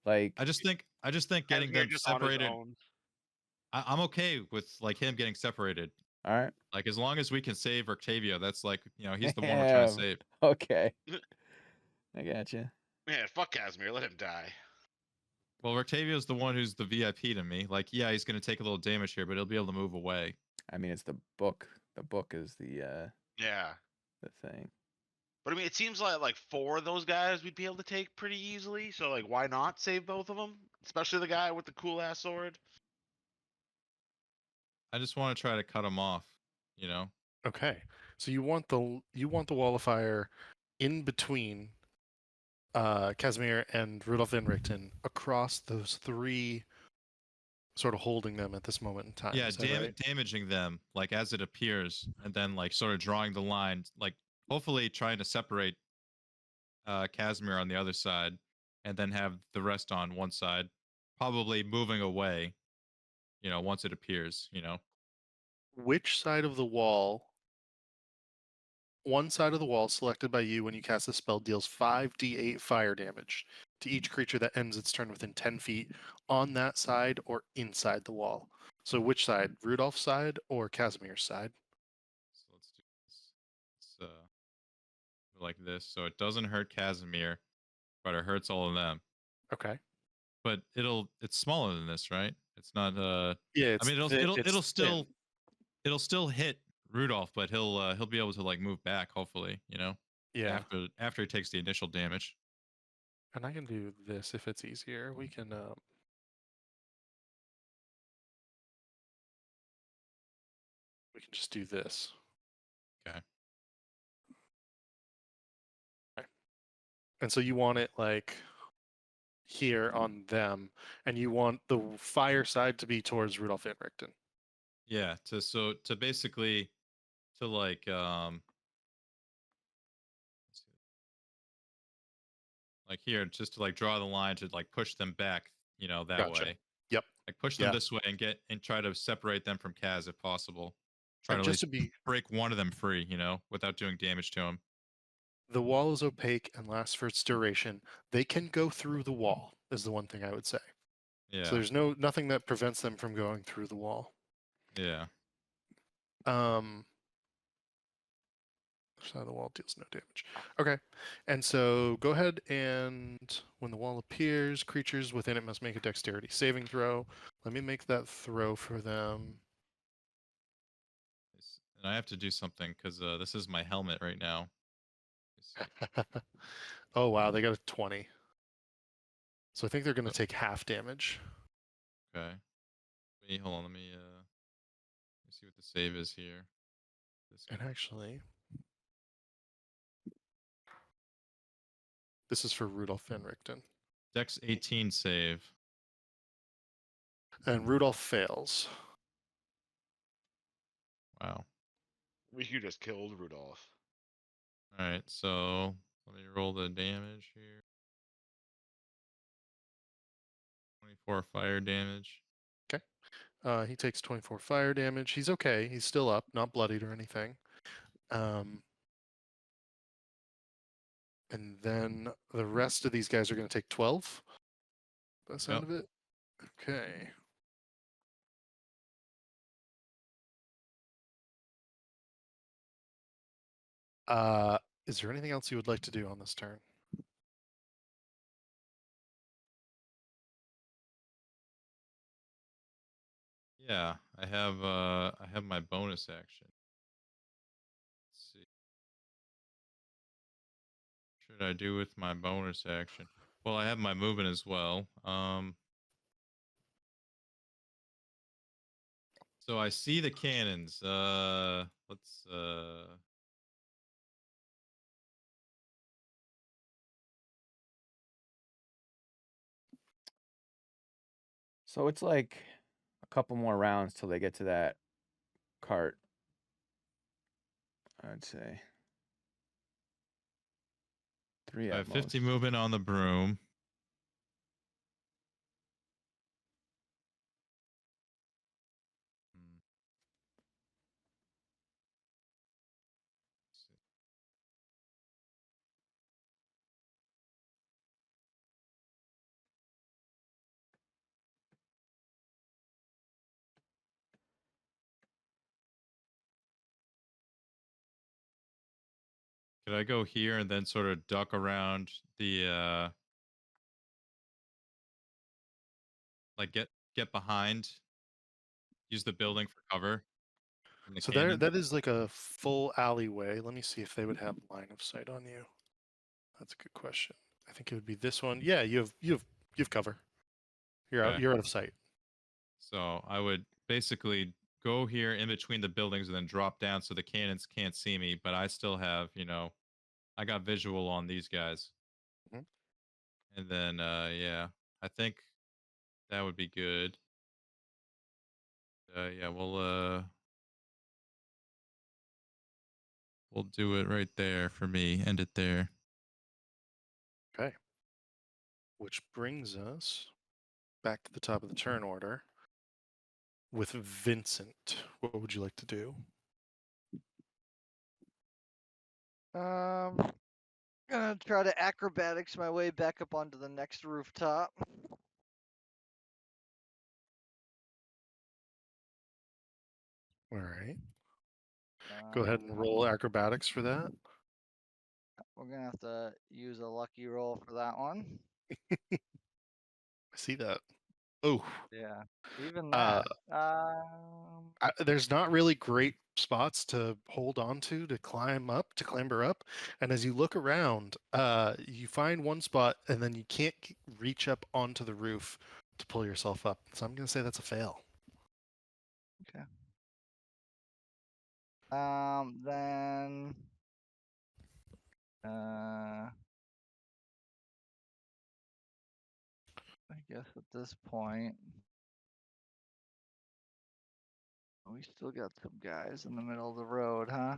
Like, I just think getting Casimir them just on his separated. own. I'm okay with like him getting separated. all right, Like as long as we can save Rictavio, that's like, you know, he's the one we're trying to Yeah. save. okay, I gotcha. Man, fuck Casimir, let him die. Well, Rictavio's the one who's the VIP to me. Like, yeah, he's gonna take a little damage here, but he'll be able to move away. I mean, it's the book. The book is the Yeah. thing. But I mean, it seems like 4 of those guys we'd be able to take pretty easily. So like, why not save both of them? Especially the guy with the cool ass sword. I just want to try to cut him off, you know. Okay. So you want the wall of fire in between Casimir and Rudolf Van Richten across those 3, sort of holding them at this moment in time. Yeah, Is that right? damaging them like as it appears, and then like sort of drawing the line, like hopefully trying to separate Casimir on the other side, and then have the rest on one side, probably moving away, you know, once it appears, you know. Which side of the wall? One side of the wall selected by you when you cast the spell deals 5d8 fire damage to each creature that ends its turn within 10 feet on that side or inside the wall. So which side? Rudolph's side or Casimir's side? So let's do this. Let's like this, so it doesn't hurt Casimir, but it hurts all of them. Okay. But it's smaller than this, right? It's not Yeah, I mean it'll still hit Rudolph, but he'll be able to like move back, hopefully, you know, yeah. after he takes the initial damage. And I can do this if it's easier. We can just do this. Okay. And so you want it like here on them, and you want the fire side to be towards Rudolf Van Richten. Yeah, to basically to like let's see. Like here, just to like draw the line to like push them back, you know, that Gotcha. way. Yep. Like push them Yeah. this way and try to separate them from Kaz if possible. Try And to at just least to be, break one of them free, you know, without doing damage to him. the wall is opaque and lasts for its duration. They can go through the wall, is the one thing I would say. Yeah. So there's nothing that prevents them from going through the wall. Yeah. Side of the wall deals no damage. Okay. And so go ahead and when the wall appears, creatures within it must make a dexterity saving throw. Let me make that throw for them. And I have to do something because this is my helmet right now. Let me see. Oh wow, they got a 20. So I think they're going to take half damage. Okay. Wait, hold on. Let me see what the save is here. And actually, this is for Rudolph Van Richten. Dex 18 save. And Rudolph fails. Wow. You just killed Rudolph. All right, so let me roll the damage here. 24 fire damage. He takes 24 fire damage. He's okay. He's still up, not bloodied or anything. And then the rest of these guys are going to take 12. By the sound of it. Okay. Is there anything else you would like to do on this turn? Yeah, I have my bonus action. Let's see. What should I do with my bonus action? Well, I have my movement as well. So I see the cannons. Let's So it's like a couple more rounds till they get to that cart. I'd say 3 I at have 50 most. movement on the broom. Hmm. Let's see. Could I go here and then sort of duck around the like get behind, use the building for cover from the So there, cannon? that is like a full alleyway. Let me see if they would have line of sight on you. That's a good question. I think it would be this one. Yeah, you have cover. You're out. Okay. You're out of sight. So I would basically go here in between the buildings and then drop down so the cannons can't see me, but I still have, I got visual on these guys. Mhm. And then yeah, I think that would be good. Yeah, we'll do it right there for me. End it there. Okay. Which brings us back to the top of the turn order with Vincent. What would you like to do? Gonna try to acrobatics my way back up onto the next rooftop. All right. Go ahead and Um, roll acrobatics for that. We're gonna have to use a lucky roll for that one. I see that. Oh, Yeah, even Uh, that. there's not really great spots to hold on to clamber up. And as you look around, you find one spot and then you can't reach up onto the roof to pull yourself up. So I'm going to say that's a fail. Okay. Then. I guess at this point, we still got some guys in the middle of the road, huh?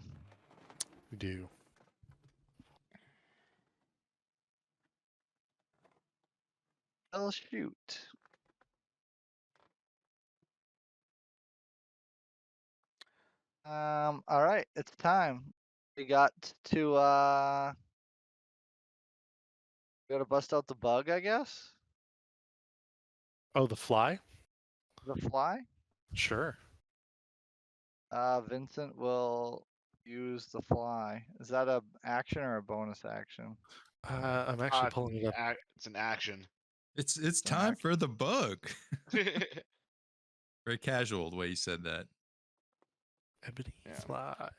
We do. Well, shoot. All right, it's time. We got to gotta bust out the bug, I guess. Oh, the fly? The fly. Sure. Vincent will use the fly. Is that a action or a bonus action? I'm actually pulling it up. It's an action. It's time for the bug. Very casual the way you said that. Ebony Yeah. fly.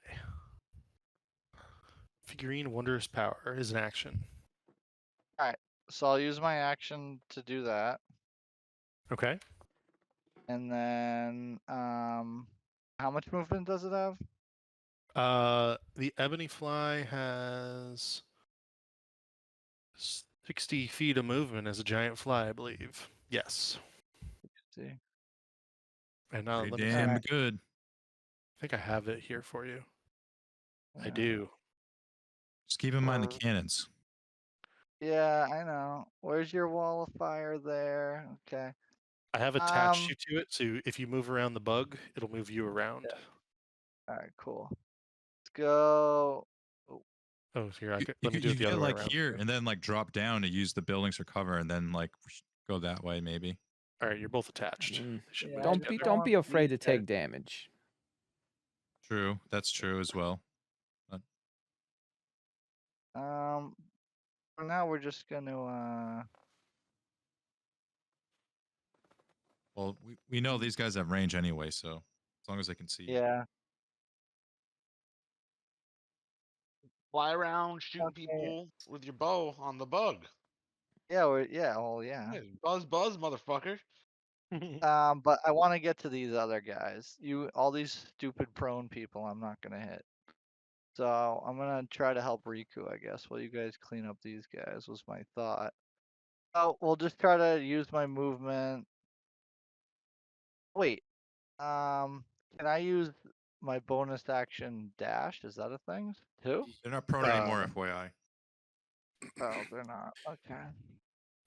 Figurine wondrous power is an action. So I'll use my action to do that, Okay. and then how much movement does it have? The ebony fly has 60 feet of movement as a giant fly, I believe. Yes. See. And now Pretty let me see. damn Alright. good. I think I have it here for you. I Yeah. do. Just keep in mind the Uh, cannons. Yeah, I know. Where's your wall of fire there? Okay. I have attached you to it, so if you move around the bug, it'll move you around. All right, cool. Let's go. Oh, Oh, here, You, let me do it the get other way like around. here and then like drop down to use the buildings for cover, and then like go that way maybe. All right, you're both attached. mean, They should yeah, move I Don't just be together. don't don't be want afraid these to guys. take damage. True, that's true as well. For now we're just gonna Well, we know these guys have range anyway, so as long as they can see you. yeah. Fly around shooting Okay. people with your bow on the bug. Yeah, well, yeah. Hey, buzz, buzz, motherfucker. But I want to get to these other guys. All these stupid prone people, I'm not gonna hit. So I'm gonna try to help Riku, I guess, while you guys clean up these guys. Was my thought. Oh, we'll just try to use my movement. Wait, can I use my bonus action dash? Is that a thing too? They're not prone anymore, FYI. Oh, they're not. Okay.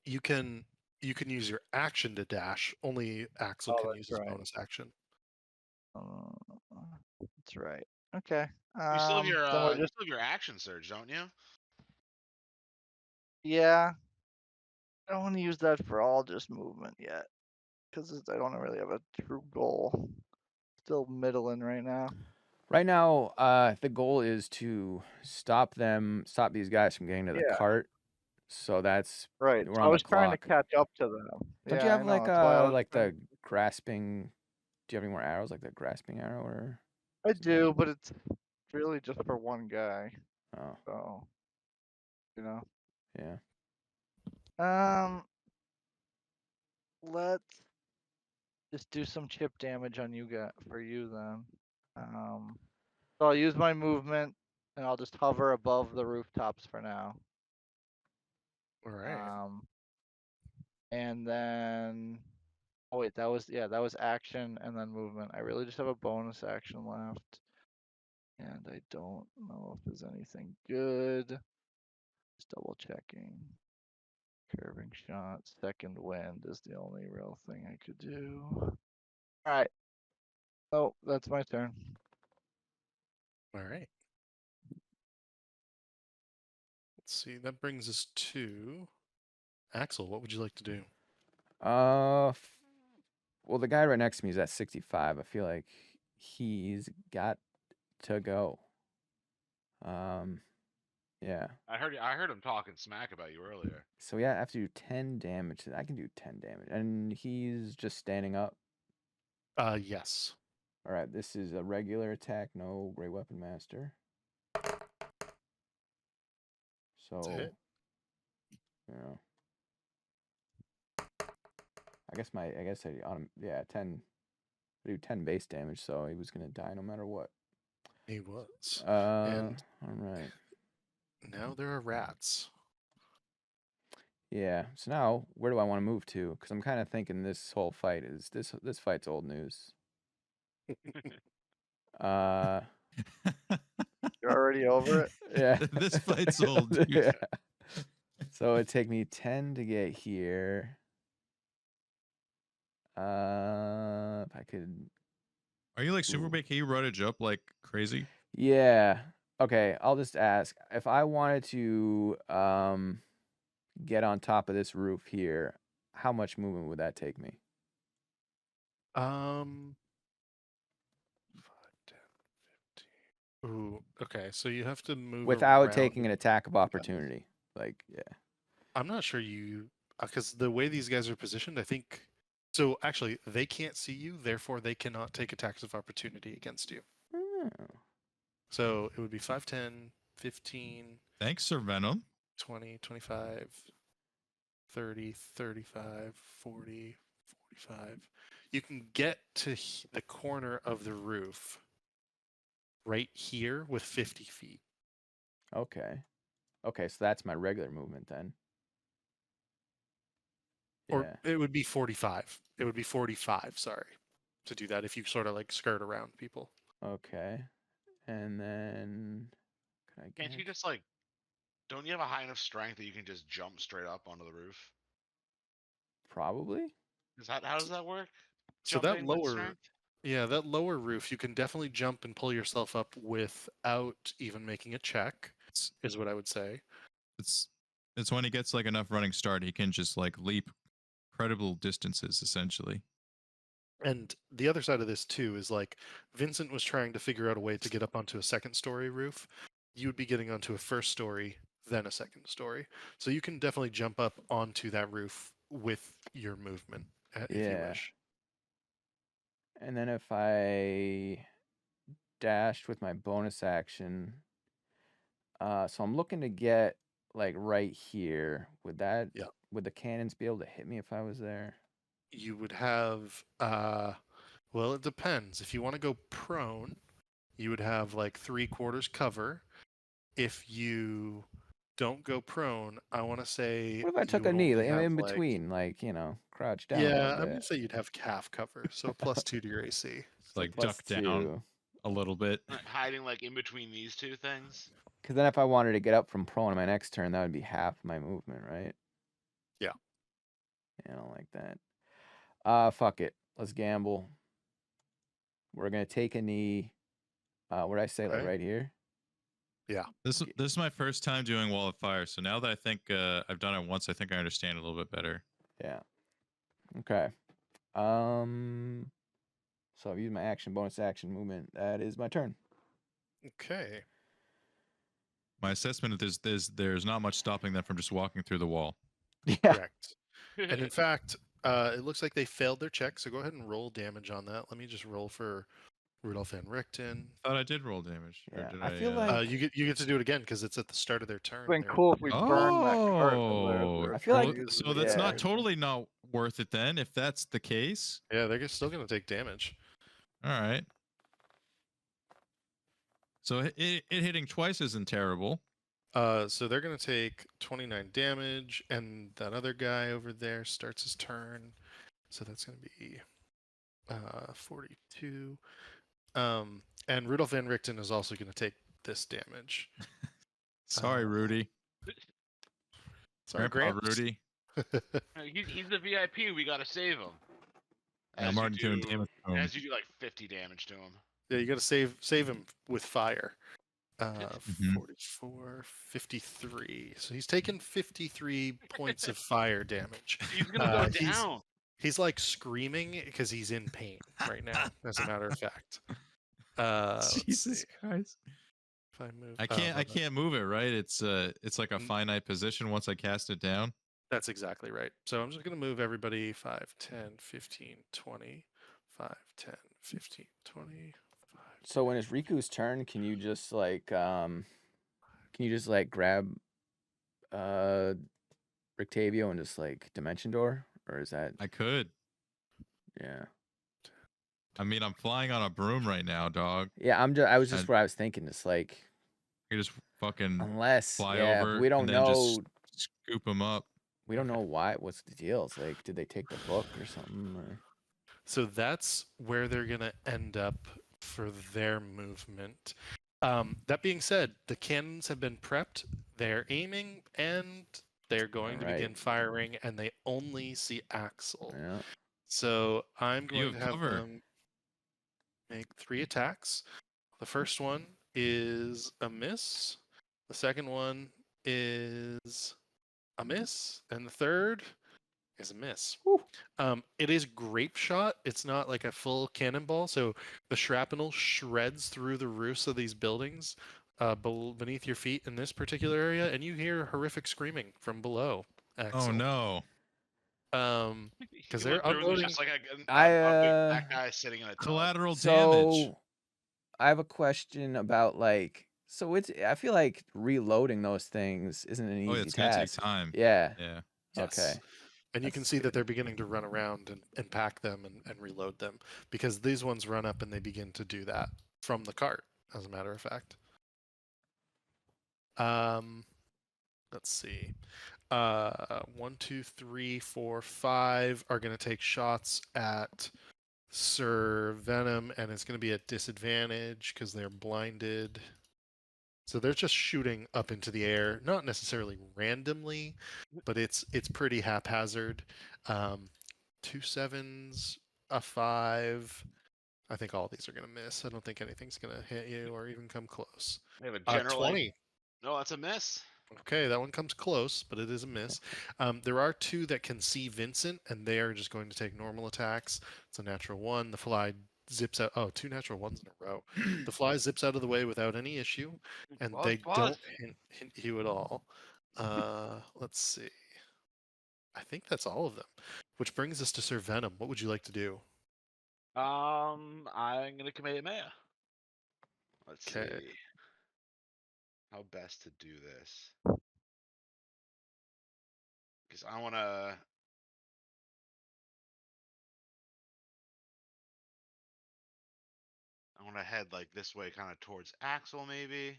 You can use your action to dash. Only Axel Oh, can that's use his right. bonus action. That's right. Okay. You still have your Then we're you just still have your action surge, don't you? yeah. I don't want to use that for all just movement yet, because I don't really have a true goal. Still middling right now. Right now, the goal is to stop these guys from getting to the Yeah. cart. So that's Right. we're So on I was the trying to clock. catch up to them. Don't Yeah, you have I know. That's why I was like trying- the grasping? Do you have any more arrows like the grasping arrow or? I do, but it's really just for one guy. Oh, So, you know. yeah. Let's just do some chip damage on you for you then. So I'll use my movement and I'll just hover above the rooftops for now. All right. And then oh wait, that was action and then movement. I really just have a bonus action left. And I don't know if there's anything good. Just double checking. Curving shot, second wind is the only real thing I could do. Alright. Oh, that's my turn. All right. Let's see. That brings us to Axel. What would you like to do? Well, the guy right next to me is at 65. I feel like he's got to go. Yeah. I heard him talking smack about you earlier. So yeah, I have to do 10 damage. I can do 10 damage, and he's just standing up. Yes. All right, this is a regular attack, no Great Weapon Master. So, That's it. you know, I guess yeah, 10. I do 10 base damage, so he was gonna die no matter what. He was. And all right. Now there are rats. Yeah. So now, where do I want to move to? Because I'm kind of thinking this whole fight is this fight's old news. You're already over it? Yeah. This fight's old, dude. Yeah. So it'd take me 10 to get here. If I could. Are you like super Ooh. big? Can you run it up like crazy? Yeah. Okay. I'll just ask if I wanted to get on top of this roof here. How much movement would that take me? 5, 10, 15. Ooh, okay. So you have to move Without around. taking an attack of opportunity. Like, yeah. I'm not sure because the way these guys are positioned, I think. So actually, they can't see you, therefore they cannot take attacks of opportunity against you. Oh. So it would be 5, 10, 15, Thanks, Sir Venom. 20, 25, 30, 35, 40, 45. You can get to the corner of the roof right here with 50 feet. Okay. Okay, so that's my regular movement then. Or Yeah. it would be 45. It would be 45, sorry, to do that if you sort of like skirt around people. Okay. And then can I Can't get you just like? Don't you have a high enough strength that you can just jump straight up onto the roof? probably? Is that how does that work? So that Jumping with lower, strength? yeah, that lower roof, you can definitely jump and pull yourself up without even making a check, It's is what I would say. it's it's when he gets like enough running start, he can just like leap credible distances essentially. And the other side of this too is like Vincent was trying to figure out a way to get up onto a second story roof. You would be getting onto a first story, then a second story. So you can definitely jump up onto that roof with your movement if you Yeah. wish. And then if I dashed with my bonus action, so I'm looking to get like right here. Would that? Yeah. Would the cannons be able to hit me if I was there? You would have well, it depends. If you want to go prone, you would have like 3/4 cover. If you don't go prone, I want to say What if I you took would a knee only like, have in like, between, like crouch down a yeah, little I'm gonna bit? say you'd have calf cover, so +2 to your AC. It's like plus duck down 2. a little bit. Hiding like in between these two things. Because then if I wanted to get up from prone in my next turn, that would be half my movement, right? Yeah. Yeah, I don't like that. Fuck it. Let's gamble. We're gonna take a knee. What did I say? Like Okay. right here? This is my first time doing Wall of Fire, so now that I think I've done it once, I think I understand a little bit better. Yeah. Okay. So I've used my action, bonus action movement. That is my turn. Okay. My assessment is there's not much stopping them from just walking through the wall. Yeah. Correct. And in fact, it looks like they failed their check, so go ahead and roll damage on that. Let me just roll for Rudolph Van Richten. Thought I did roll damage. Or Yeah, did I feel like- You get to do it again because it's at the start of their turn. It's been They're- cool if we burn that cart. Oh, I feel like- so that's not totally not worth it then, if that's the case. Yeah, they're still going to take damage. All right. So it hitting twice isn't terrible. So they're going to take 29 damage, and that other guy over there starts his turn. So that's going to be 42. And Rudolph Van Richten is also going to take this damage. Sorry, Rudy. Sorry, Grandpa Gramps. Rudy. He's the VIP. We gotta save him. Yeah, As Martin you doing do- damage to him. As you do like 50 damage to him. Yeah, you got to save him with fire. Mhm. 44, 53. So he's taken 53 points of fire damage. He's gonna go he's- down. He's like screaming because he's in pain right now, as a matter of fact. Let's Jesus see. Christ. If I move, I can't move it, right? It's like a finite position once I cast it down. That's exactly right. So I'm just going to move everybody 5, 10, 15, 20. 5, 10, 15, 20. 5. So when it's Riku's turn, can you just like grab Rictavio and just like dimension door, or is that? I could. Yeah. I mean, I'm flying on a broom right now, dog. Yeah, I was just And- what I was thinking. Just like You just fucking unless fly yeah, over but we don't and then know. just scoop them up. We don't know why. What's the deal? It's like, did they take the book or something? Or... So that's where they're going to end up for their movement. That being said, the cannons have been prepped. They're aiming and they're going to Alright. begin firing, and they only see Axel. Yeah. So I'm You going to have have cover. them make 3 attacks. The first one is a miss. The second one is a miss, and the third is a miss. Whew. It is grape shot. It's not like a full cannonball, so the shrapnel shreds through the roofs of these buildings beneath your feet in this particular area, and you hear horrific screaming from below. Axel. Oh no. Because You they're look through and there's unloading. just like a big I, fat guy sitting in a tub. Collateral damage. So I have a question about like. So I feel like reloading those things isn't an Oh, easy it's gonna take task. time. Yeah. Yeah. Yes. Okay. And you can That's see that good. they're beginning to run around and pack them and reload them because these ones run up and they begin to do that from the cart, as a matter of fact. Let's see. 1, 2, 3, 4, 5 are going to take shots at Sir Venom, and it's going to be at disadvantage because they're blinded. So they're just shooting up into the air, not necessarily randomly, but it's pretty haphazard. 2 7s, a 5. I think all these are going to miss. I don't think anything's going to hit you or even come close. We have a general. 20. No, that's a miss. Okay, that one comes close, but it is a miss. There are 2 that can see Vincent, and they are just going to take normal attacks. It's a natural 1. The fly zips out. Oh, 2 natural 1s in a row. The fly zips out of the way without any issue, and they don't hit you at all. Let's see. I think that's all of them. Which brings us to Sir Venom. What would you like to do? I'm gonna Kamehameha. Let's Okay. see how best to do this. Because I wanna. Head like this way, kind of towards Axel, maybe.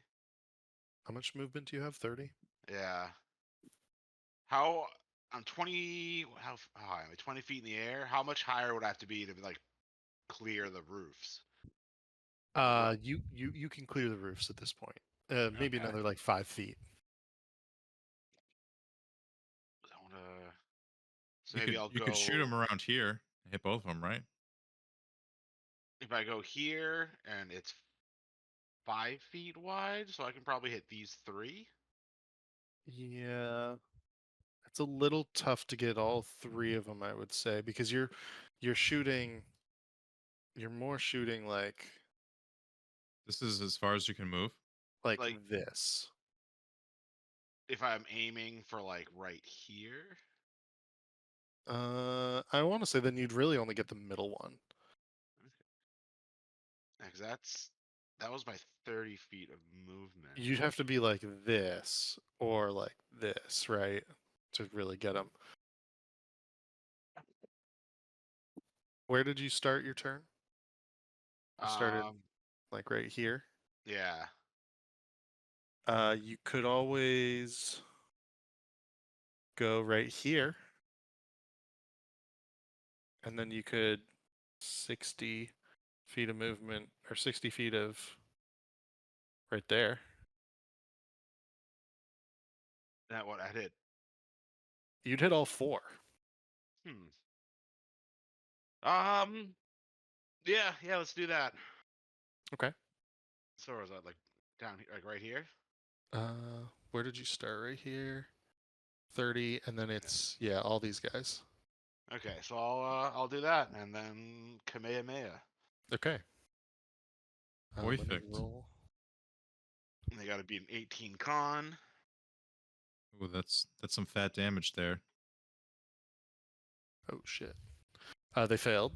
How much movement do you have? 30? Yeah. How I'm 20. How high? Am I 20 feet in the air? How much higher would I have to be like clear the roofs? You can clear the roofs at this point. Maybe Okay. another like 5 feet. I wanna. So You maybe could I'll you go. could shoot them around here. Hit both of them, right? If I go here and it's 5 feet wide, so I can probably hit these 3. Yeah. It's a little tough to get all 3 of them, I would say, because you're shooting. You're more shooting like This is as far as you can move. like Like- this. If I'm aiming for like right here. I want to say then you'd really only get the middle one. Because that was my 30 feet of movement. You'd have to be like this or like this, right, to really get them. Where did you start your turn? You started like right here. Yeah. You could always go right here, and then you could 60 feet of movement or 60 feet of right there. That what I did. You'd hit all 4. Yeah, let's do that. Okay. So is that like down here, like right here? Where did you start? Right here. 30, and then it's all these guys. Okay, so I'll do that and then Kamehameha. Okay. Let me Perfect. roll. And they got to be an 18 con. Ooh, that's some fat damage there. Oh shit. They failed.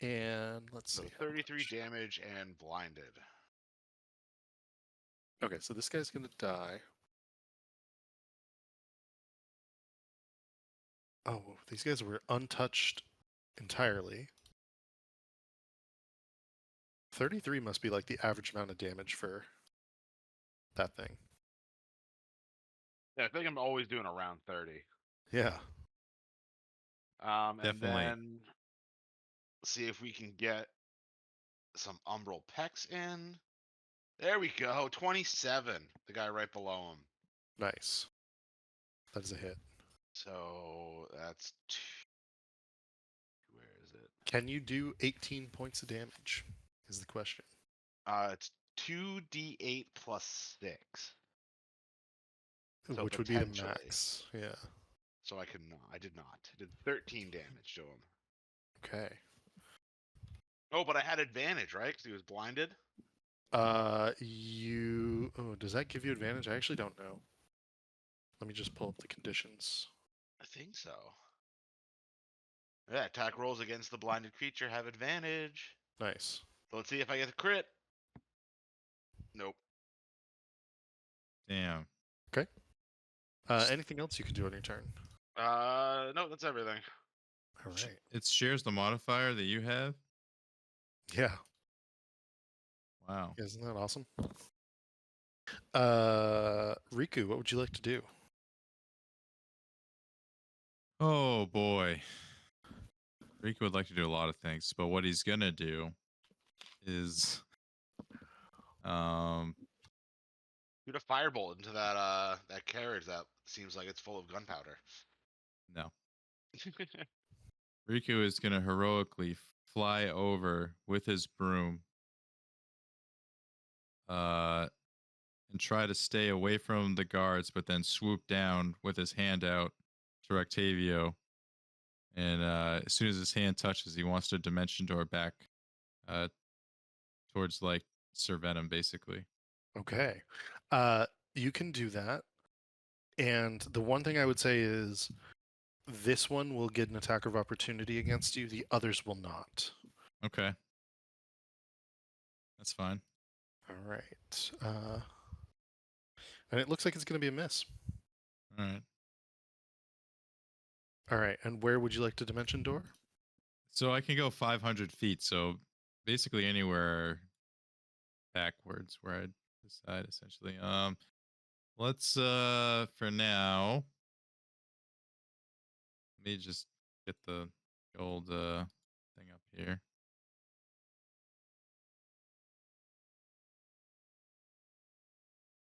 And let's So see. 33 damage and blinded. Okay, so this guy's gonna die. Oh, these guys were untouched entirely. 33 must be like the average amount of damage for that thing. Yeah, I think I'm always doing around 30. Yeah. And Definitely. then see if we can get some Umbral Pecs in. There we go. 27. The guy right below him. Nice. That is a hit. So that's where is it? Can you do 18 points of damage? Is the question. It's 2d8 plus 6. So Which would be the potentially. max. Yeah. So I did not. I did 13 damage to him. Okay. Oh, but I had advantage, right? Because he was blinded. Does that give you advantage? I actually don't know. Let me just pull up the conditions. I think so. Yeah, attack rolls against the blinded creature have advantage. Nice. So let's see if I get a crit. Nope. Damn. Anything else you can do on your turn? No, that's everything. All right. It shares the modifier that you have. Yeah. Wow. Isn't that awesome? Riku, what would you like to do? Oh boy. Rico would like to do a lot of things, but what he's gonna do is Shoot a firebolt into that carriage that seems like it's full of gunpowder. no. Riku is gonna heroically fly over with his broom and try to stay away from the guards, but then swoop down with his hand out to Octavio. And as soon as his hand touches, he wants to dimension door back uh, towards like Sir Venom, basically. Okay. You can do that. And the one thing I would say is this one will get an attack of opportunity against you. The others will not. Okay. That's fine. All right. And it looks like it's going to be a miss. All right. All right. And where would you like to dimension door? So I can go 500 feet. So basically anywhere backwards where I decide, essentially. Let's for now. Let me just get the old thing up here.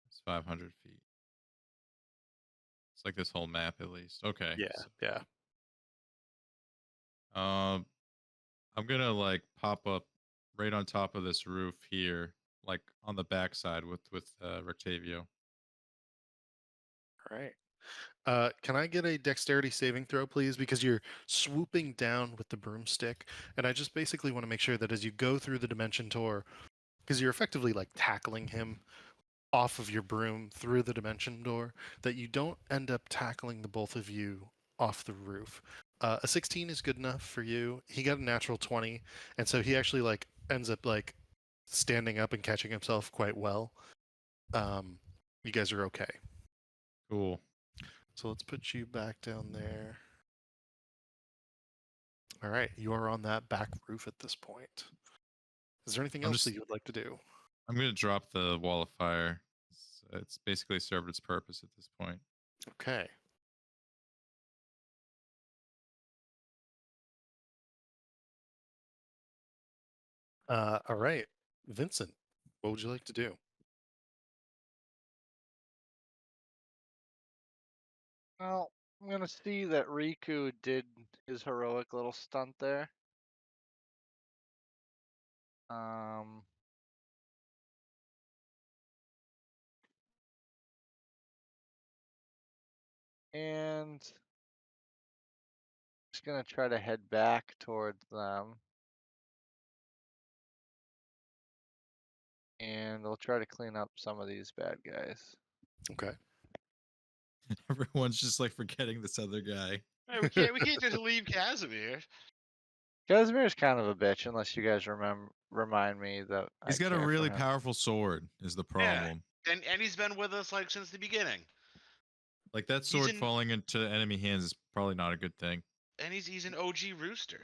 It's 500 feet. It's like this whole map, at least. Okay. Yeah. Yeah. I'm gonna like pop up right on top of this roof here, like on the backside with Rectavio. All right. Can I get a dexterity saving throw, please? Because you're swooping down with the broomstick, and I just basically want to make sure that as you go through the dimension door, because you're effectively like tackling him off of your broom through the dimension door, that you don't end up tackling the both of you off the roof. A 16 is good enough for you. He got a natural 20, and so he actually like ends up like standing up and catching himself quite well. You guys are okay. Cool. So let's put you back down there. All right, you are on that back roof at this point. Is there anything else that you would like to do? I'm gonna drop the wall of fire. It's basically served its purpose at this point. Okay. All right, Vincent, what would you like to do? Well, I'm gonna see that Riku did his heroic little stunt there. Um, and just gonna try to head back towards them. And we'll try to clean up some of these bad guys. Okay. Everyone's just like forgetting this other guy. Hey, we can't just leave Casimir. Casimir's kind of a bitch unless you guys remind me that He's I got a care for really him. powerful sword. Is the problem? And he's been with us like since the beginning. Like that sword falling into enemy hands is probably not a good thing. And he's an OG rooster.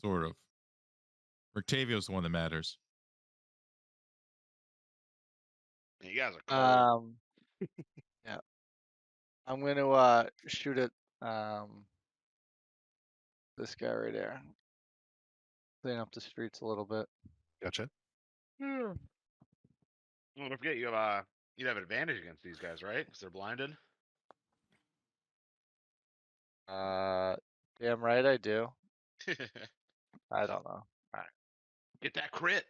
Sort of. Rectavio's the one that matters. You guys are cold. Yeah. I'm gonna shoot at this guy right there. Clean up the streets a little bit. Gotcha. Well, don't forget you'd have an advantage against these guys, right? Because they're blinded. Damn right I do. I don't know. Get that crit.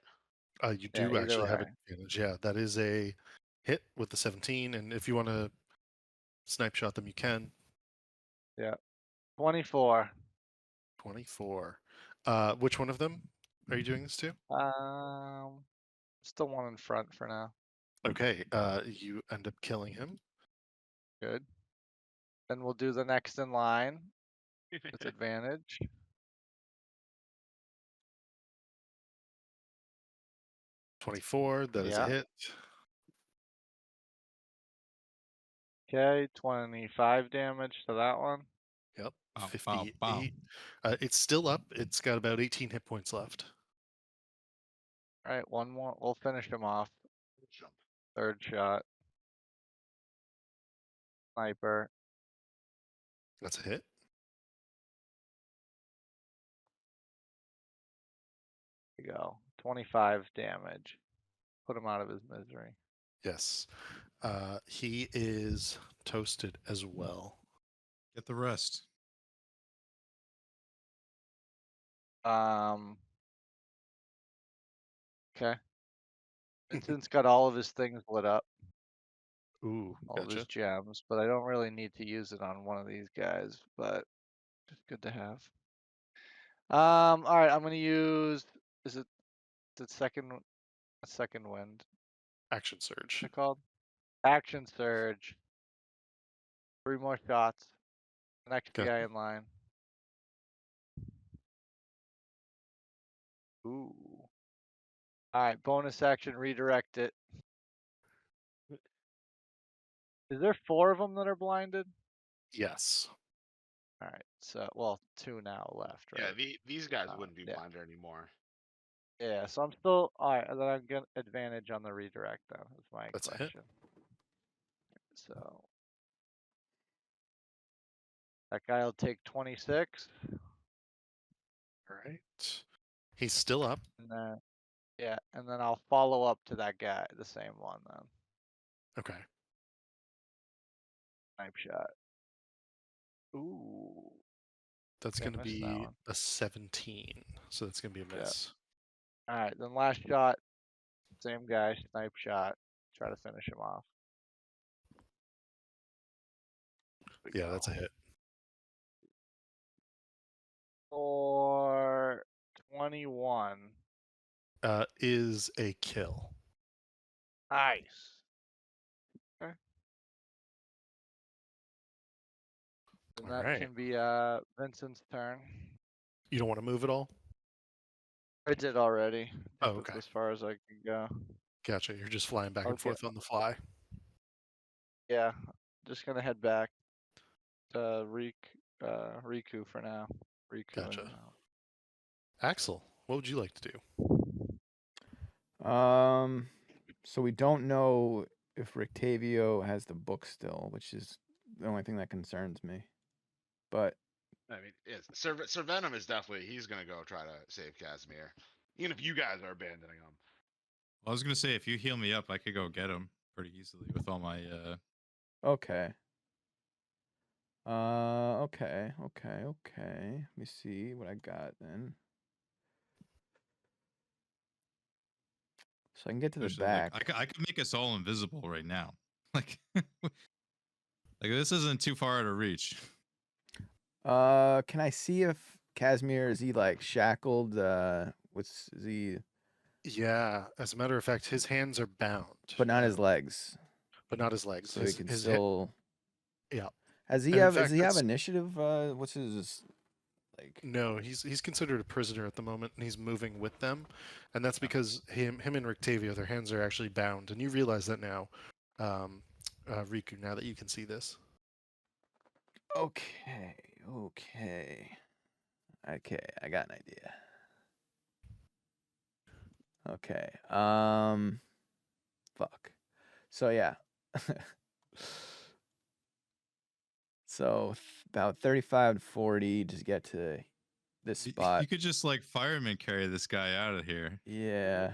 You Yeah, do either actually have way. advantage. Yeah, that is a hit with the 17, and if you want to snipe shot them, you can. Yeah. 24. 24. Which one of them are you doing this to? Still one in front for now. Okay. You end up killing him. Good. Then we'll do the next in line with advantage. 24. That is a Yeah. hit. Okay, 25 damage to that one. Yep. Bow, bow, 58. bow. It's still up. It's got about 18 hit points left. All right, one more. We'll finish him off. Jump. Third shot. Sniper. That's a hit. There you go. 25 damage. Put him out of his misery. Yes. He is toasted as well. Get the rest. Okay. Vincent's got all of his things lit up, Ooh, all of his gotcha. gems, but I don't really need to use it on one of these guys, but it's good to have. All right, I'm gonna use. Is it the second wind? Action surge. What's it called? Action surge. 3 more shots. Next Gotcha. guy in line. Ooh. All right, bonus action, redirect it. Is there 4 of them that are blinded? Yes. All right, so well, 2 now left, right? Yeah, these guys wouldn't be yeah. blinded anymore. Yeah, so I'm still all right. Then I'm getting advantage on the redirect. Then is my That's a hit. question. So that guy will take 26, All right. He's still up. and then yeah, and then I'll follow up to that guy, the same one then. Okay. Snipe shot. Ooh. That's Okay, going to missed that be one. a 17. So that's going to be a Yeah. miss. All right, then last shot, same guy, snipe shot. Try to finish him off. There we Yeah, that's a go. hit. For 21. Is a kill. Nice. Okay. And All that right. can be Vincent's turn. You don't want to move at all? I did already. I Oh, think that's okay. as far as I can go. Gotcha. You're just flying back and Okay. forth on the fly. Yeah, just gonna head back to Riku for now. Riku Gotcha. and Axel, what would you like to do? So we don't know if Rictavio has the book still, which is the only thing that concerns me. But I mean, Sir Venom is definitely he's gonna go try to save Casimir, even if you guys are abandoning him. I was gonna say if you heal me up, I could go get him pretty easily with all my. okay. Okay. Let me see what I got then. So I can get to the Especially, back. like, I could make us all invisible right now. Like, like this isn't too far out of reach. Can I see if Casimir is he like shackled? Is he? Yeah, as a matter of fact, his hands are bound. But not his legs. But not his legs. So he can his still. yeah. Has he And in have? fact, Does he have that's- initiative? What's his like? No, he's considered a prisoner at the moment, and he's moving with them, and that's because him and Rictavio, their hands are actually bound, and you realize that now, Riku. Now that you can see this. Okay. I got an idea. Okay. Fuck. So yeah. So about 35 to 40 to get to this spot. You could just like fireman carry this guy out of here. Yeah.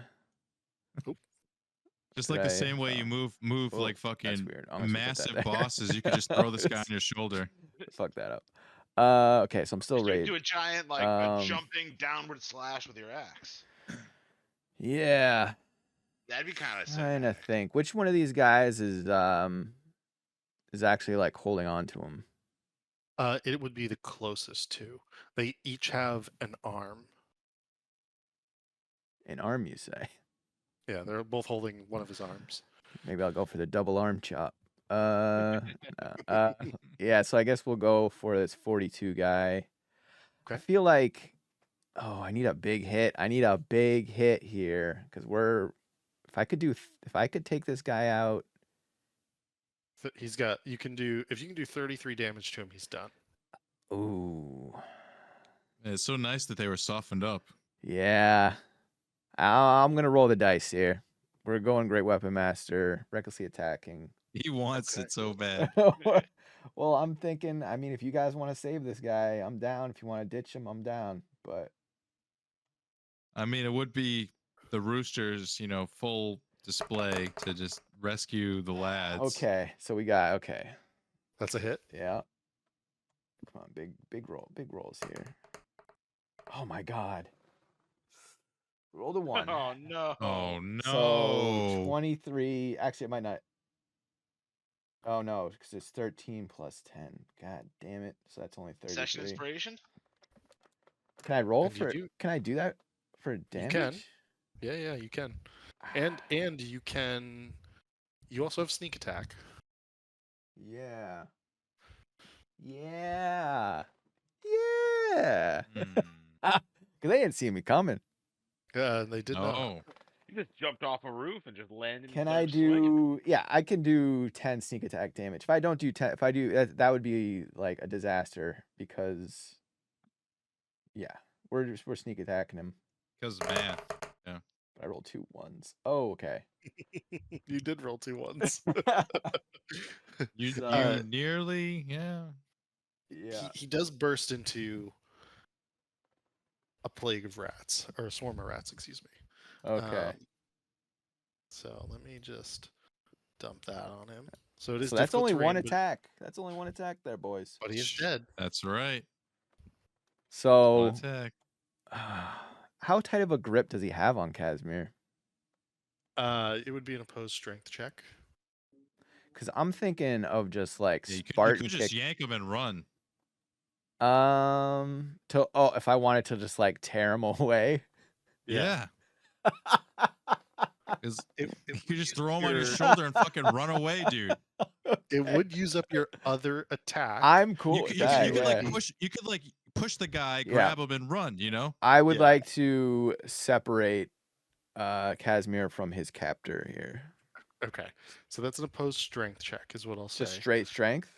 Just Could like the I, same way you move oh, like that's fucking weird. I'm not supposed to put that massive there. bosses. You could just throw this guy on your shoulder. Fuck that up. Okay, so I'm still You raid. do a giant like a jumping downward slash with your axe. Yeah. That'd be kind of sick. Trying to think. Which one of these guys is actually like holding on to him? It would be the closest to. They each have an arm. An arm, you say? Yeah, they're both holding one of his arms. Maybe I'll go for the double arm chop. Yeah, so I guess we'll go for this 42 guy. I Okay. feel like, I need a big hit. I need a big hit here because we're if I could take this guy out. He's got. You can do if you can do 33 damage to him, he's done. Ooh. It's so nice that they were softened up. Yeah. I'm gonna roll the dice here. We're going Great Weapon Master, recklessly attacking. He wants Okay. it so bad. Well, I'm thinking. I mean, if you guys want to save this guy, I'm down. If you want to ditch him, I'm down. But I mean, it would be the Roosters, full display to just rescue the lads. okay, so we got That's a hit. Yeah. Come on, big rolls here. Oh my God. Roll the 1. Oh no. Oh no. So 23. Actually, it might not. Oh no, because it's 13 plus 10. God damn it. So that's only 33. Session inspiration? Can I roll And you for? do- Can I do that for damage? can. Yeah, you can. And you can. You also have sneak attack. Yeah. Yeah. Yeah. Hmm. Because they didn't see me coming. They did not. Oh. You just jumped off a roof and just landed. Can and I started swinging. do? Yeah, I can do 10 sneak attack damage. If I don't do 10, if I do, that would be like a disaster because, yeah, we're sneak attacking him. Because math. I rolled 2 1s. Oh, okay. You did roll 2 1s. You So- nearly, yeah. Yeah. He does burst into a plague of rats, or a swarm of rats, excuse me. Okay. So let me just dump that on him. So it is. So that's difficult only terrain, one but- attack. That's only one attack there, boys. But he is dead. That's right. One So, attack. how tight of a grip does he have on Casimir? It would be an opposed strength check. Because I'm thinking of just like Yeah, you Spartan could just kick. yank him and run. If I wanted to just like tear him away. Yeah. Because It, you it, could just throw him on your your- shoulder and fucking run away, dude. it would use up your other attack. I'm cool You with could, that. you could yeah. like push the guy, Yeah. grab him, and run. I would Yeah. like to separate Casimir from his captor here. Okay, so that's an opposed strength check, is what I'll say. Just straight strength,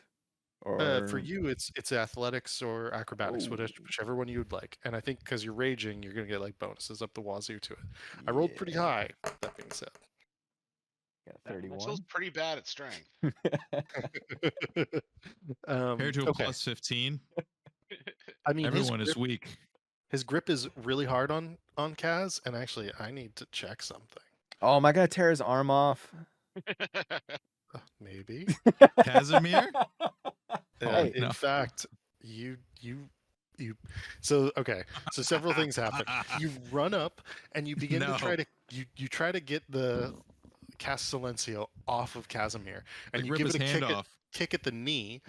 or For you, it's athletics or acrobatics, Ooh. whichever one you would like. And I think because you're raging, you're gonna get like bonuses up the wazoo to it. I rolled pretty Yeah. high. That being said, Got That 31. feels pretty bad at strength. Compared to a okay. plus 15, I mean, everyone is weak. his grip is really hard on Kaz, and actually, I need to check something. Oh, am I gonna tear his arm off? Maybe. Casimir? Hey. In No. fact, you. So okay. So several things happen. You run up and you begin to try No. to you try to get the cast Silencio off of Casimir, and Like, you rip give his it a hand kick off. kick at the knee,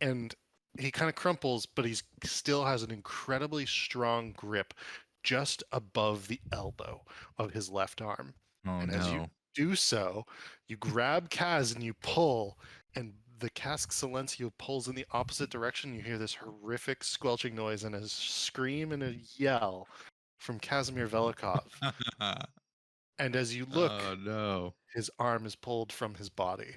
and he kind of crumples, but he still has an incredibly strong grip just above the elbow of his left arm. Oh And as you no. do so, you grab Kaz and you pull, and the cask Silencio pulls in the opposite direction. You hear this horrific squelching noise and a scream and a yell from Casimir Velikov. And as you look, Oh no. his arm is pulled from his body.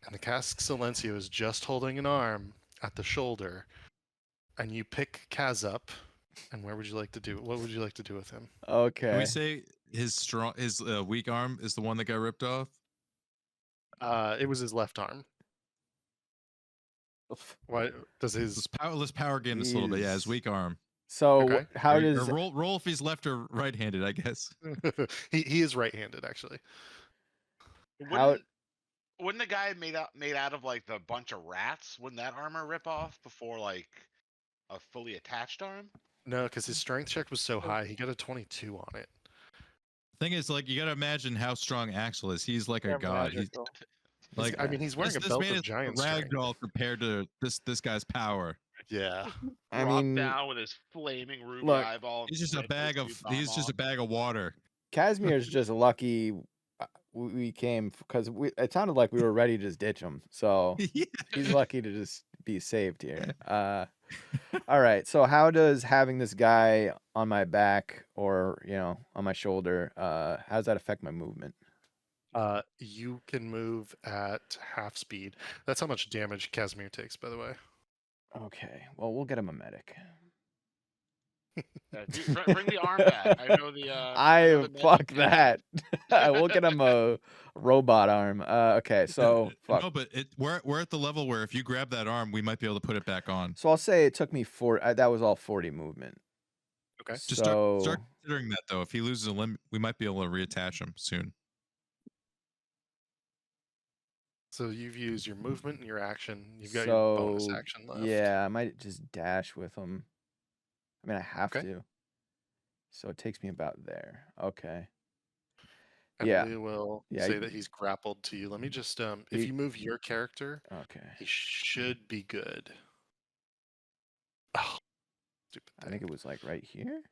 And the cask Silencio is just holding an arm at the shoulder. And you pick Kaz up. And what would you like to do with him? Okay. Can we say his weak arm is the one that got ripped off? It was his left arm. Why does his Let's power game this a little bit. Yeah, his Jeez. weak arm. So Okay. how Or does roll if he's left or right-handed? I guess. he is right-handed actually. How- Wouldn't the guy made out of like the bunch of rats? Wouldn't that armor rip off before like a fully attached arm? No, because his strength check was so high, he got a 22 on it. Thing is, like, you gotta imagine how strong Axel is. He's like a Yeah, god. He's magical. like, I mean, he's wearing a belt man of is giant strength. ragdoll compared to this guy's power. Yeah. I Drop mean, down with his flaming ruby look, eyeball. and He's just a rip bag his of dude bomb he's just a off. bag of water. Casimir's just lucky we came because it sounded like we were ready to just ditch him. So Yeah. he's lucky to just be saved here. All right. So how does having this guy on my back or on my shoulder, how does that affect my movement? You can move at half speed. That's how much damage Casimir takes, by the way. Okay. Well, we'll get him a medic. Bring the arm back. I know the medic Fuck can- that. We'll get him a robot arm. Okay. So fuck. No, but we're at the level where if you grab that arm, we might be able to put it back on. So I'll say it took me 4. That was all 40 movement. Okay. Just So start considering that though. If he loses a limb, we might be able to reattach him soon. So you've used your movement and your action. You've got your bonus action left. Yeah, I might just dash with him. I mean, I have Okay. to. So it takes me about there. Okay. And Yeah. we will Yeah, say that he's grappled to you. Let me just if you move your character, Okay. he should be good. Oh, stupid I thing. think it was like right here.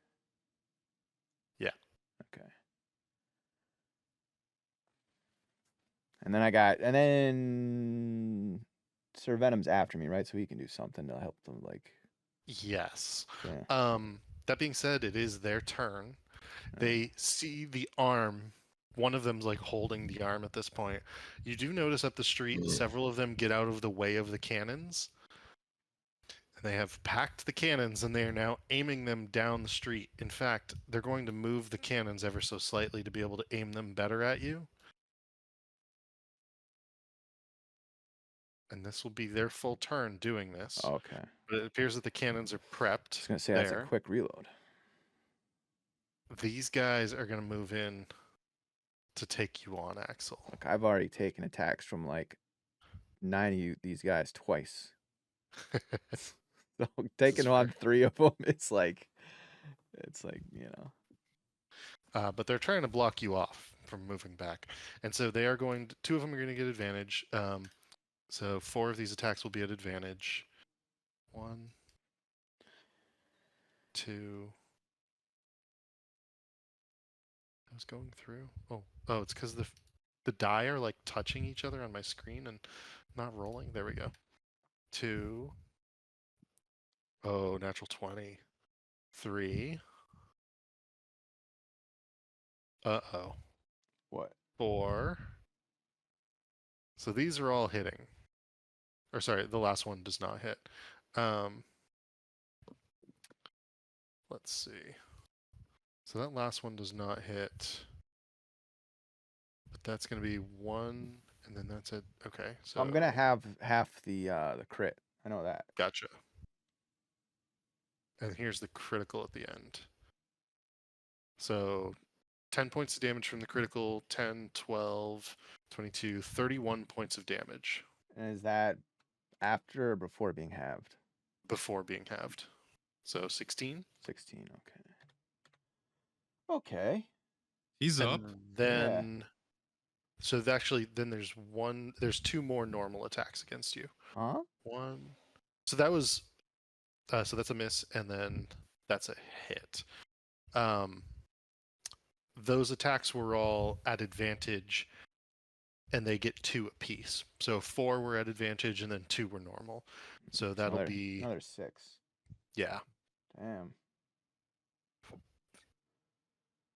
Yeah. Okay. And then Sir Venom's after me, right? So he can do something to help them, like. Yes. Yeah. That being said, it is their turn. Yeah. They see the arm. One of them's like holding the arm at this point. You do notice up the street, several of them get out of the way of the cannons. And they have packed the cannons and they are now aiming them down the street. In fact, they're going to move the cannons ever so slightly to be able to aim them better at you. And this will be their full turn doing this. Okay. But it appears that the cannons are prepped. I was gonna say there. that's a quick reload. These guys are going to move in to take you on, Axel. Look, I've already taken attacks from like 9 of these guys twice. So taking on 3 of them, it's like, But they're trying to block you off from moving back. And so they are going to, 2 of them are going to get advantage. So 4 of these attacks will be at advantage. 1, 2. I was going through. Oh, it's because the die are like touching each other on my screen and not rolling. There we go. 2. Oh, natural 20. 3. Uh-oh. What? 4. So these are all hitting. Or sorry, the last one does not hit. Let's see. So that last one does not hit. But that's going to be 1, and then that's it. Okay, so I'm gonna have half the crit. I know that. Gotcha. And here's the critical at the end. So 10 points of damage from the critical, 10, 12, 22, 31 points of damage. And is that after or before being halved? Before being halved. So 16. 16. Okay. Okay. He's up. And then, so actually, then there's 2 more normal attacks against you. Huh? 1. So that was, so that's a miss, and then that's a hit. Those attacks were all at advantage, and they get 2 apiece. So 4 were at advantage, and then 2 were normal. So that'll be another 6. Yeah. Damn.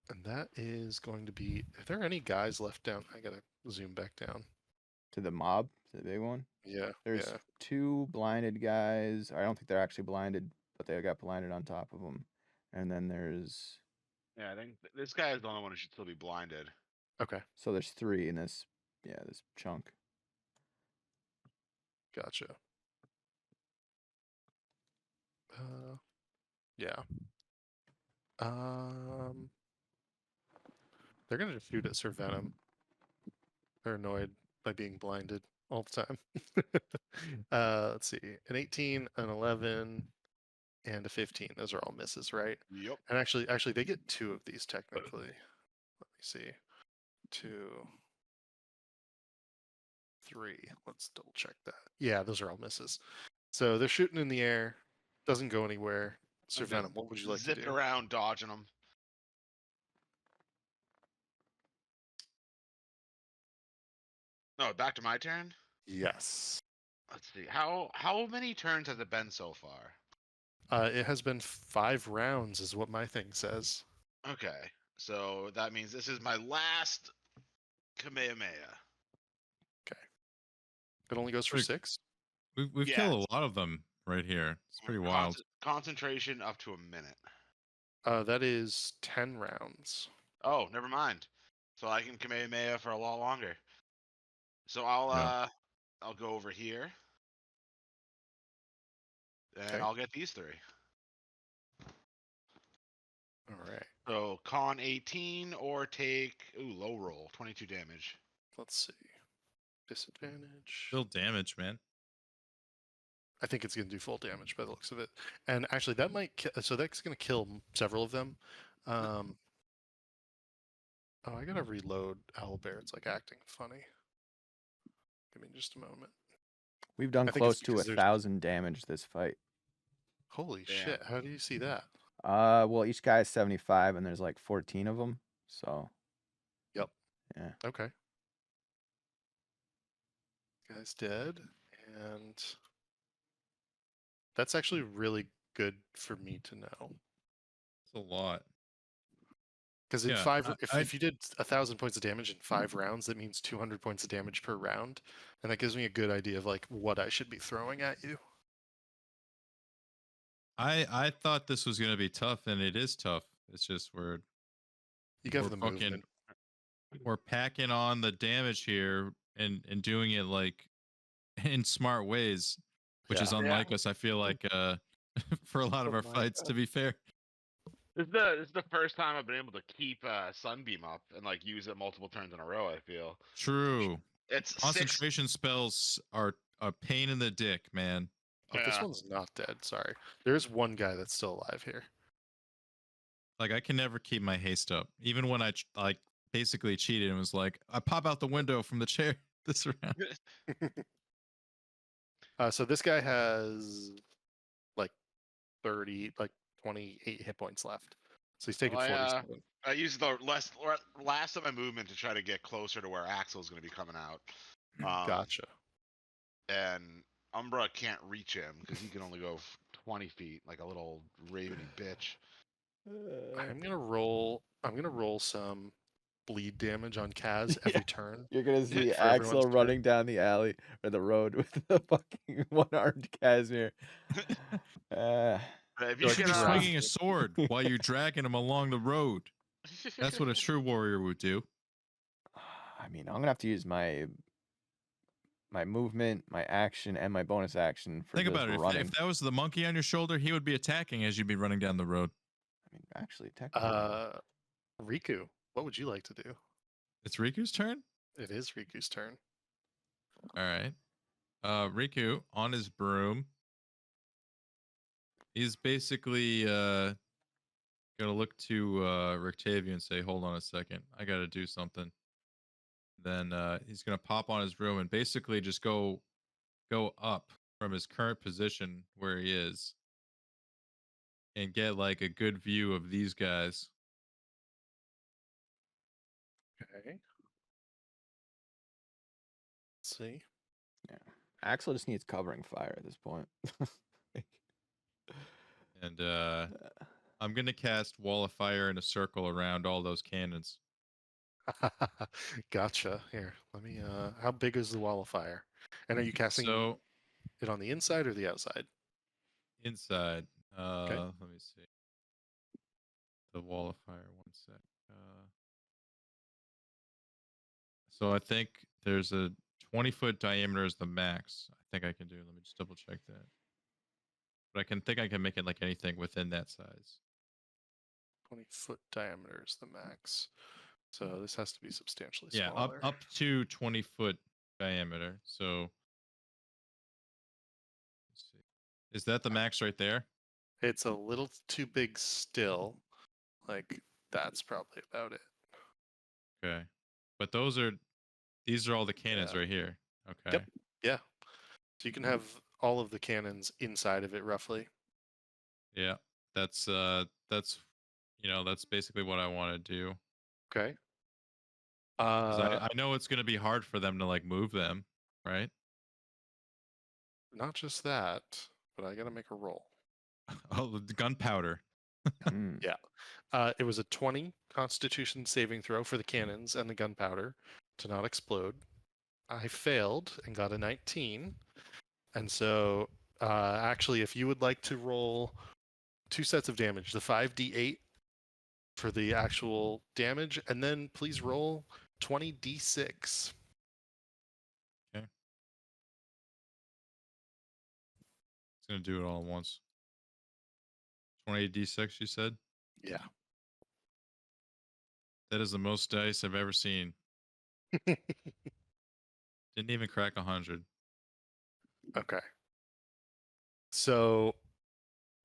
And that is going to be. Are there any guys left down? I gotta zoom back down. To the mob, to the big one. Yeah. There's 2 blinded guys. I don't think they're actually blinded, but they got blinded on top of them. And then there's. Yeah, I think this guy is the only one who should still be blinded. Okay. So there's 3 in this. Yeah, this chunk. Gotcha. Yeah. They're gonna just shoot at Sir Venom. They're annoyed by being blinded all the time. Let's see. An 18, an 11, and a 15. Those are all misses, right? Yep. And actually, they get 2 of these technically. Let me see. 2, 3. Let's double check that. Yeah, those are all misses. So they're shooting in the air. Doesn't go anywhere. Sir Venom, what would you like to Zipping do? around, dodging them. No, back to my turn. Yes. Let's see. How many turns has it been so far? It has been 5 rounds, is what my thing says. Okay, so that means this is my last Kamehameha. It only goes for Pretty- 6. We've Yeah, killed a lot of them right here. It's pretty wild. Concentration up to a minute. That is 10 rounds. Oh, never mind. So I can Kamehameha for a lot longer. So Yeah. I'll go over here. And Okay. I'll get these 3. All right. So con 18 or take low roll, 22 damage. Let's see. Disadvantage. Still damage, man. I think it's going to do full damage by the looks of it. And actually, that might so that's going to kill several of them. Oh, I got to reload Owlbear. It's like acting funny. Give me just a moment. We've done I think it's close to because there's- 1,000 damage this fight. Holy Damn. shit. How do you see that? Well, each guy is 75, and there's like 14 of them. So. Yep. Yeah. Okay. Guy's dead. And that's actually really good for me to know. It's a lot. Because in Yeah, if you did 1,000 points of damage in 5 rounds, that means 200 points of damage per round, and that gives me a good idea of like what I should be throwing at you. I thought this was gonna be tough, and it is tough. It's just You got we're the fucking movement. we're packing on the damage here and doing it like in smart ways, which is Yeah. unlike us. I feel like for a lot of our Unlike fights, to be fair. This is the first time I've been able to keep Sunbeam up and like use it multiple turns in a row. I feel True. it's 6. Concentration spells are a pain in the dick, man. Oh, this Yeah. one's not dead. Sorry. There's one guy that's still alive here. Like I can never keep my haste up, even when I like basically cheated and was like, I pop out the window from the chair this round. So this guy has like 28 hit points left. So he's taking Well, 47. I used the last of my movement to try to get closer to where Axel's going to be coming out. Gotcha. And Umbra can't reach him because he can only go 20 feet, like a little raveny bitch. I'm gonna roll some bleed damage on Kaz every turn. You're gonna see for everyone's Axel turn. running down the alley or the road with the fucking one-armed Casimir. If You you should can, be swinging a sword while you're dragging him along the road. That's what a true warrior would do. I mean, I'm gonna have to use my movement, my action, and my bonus action for Think just about it. running. If that was the monkey on your shoulder, he would be attacking as you'd be running down the road. I mean, actually, technically. Riku, what would you like to do? It's Riku's turn? It is Riku's turn. All right. Riku on his broom. He's basically gonna look to Rictavia and say, "Hold on a second, I gotta do something." Then he's gonna pop on his broom and basically just go up from his current position where he is and get like a good view of these guys. Okay. Let's see. Yeah. Axel just needs covering fire at this point. And I'm gonna cast Wall of Fire in a circle around all those cannons. Gotcha. Here, let me. How big is the wall of fire? And are you casting So it on the inside or the outside? inside. Let me see. The Wall of Fire. 1 sec. So I think there's a 20-foot diameter is the max. I think I can do. Let me just double check that. But I can make it like anything within that size. 20-foot diameter is the max. So this has to be substantially Yeah, smaller. up to 20-foot diameter. So let's see. Is that the max right there? It's a little too big still. Like that's probably about it. Okay. But these are all the cannons right here. Okay. Yep. Yeah. So you can have all of the cannons inside of it roughly. Yeah. That's that's basically what I want to do. Okay. 'Cause I know it's gonna be hard for them to like move them, right? Not just that, but I gotta make a roll. Oh, the gunpowder. Mm. Yeah. It was a 20 Constitution saving throw for the cannons and the gunpowder to not explode. I failed and got a 19. And so, actually, if you would like to roll 2 sets of damage, the 5d8 for the actual damage, and then please roll 20d6. It's gonna do it all at once. 28d6, you said? Yeah. That is the most dice I've ever seen. Didn't even crack 100. Okay. So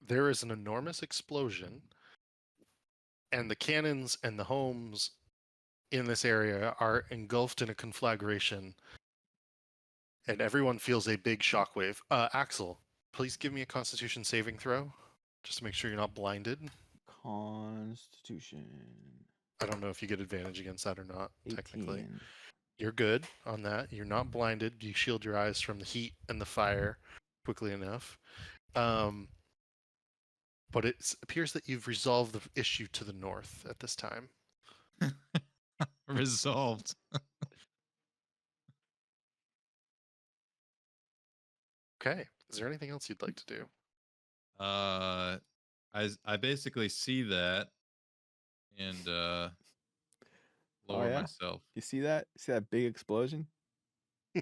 there is an enormous explosion, and the cannons and the homes in this area are engulfed in a conflagration, and everyone feels a big shockwave. Axel, please give me a Constitution saving throw, just to make sure you're not blinded. Constitution. I don't know if you get advantage against that or not, technically. 18. You're good on that. You're not blinded. You shield your eyes from the heat and the fire quickly enough. But it appears that you've resolved the issue to the north at this time. Resolved. Okay. Is there anything else you'd like to do? I basically see that and lower yeah? myself. You see that? See that big explosion? You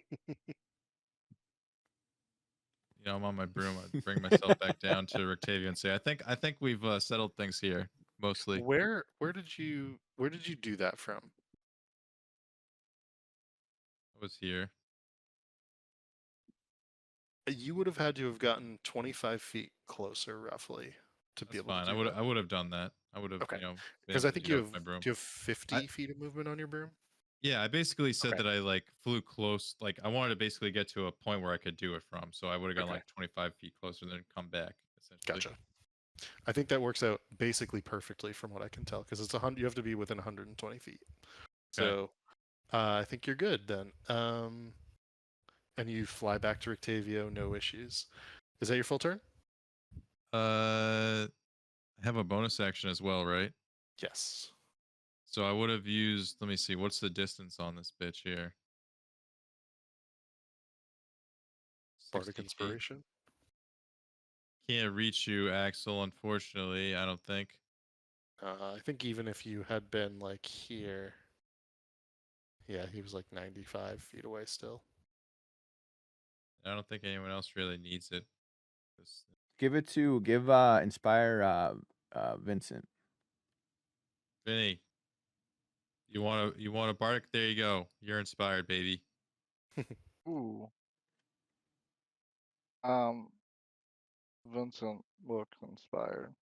know, I'm on my broom. I bring myself back down to Rictavia and say, I think we've settled things here mostly. Where did you do that from? I was here. You would have had to have gotten 25 feet closer, roughly, to be That's able fine. to I do would that. I would have done that. I would have, Okay. you know, been Because able I to think get you up have my broom. do you have 50 feet of movement on your broom? Yeah, I basically said Okay. that I like flew close. Like I wanted to basically get to a point where I could do it from. So I would have gone Okay. like 25 feet closer and then come back. Essentially. Gotcha. I think that works out basically perfectly from what I can tell, because it's 100. You have to be within 120 feet. So I think you're good then. And you fly back to Rictavio, no issues. Is that your full turn? I have a bonus action as well, right? Yes. So I would have used. Let me see. What's the distance on this bitch here? Bardic 60 feet. Inspiration. Can't reach you, Axel. Unfortunately, I don't think. I think even if you had been like here, yeah, he was like 95 feet away still. I don't think anyone else really needs it. Give inspire Vincent. Vinny, you want a bardic? There you go. You're inspired, baby. Ooh. Vincent looks inspired.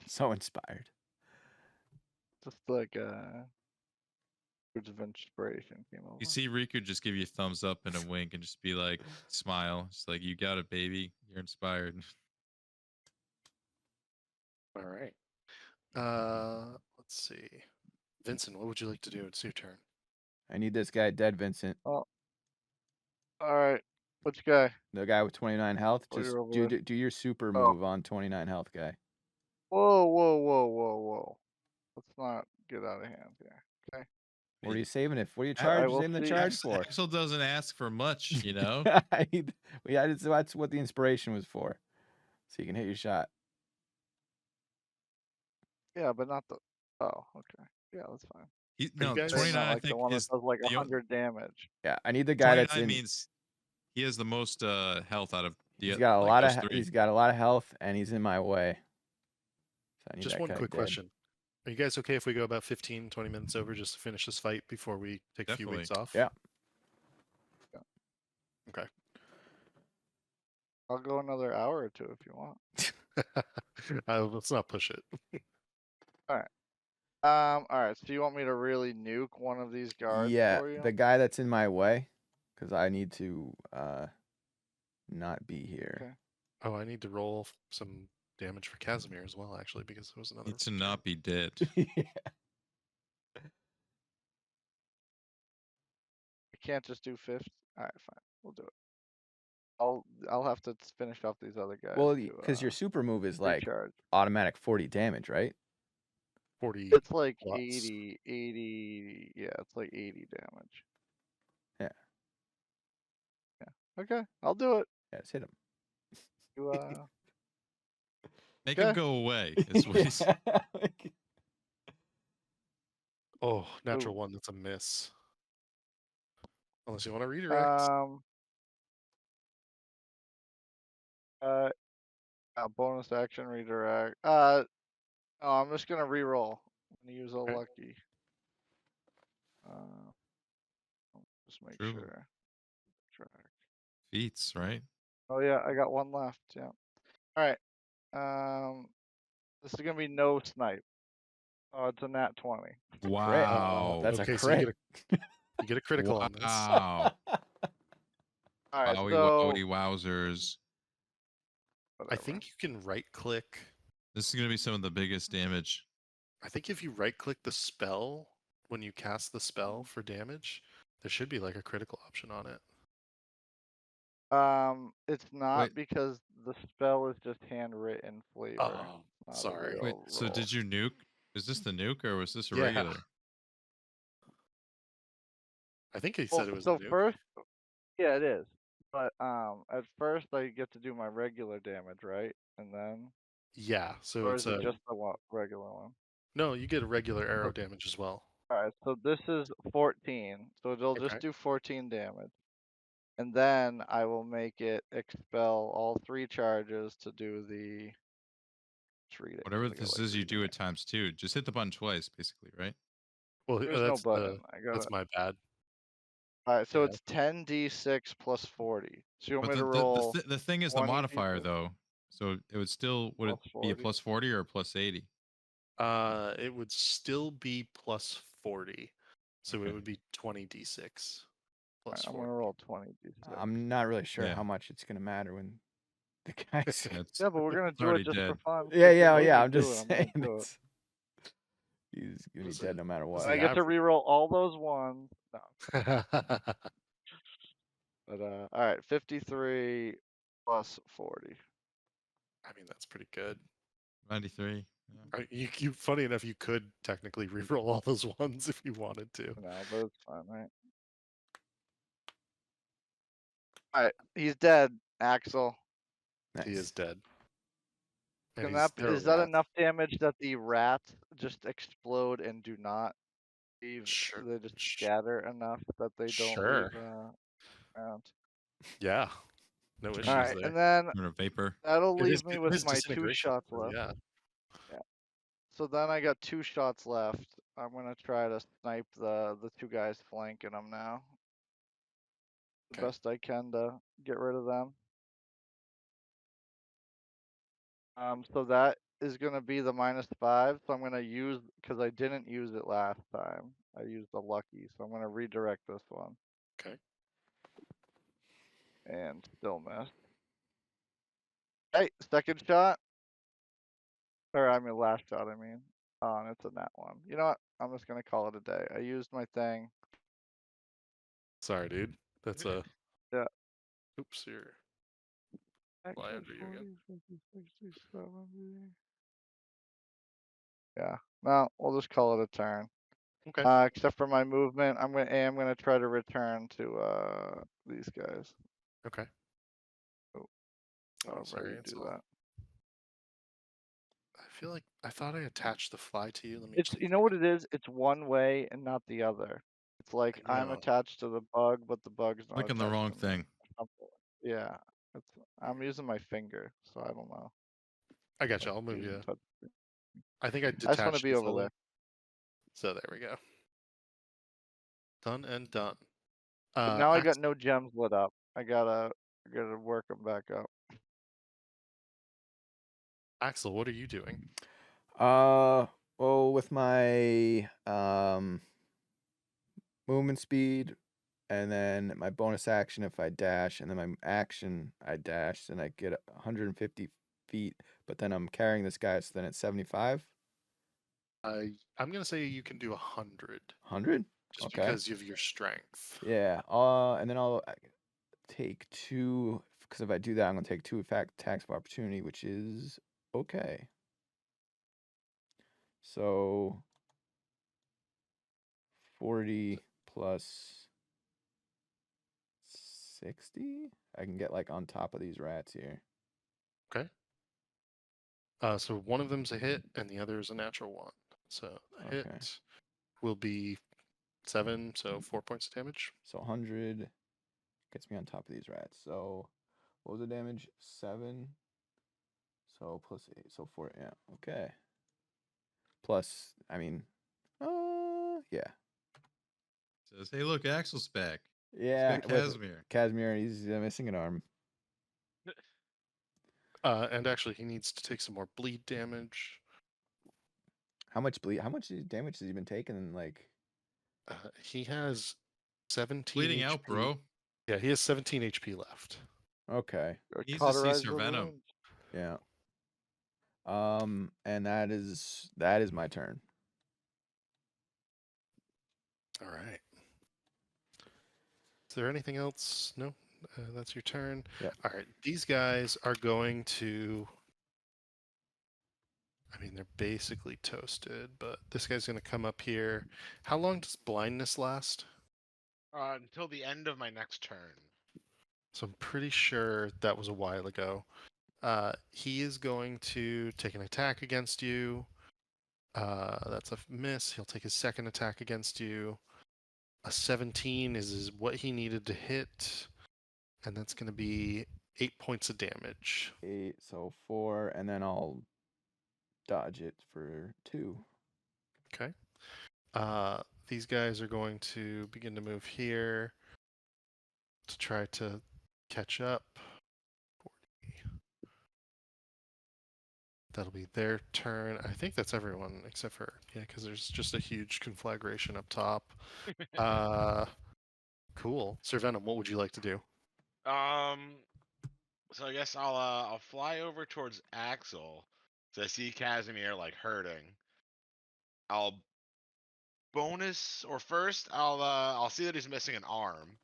So inspired. Just like words of inspiration came over. You see Riku just give you a thumbs up and a wink and just be like, smile. Just like, you got it, baby. You're inspired. All right. Let's see. Vincent, what would you like to do? It's your turn. I need this guy dead, Vincent. Oh. All right. Which guy? The guy with 29 health. Oh, Just you're over do, there. do your super Oh. move on 29 health guy. Whoa. Let's not get out of hand here. Okay. What are you saving it? What are you I will saving the see. charge for? Axel doesn't ask for much, you know? That's what the inspiration was for. So you can hit your shot. Yeah, but not the. Oh, okay. Yeah, that's fine. No, guys- 29, I like the think, one that is does like the o- 100 damage. Yeah, I need the guy that's 29 in. means he has the most health out of the He's got a like lot those of. three. He's got a lot of health, and he's in my way. So I need Just that one guy quick dead. question. Are you guys okay if we go about 15, 20 minutes over just to finish this fight before we take a few weeks Definitely. off? Yeah. Okay. I'll go another hour or two if you want. Let's not push it. All right. So you want me to really nuke one of these guards Yeah, for you? the guy that's in my way, because I need to not be here. Okay. Oh, I need to roll some damage for Casimir as well, actually, because there was another. Need to not be dead. Yeah. I can't just do 50. All right, fine. We'll do it. I'll have to finish off these other guys. Well, to, because your super move is like recharge. automatic 40 damage, right? 40. It's like plus. 80. Yeah, it's like 80 damage. Yeah. Yeah. Okay, I'll do it. Yeah, just hit him. You, Make him Okay. go away. Is what he's- Like, Oh, natural Ooh. 1. That's a miss. Unless you want to redirect. Bonus action redirect. Oh, I'm just gonna reroll. I'm gonna use a Okay. lucky. Just make True. sure. Track. Feats, right? Oh yeah, I got one left. Yeah. All right. This is gonna be no snipe. Oh, it's a nat 20. crit. Wow. That's okay, a so you crit. get a critical on this. Wow. All right, Wowie, so wowie, wowzers. I whatever. think you can right click. This is going to be some of the biggest damage. I think if you right click the spell when you cast the spell for damage, there should be like a critical option on it. It's not Wait. because the spell is just handwritten flavor. Oh, Not a sorry. real Wait, so roll. did you nuke? Is this the nuke or was this a Yeah. regular? I think he Well, said it was so a nuke. first, yeah, it is. But at first I get to do my regular damage, right? And then, Yeah, so or it's is it a just the regular one? no. You get a regular arrow damage as well. All right, so this is 14, so it'll Okay. just do 14 damage, and then I will make it expel all 3 charges to do the. Whatever this is, you do it times 2. Just hit the button twice, basically, right? Well, There's no button. I got that's it. my bad. All right, so Yeah. it's 10d6 plus 40. So you want But me to roll the thing is the 20d6 modifier, though. So it would still, would it plus be a 40? plus 40 or a plus 80? It would still be plus 40, so Okay. it would be 20d6 All plus right, I'm 40. gonna roll 20d6. I'm not really sure Yeah. how much it's gonna matter when the guys. That's Yeah, but we're gonna it's do already it just for dead. fun. Yeah, If yeah, you yeah. make I'm me do just it, I'm gonna saying. do it. He's gonna be Listen, dead no matter what. I get to reroll all those ones. No, but all right, 53 plus 40. I mean, that's pretty good. 93. Yeah. You funny enough, you could technically reroll all those ones if you wanted to. No, but it's fine, right? All right, he's dead, Axel. Nice. He is dead. And Can that they're is that rats. enough damage that the rats just explode and do not leave? Sure. They just scatter enough that they don't Sure. leave around. Yeah. No issues All right, there. and then I'm gonna vapor. that'll It is- leave me it with is my 2 disintegration, shots so left. yeah. So then I got 2 shots left. I'm gonna try to snipe the 2 guys flanking them now. The Okay. best I can to get rid of them. So that is gonna be the -5. So I'm gonna use, because I didn't use it last time. I used the lucky, so I'm gonna redirect this one. Okay. And still missed. Hey, second shot. Or I mean last shot, I mean. And it's a nat 1. You know what? I'm just gonna call it a day. I used my thing. Sorry, dude. That's a. Yeah. Oops, here. Fly under you again. 40, 50, 60, 70. Yeah. No, we'll just call it a turn. Okay. Except for my movement, I'm gonna try to return to these guys. Okay. Oh, Oh, sorry. you It's do all- that. I feel like I thought I attached the fly to you. Let me. It's, you know what it is? It's one way and not the other. It's like I I'm know. attached to the bug, but the bug's not Clicking the attached wrong to me. thing. Yeah. I'm using my finger, so I don't know. I got you. Like I'll move using you. touch. I think I I just want to detached be the over fellow. there. So there we go. Done and done. But now I got Axel, no gems lit up. I gotta work them back up. Axel, what are you doing? Well, with my movement speed, and then my bonus action if I dash, and then my action I dash, and I get 150 feet. But then I'm carrying this guy, so then it's 75. I'm gonna say you can do 100, 100. just Okay. because of your strength. Yeah. And then I'll take 2 Because if I do that, I'm gonna take 2 attacks of opportunity, which is okay. So 40 plus 60. I can get like on top of these rats here. Okay. So one of them's a hit, and the other is a natural one. So the Okay. hit will be 7, so 4 points of damage. So 100 gets me on top of these rats. So what was the damage? 7. So plus 8. So 4. Yeah. Okay. Plus, I mean, yeah. Says, hey, look, Axel's back. Yeah. He's got with Casimir. Casimir, he's missing an arm. And actually, he needs to take some more bleed damage. How much damage has he been taking? Like, He has 17 Bleeding out, HP. bro. Yeah, he has 17 HP left. okay. He's a Cauterize Caesar the Venom. wound. Yeah. And that is my turn. All right. Is there anything else? No? That's your turn. Yep. All right. These guys are going to... I mean, they're basically toasted, but this guy's going to come up here. How long does blindness last? Until the end of my next turn. So I'm pretty sure that was a while ago. He is going to take an attack against you. That's a miss. He'll take his second attack against you. A 17 is what he needed to hit. And that's going to be 8 points of damage. 8, so 4, and then I'll dodge it for 2. Okay. These guys are going to begin to move here to try to catch up. 40. That'll be their turn. I think that's everyone except for, yeah, because there's just a huge conflagration up top. Cool. Sir Venom, what would you like to do? So I guess I'll fly over towards Axel. So I see Casimir like hurting. I'll bonus or first I'll see that he's missing an arm.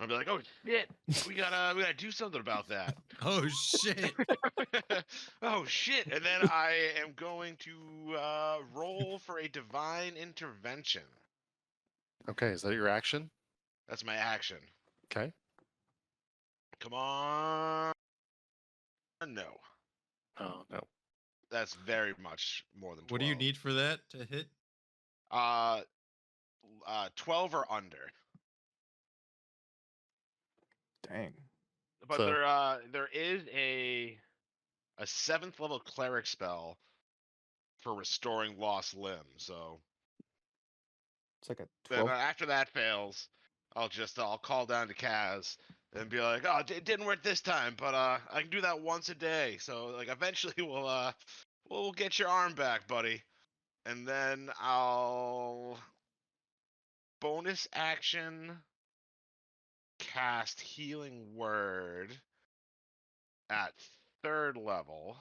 I'll be like, oh shit, we gotta do something about that. Oh, shit. Oh shit! And then I am going to roll for a divine intervention. Okay, is that your action? That's my action. Okay. Come on. No, Oh, no. that's very much more than 12. What do you need for that to hit? 12 or under. Dang. But So- there is a 7th level cleric spell for restoring lost limbs. So It's like a then 12. after that fails, I'll call down to Kaz and be like, oh, it didn't work this time, but I can do that once a day. So like eventually we'll get your arm back, buddy. And then I'll bonus action cast healing word at 3rd level.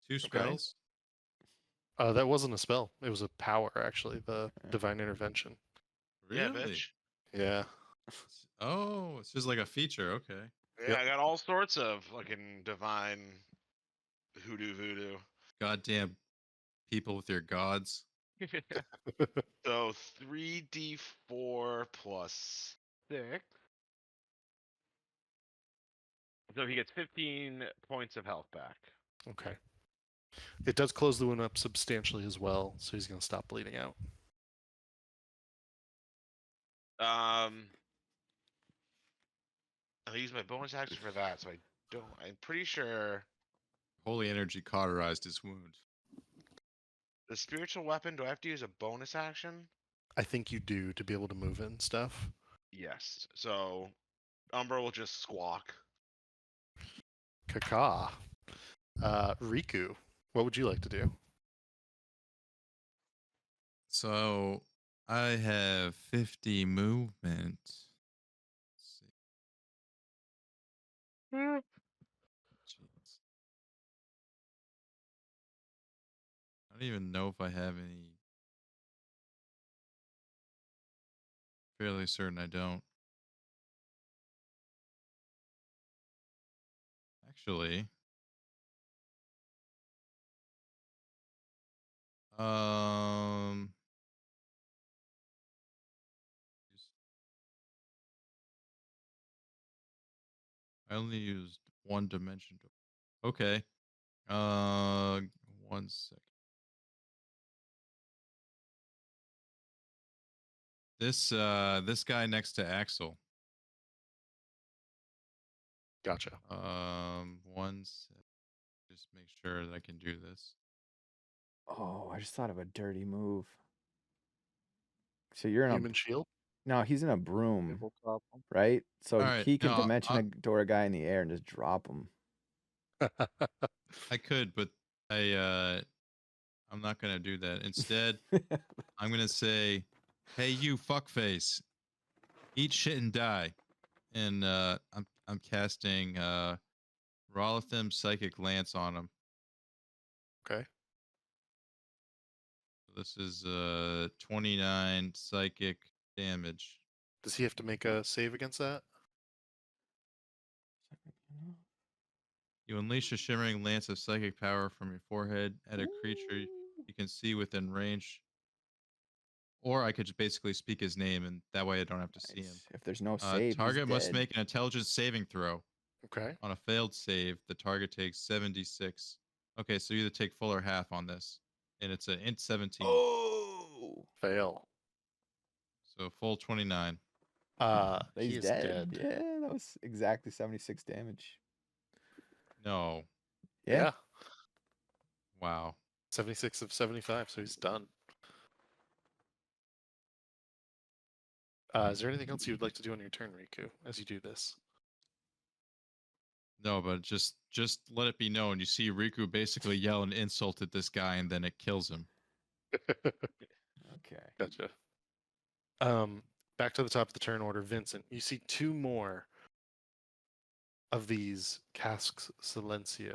2 spells? That wasn't a spell. It was a power, actually, the Okay. divine intervention. Yeah, Really? bitch. Yeah. Oh, it's just like a feature. Okay. Yeah, Yep. I got all sorts of fucking divine voodoo. Goddamn people with your gods. So 3d4 plus 6. So he gets 15 points of health back. Okay. It does close the wound up substantially as well, so he's going to stop bleeding out. I'll use my bonus action for that, so I'm pretty sure Holy energy cauterized his wound. the spiritual weapon, do I have to use a bonus action? I think you do to be able to move it and stuff. Yes. So Umbra will just squawk. Kaka. Riku, what would you like to do? So I have 50 movement. Let's see. Jeez. I don't even know if I have any. Fairly certain I don't. Actually, um, I only used one dimension. Okay. 1 second. This guy next to Axel. Gotcha. 1 second. Just make sure that I can do this. Oh, I just thought of a dirty move. So you're in Human shield. no, he's in a broom, Tabletop 'em. right? So All right, he can no, dimension door a guy in the air and just drop him. I could, but I'm not gonna do that. Instead, I'm gonna say, "Hey, you fuckface, eat shit and die." And I'm casting Rolatham Psychic Lance on him. Okay. This is 29 psychic damage. Does he have to make a save against that? You unleash a shimmering lance of psychic power from your forehead at a creature you can see within range. Or I could just basically speak his name, and that way I don't have to see him. Nice. If there's no save, Target he's must dead. make an intelligence saving throw. Okay. On a failed save, the target takes 76. Okay, so you either take full or half on this. And it's an int 17. Oh, Fail. So full 29. He he's is dead. dead. Yeah, that was exactly 76 damage. No. Yeah. Wow. 76 of 75, so he's done. Is there anything else you'd like to do on your turn, Riku, as you do this? No, but just let it be known. You see Riku basically yell an insult at this guy, and then it kills him. Okay. Gotcha. Back to the top of the turn order, Vincent. You see two more of these casks silencio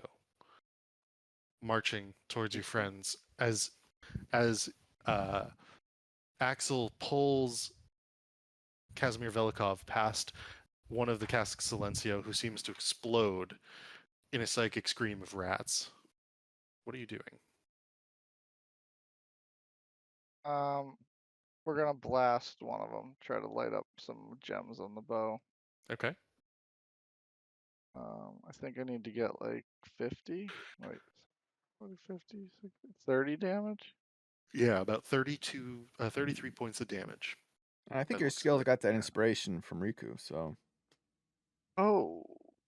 marching towards your friends as Axel pulls Casimir Velikov past one of the casks silencio, who seems to explode in a psychic scream of rats. What are you doing? We're gonna blast one of them. Try to light up some gems on the bow. Okay. I think I need to get like 50. Wait, 40, 50, 60, 30 damage. Yeah, about 33 points of damage. And I think That your looks skills good. got that inspiration from Riku, so Oh,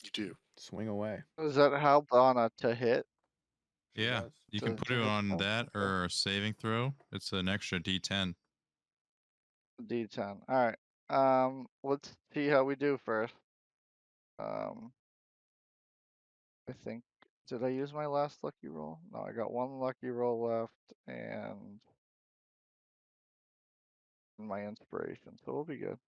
You do. swing away. does that help on a to hit? Sure Yeah, does. you can put to it hit on spell? that Okay. or a saving throw. It's an extra D10. D10. All right. Let's see how we do first. I think, did I use my last lucky roll? No, I got one lucky roll left and my inspiration, so we'll be good.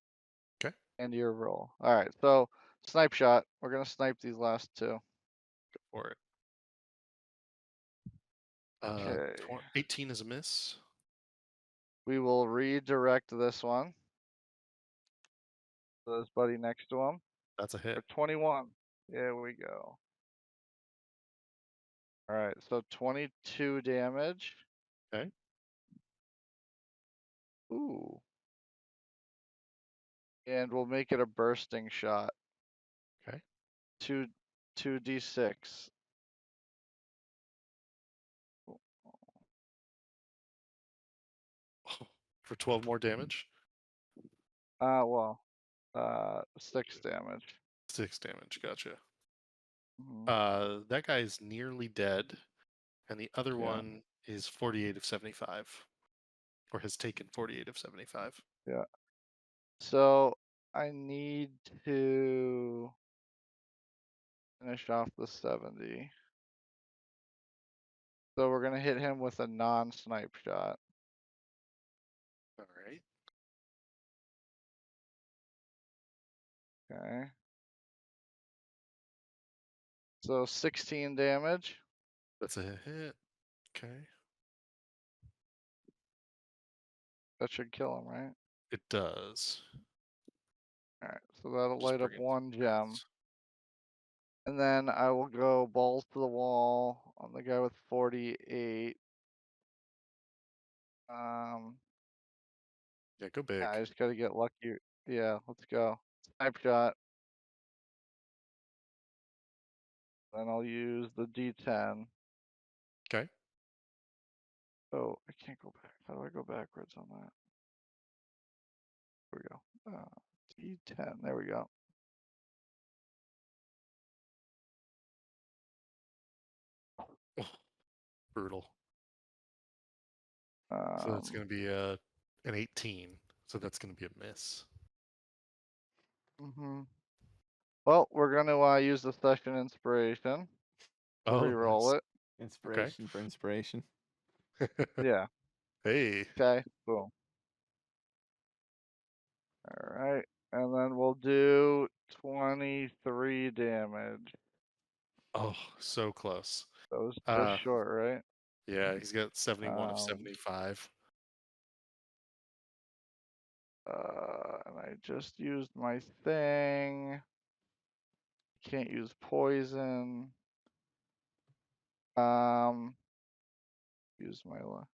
Okay. And your roll. All right, so snipe shot. We're gonna snipe these last two. Go for it. Okay. 18 is a miss. We will redirect this one. So this buddy next to him. That's a For hit. 21. There we go. All right, so 22 damage. Okay. Ooh. And we'll make it a bursting shot. Okay. 2d6. For 12 more damage. Well, 6 damage. 6 damage. Gotcha. Mhm. That guy is nearly dead, and the other Yeah. one is 48 of 75, or has taken 48 of 75. Yeah. So I need to finish off the 70. So we're gonna hit him with a non-snipe shot. All right. Okay. So 16 damage. That's a hit. Okay. That should kill him, right? It does. All right. So that'll Just light up bring in some one gem. points. And then I will go balls to the wall on the guy with 48. Yeah, go big. I just gotta get lucky. Yeah, let's go. Snipe shot. Then I'll use the D10. Okay. Oh, I can't go back. How do I go backwards on that? There we go. D10. There we go. Brutal. So that's going to be an 18. So that's going to be a miss. Well, we're gonna use the session inspiration to reroll nice. it. Inspiration for inspiration. Yeah. Hey. Okay. Boom. All right, and then we'll do 23 damage. Oh, so close. That was just short, right? Yeah, he's got 71 of 75. And I just used my thing. Can't use poison. Use my luck.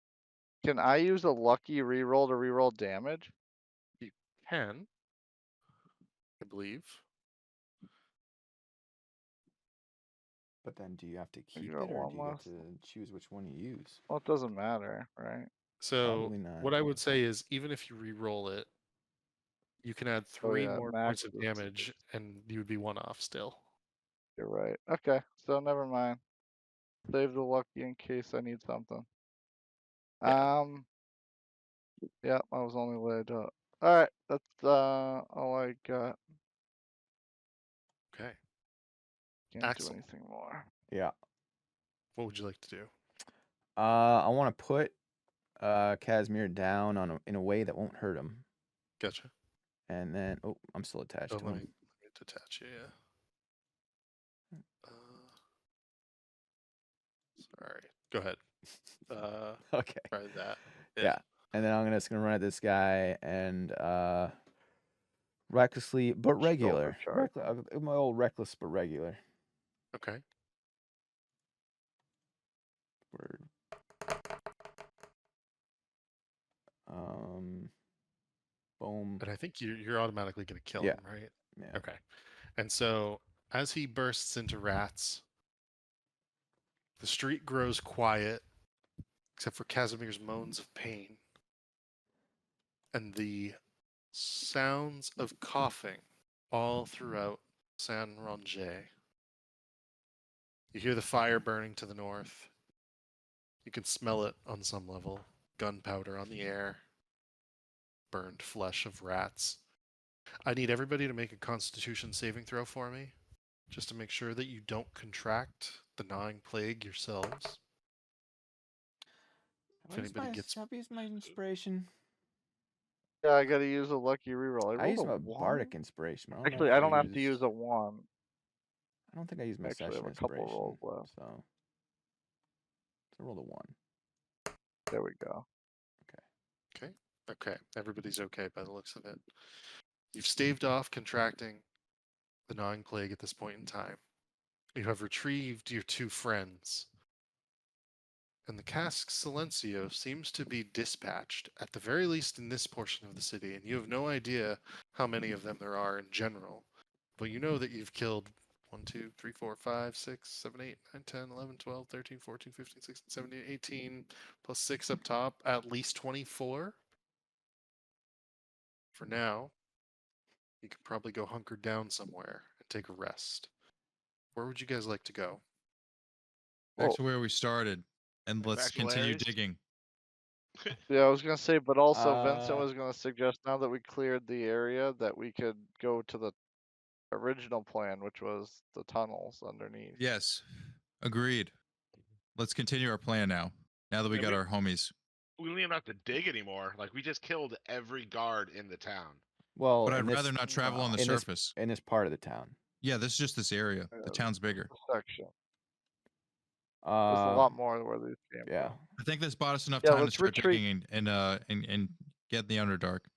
Can I use a lucky reroll to reroll damage? You can, I believe. But then do you have to keep got it, or one do you get less. to choose which one you use? Well, it doesn't matter, right? So Probably not. what I would say is, even if you re-roll it, you can add 3 more points of damage, and you would be 1 off still. You're right. Okay, so never mind. Save the lucky in case I need something. Yeah. Yeah, I was only laid up. All right, that's all I got. Okay. Can't Axel, do anything more. Yeah. what would you like to do? I want to put Casimir down in a way that won't hurt him. Gotcha. And then, oh, I'm still attached to let him. me detach you, yeah. Sorry. Go ahead. Okay. Try that. Yeah. And then I'm just gonna run at this guy and recklessly but regular. My old reckless but regular. Okay. Word. Boom. And I think you're automatically going to kill Yeah. him, right? Yeah. Okay. And so as he bursts into rats, the street grows quiet, except for Casimir's moans of pain and the sounds of coughing all throughout San Ronge. You hear the fire burning to the north. You can smell it on some level. Gunpowder on the air. Burned flesh of rats. I need everybody to make a Constitution saving throw for me, just to make sure that you don't contract the gnawing plague yourselves. Have I used my inspiration? Yeah, I gotta use a lucky reroll. I used my bardic inspiration. Actually, I don't have to use a 1. I don't think I used my Actually, I session have a couple inspiration. rolls left. So roll the 1. There we go. Okay. Everybody's okay by the looks of it. You've staved off contracting the gnawing plague at this point in time. You have retrieved your 2 friends. And the cask Silencio seems to be dispatched, at the very least in this portion of the city, and you have no idea how many of them there are in general. But you know that you've killed 1, 2, 3, 4, 5, 6, 7, 8, 9, 10, 11, 12, 13, 14, 15, 16, 17, 18, plus 6 up top, at least 24. For now, you can probably go hunkered down somewhere and take a rest. Where would you guys like to go? Back to where we started, and let's Back to continue Larry's? digging. Yeah, I was gonna say, but also Vincent was gonna suggest, now that we cleared the area, that we could go to the original plan, which was the tunnels underneath. Yes, agreed. Let's continue our plan now. Now that we got our homies. We don't even have to dig anymore. Like, we just killed every guard in the town. Well, But I'd rather not travel on the surface. In this part of the town. Yeah, this is just this area. The town's bigger. Section. There's a lot more where these came from. I think this bought us enough time to start retreat. digging and get in the Underdark.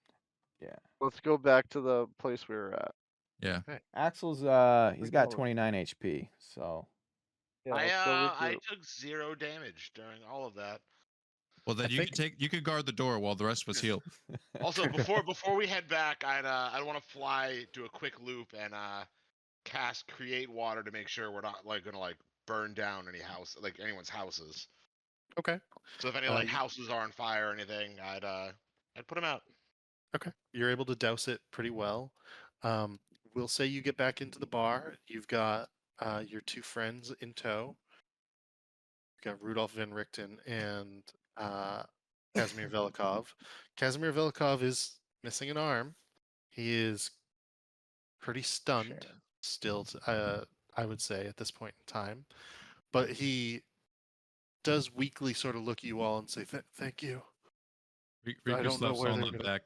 Yeah. Let's go back to the place we were at. Yeah. Axel's he's We got go. 29 HP, so Yeah, let's go with I your. took 0 damage during all of that. Well, then you could guard the door while the rest of us heal. Also, before we head back, I'd want to fly, do a quick loop, and cast create water to make sure we're not like gonna like burn down anyone's houses. Okay. So if any houses are on fire or anything, I'd put them out. Okay. You're able to douse it pretty well. We'll say you get back into the bar. You've got your two friends in tow. You've got Rudolph Van Richten and Kazimir Velikov. Kazimir Velikov is missing an arm. He is pretty stunned Shame. still, I would say, at this point in time. But he does weakly sort of look at you all and say, "Thank you." I Riku don't know slaps where on they're the gonna- back.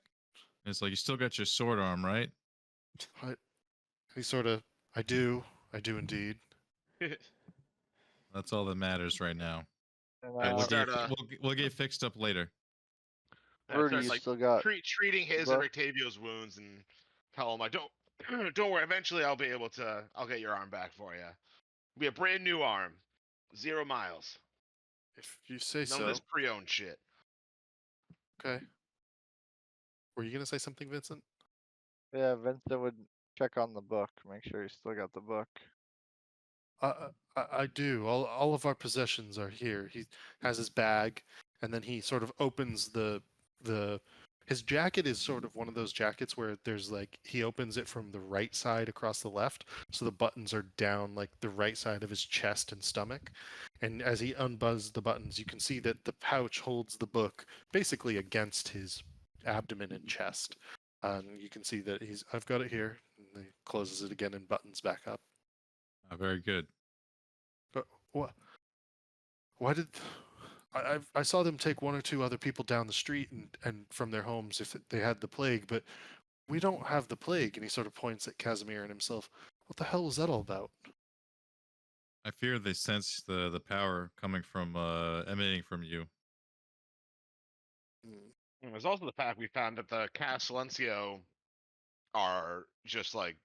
And it's like, you still got your sword arm, right? He sort of, I do indeed. That's all that matters right now. And We'll get fixed up later. Rudy, you still got treating his book? and Octavio's wounds and tell him I don't worry. Eventually, I'll get your arm back for you. It'll be a brand new arm, 0 miles. If you say None so. of this pre-owned shit. Okay. Were you gonna say something, Vincent? Yeah, Vincent would check on the book, make sure you still got the book. I do. All of our possessions are here. He has his bag, and then he sort of opens the his jacket is sort of one of those jackets where there's like he opens it from the right side across the left, so the buttons are down like the right side of his chest and stomach. And as he unbuzzes the buttons, you can see that the pouch holds the book basically against his abdomen and chest. And you can see that I've got it here. And he closes it again and buttons back up. Very good. But what? Why did I saw them take one or two other people down the street and from their homes if they had the plague, but we don't have the plague. And he sort of points at Casimir and himself. What the hell was that all about? I fear they sense the power coming from emanating from you. And there's also the fact we found that the Cast Silencio are just like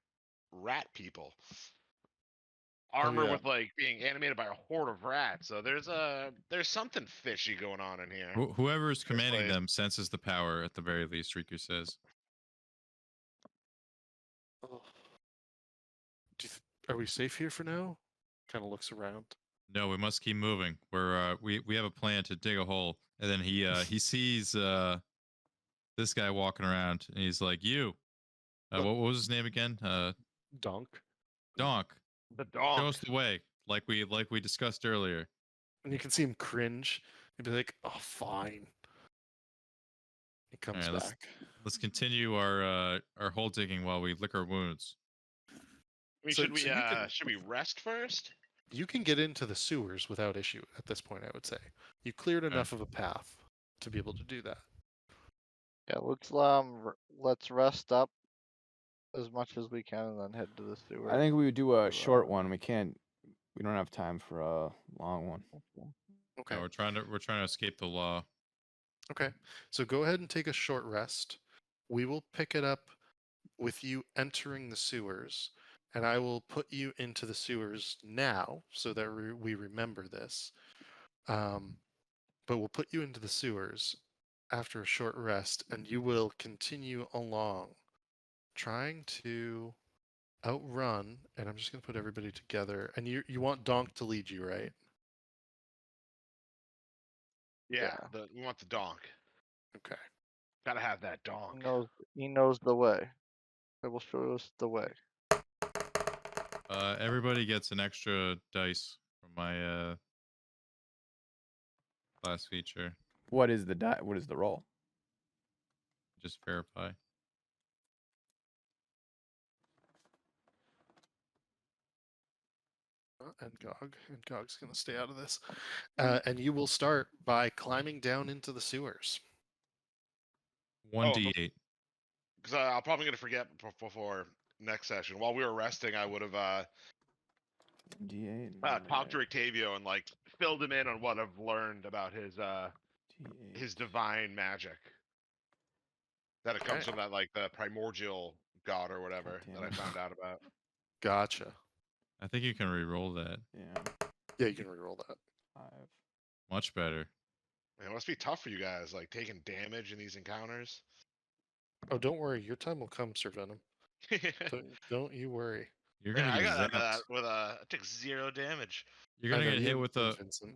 rat people. Armor yeah. with like being animated by a horde of rats. So there's something fishy going on in here. Whoever is commanding place. them senses the power at the very least, Riku says. Oh. Are we safe here for now? Kind of looks around. No, we must keep moving. We have a plan to dig a hole, and then he sees this guy walking around, and he's like, "You, what was his name again? Donk. Donk. The Show dog. us the way, like we discussed earlier." And you can see him cringe. He'd be like, "Oh, fine." He comes All right, back. Let's continue our hole digging while we lick our wounds. I mean, So- should we so you can- should we rest first? You can get into the sewers without issue at this point, I would say. You cleared enough of a path to be able to do that. Yeah, let's rest up as much as we can and then head to the sewer. I think we would do a to, short one. We don't have time for a long one. Okay. Yeah, we're trying to escape the law. Okay. So go ahead and take a short rest. We will pick it up with you entering the sewers, and I will put you into the sewers now so that we remember this. But we'll put you into the sewers after a short rest, and you will continue along, trying to outrun. And I'm just going to put everybody together. And you want Donk to lead you, right? Yeah. We want the donk. Okay. Gotta have that donk. He knows the way. It will show us the way. Everybody gets an extra dice from my class feature. What is the roll? Just verify. And Gog's going to stay out of this. And you will start by climbing down into the sewers. 1d8. Because I'm probably gonna forget before next session. While we were resting, I would have D8. talked to Octavio and like filled him in on what I've learned about his divine magic. That it comes Okay. from that like the primordial god or whatever damn that I it. found out about. Gotcha. I think you can re-roll that. Yeah, Yeah, you can reroll that. 5. Much better. Man, it must be tough for you guys, like taking damage in these encounters. Oh, don't worry. Your time will come, Sir Venom. Don't you worry. You're Man, gonna I get got out of that zapped. with I took 0 damage. You're I gonna know get hit with and a. Vincent.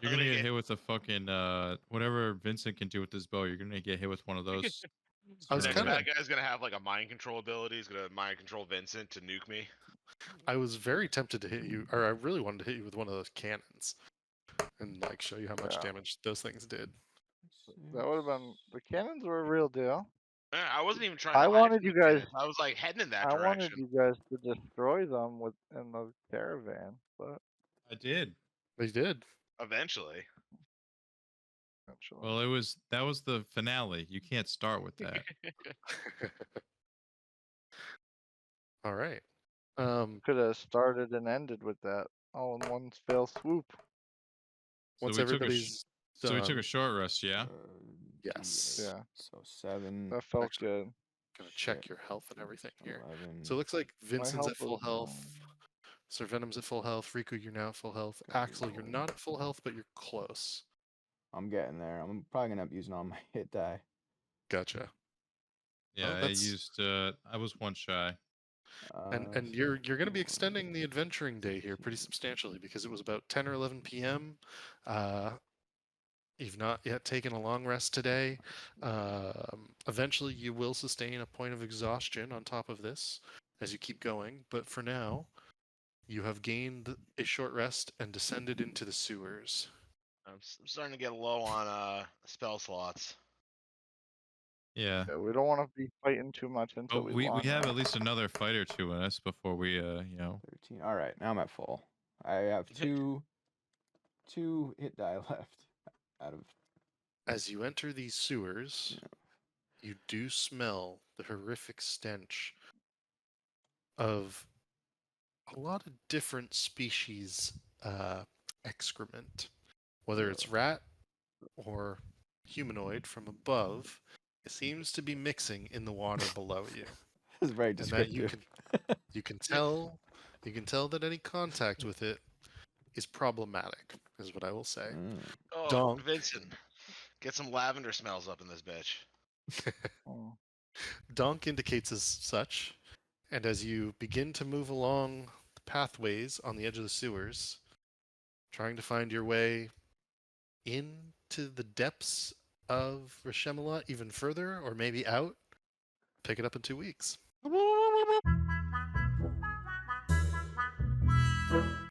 You're I'm gonna gonna get get- hit with a fucking whatever Vincent can do with his bow. You're gonna get hit with one of those. I was Next kinda- bad guy's gonna have like a mind control ability. He's gonna mind control Vincent to nuke me. I was very tempted to hit you, or I really wanted to hit you with one of those cannons, and like show you how much Yeah. damage those things did. That would have been the cannons were a real deal. I wasn't even trying. I to hide wanted from you the guys. cannons. I was like heading in that I wanted direction. you guys to destroy them in the caravan, but I did. They did. Eventually. eventually. Well, that was the finale. You can't start with that. All right. Could have started and ended with that all in one fell swoop. Once we took a everybody's So we took a done, short rest, yeah. Yes. Yeah, So 7, that felt Actually, good. gonna check shit, your health and everything here. 11. So it looks like Vincent's health at full was health. Sir Venom's at full health. Riku, you're now at full health. Axel, you're not at full health, but you're close. I'm getting there. I'm probably gonna end up using all my hit die. Gotcha. Yeah, I that's- used. I was one shy. And you're going to be extending the adventuring day here pretty substantially because it was about 10 or 11 p.m. You've not yet taken a long rest today. Eventually, you will sustain a point of exhaustion on top of this as you keep going. But for now, you have gained a short rest and descended into the sewers. I'm starting to get low on spell slots. Yeah. Yeah, we don't want to be fighting too much until But we we have rest. at least another fight or two in us before we 13. All right, now I'm at full. I have two hit die left out of. As you enter these sewers, you do smell the horrific stench of a lot of different species excrement, whether it's rat or humanoid from above. It seems to be mixing in the water below you, This is very and that descriptive. you can tell that any contact with it is problematic, is what I will say. Oh, Donk. Vincent, get some lavender smells up in this bitch. Mm. Donk indicates as such, and as you begin to move along the pathways on the edge of the sewers, trying to find your way into the depths of Rashemala even further, or maybe out, pick it up in 2 weeks.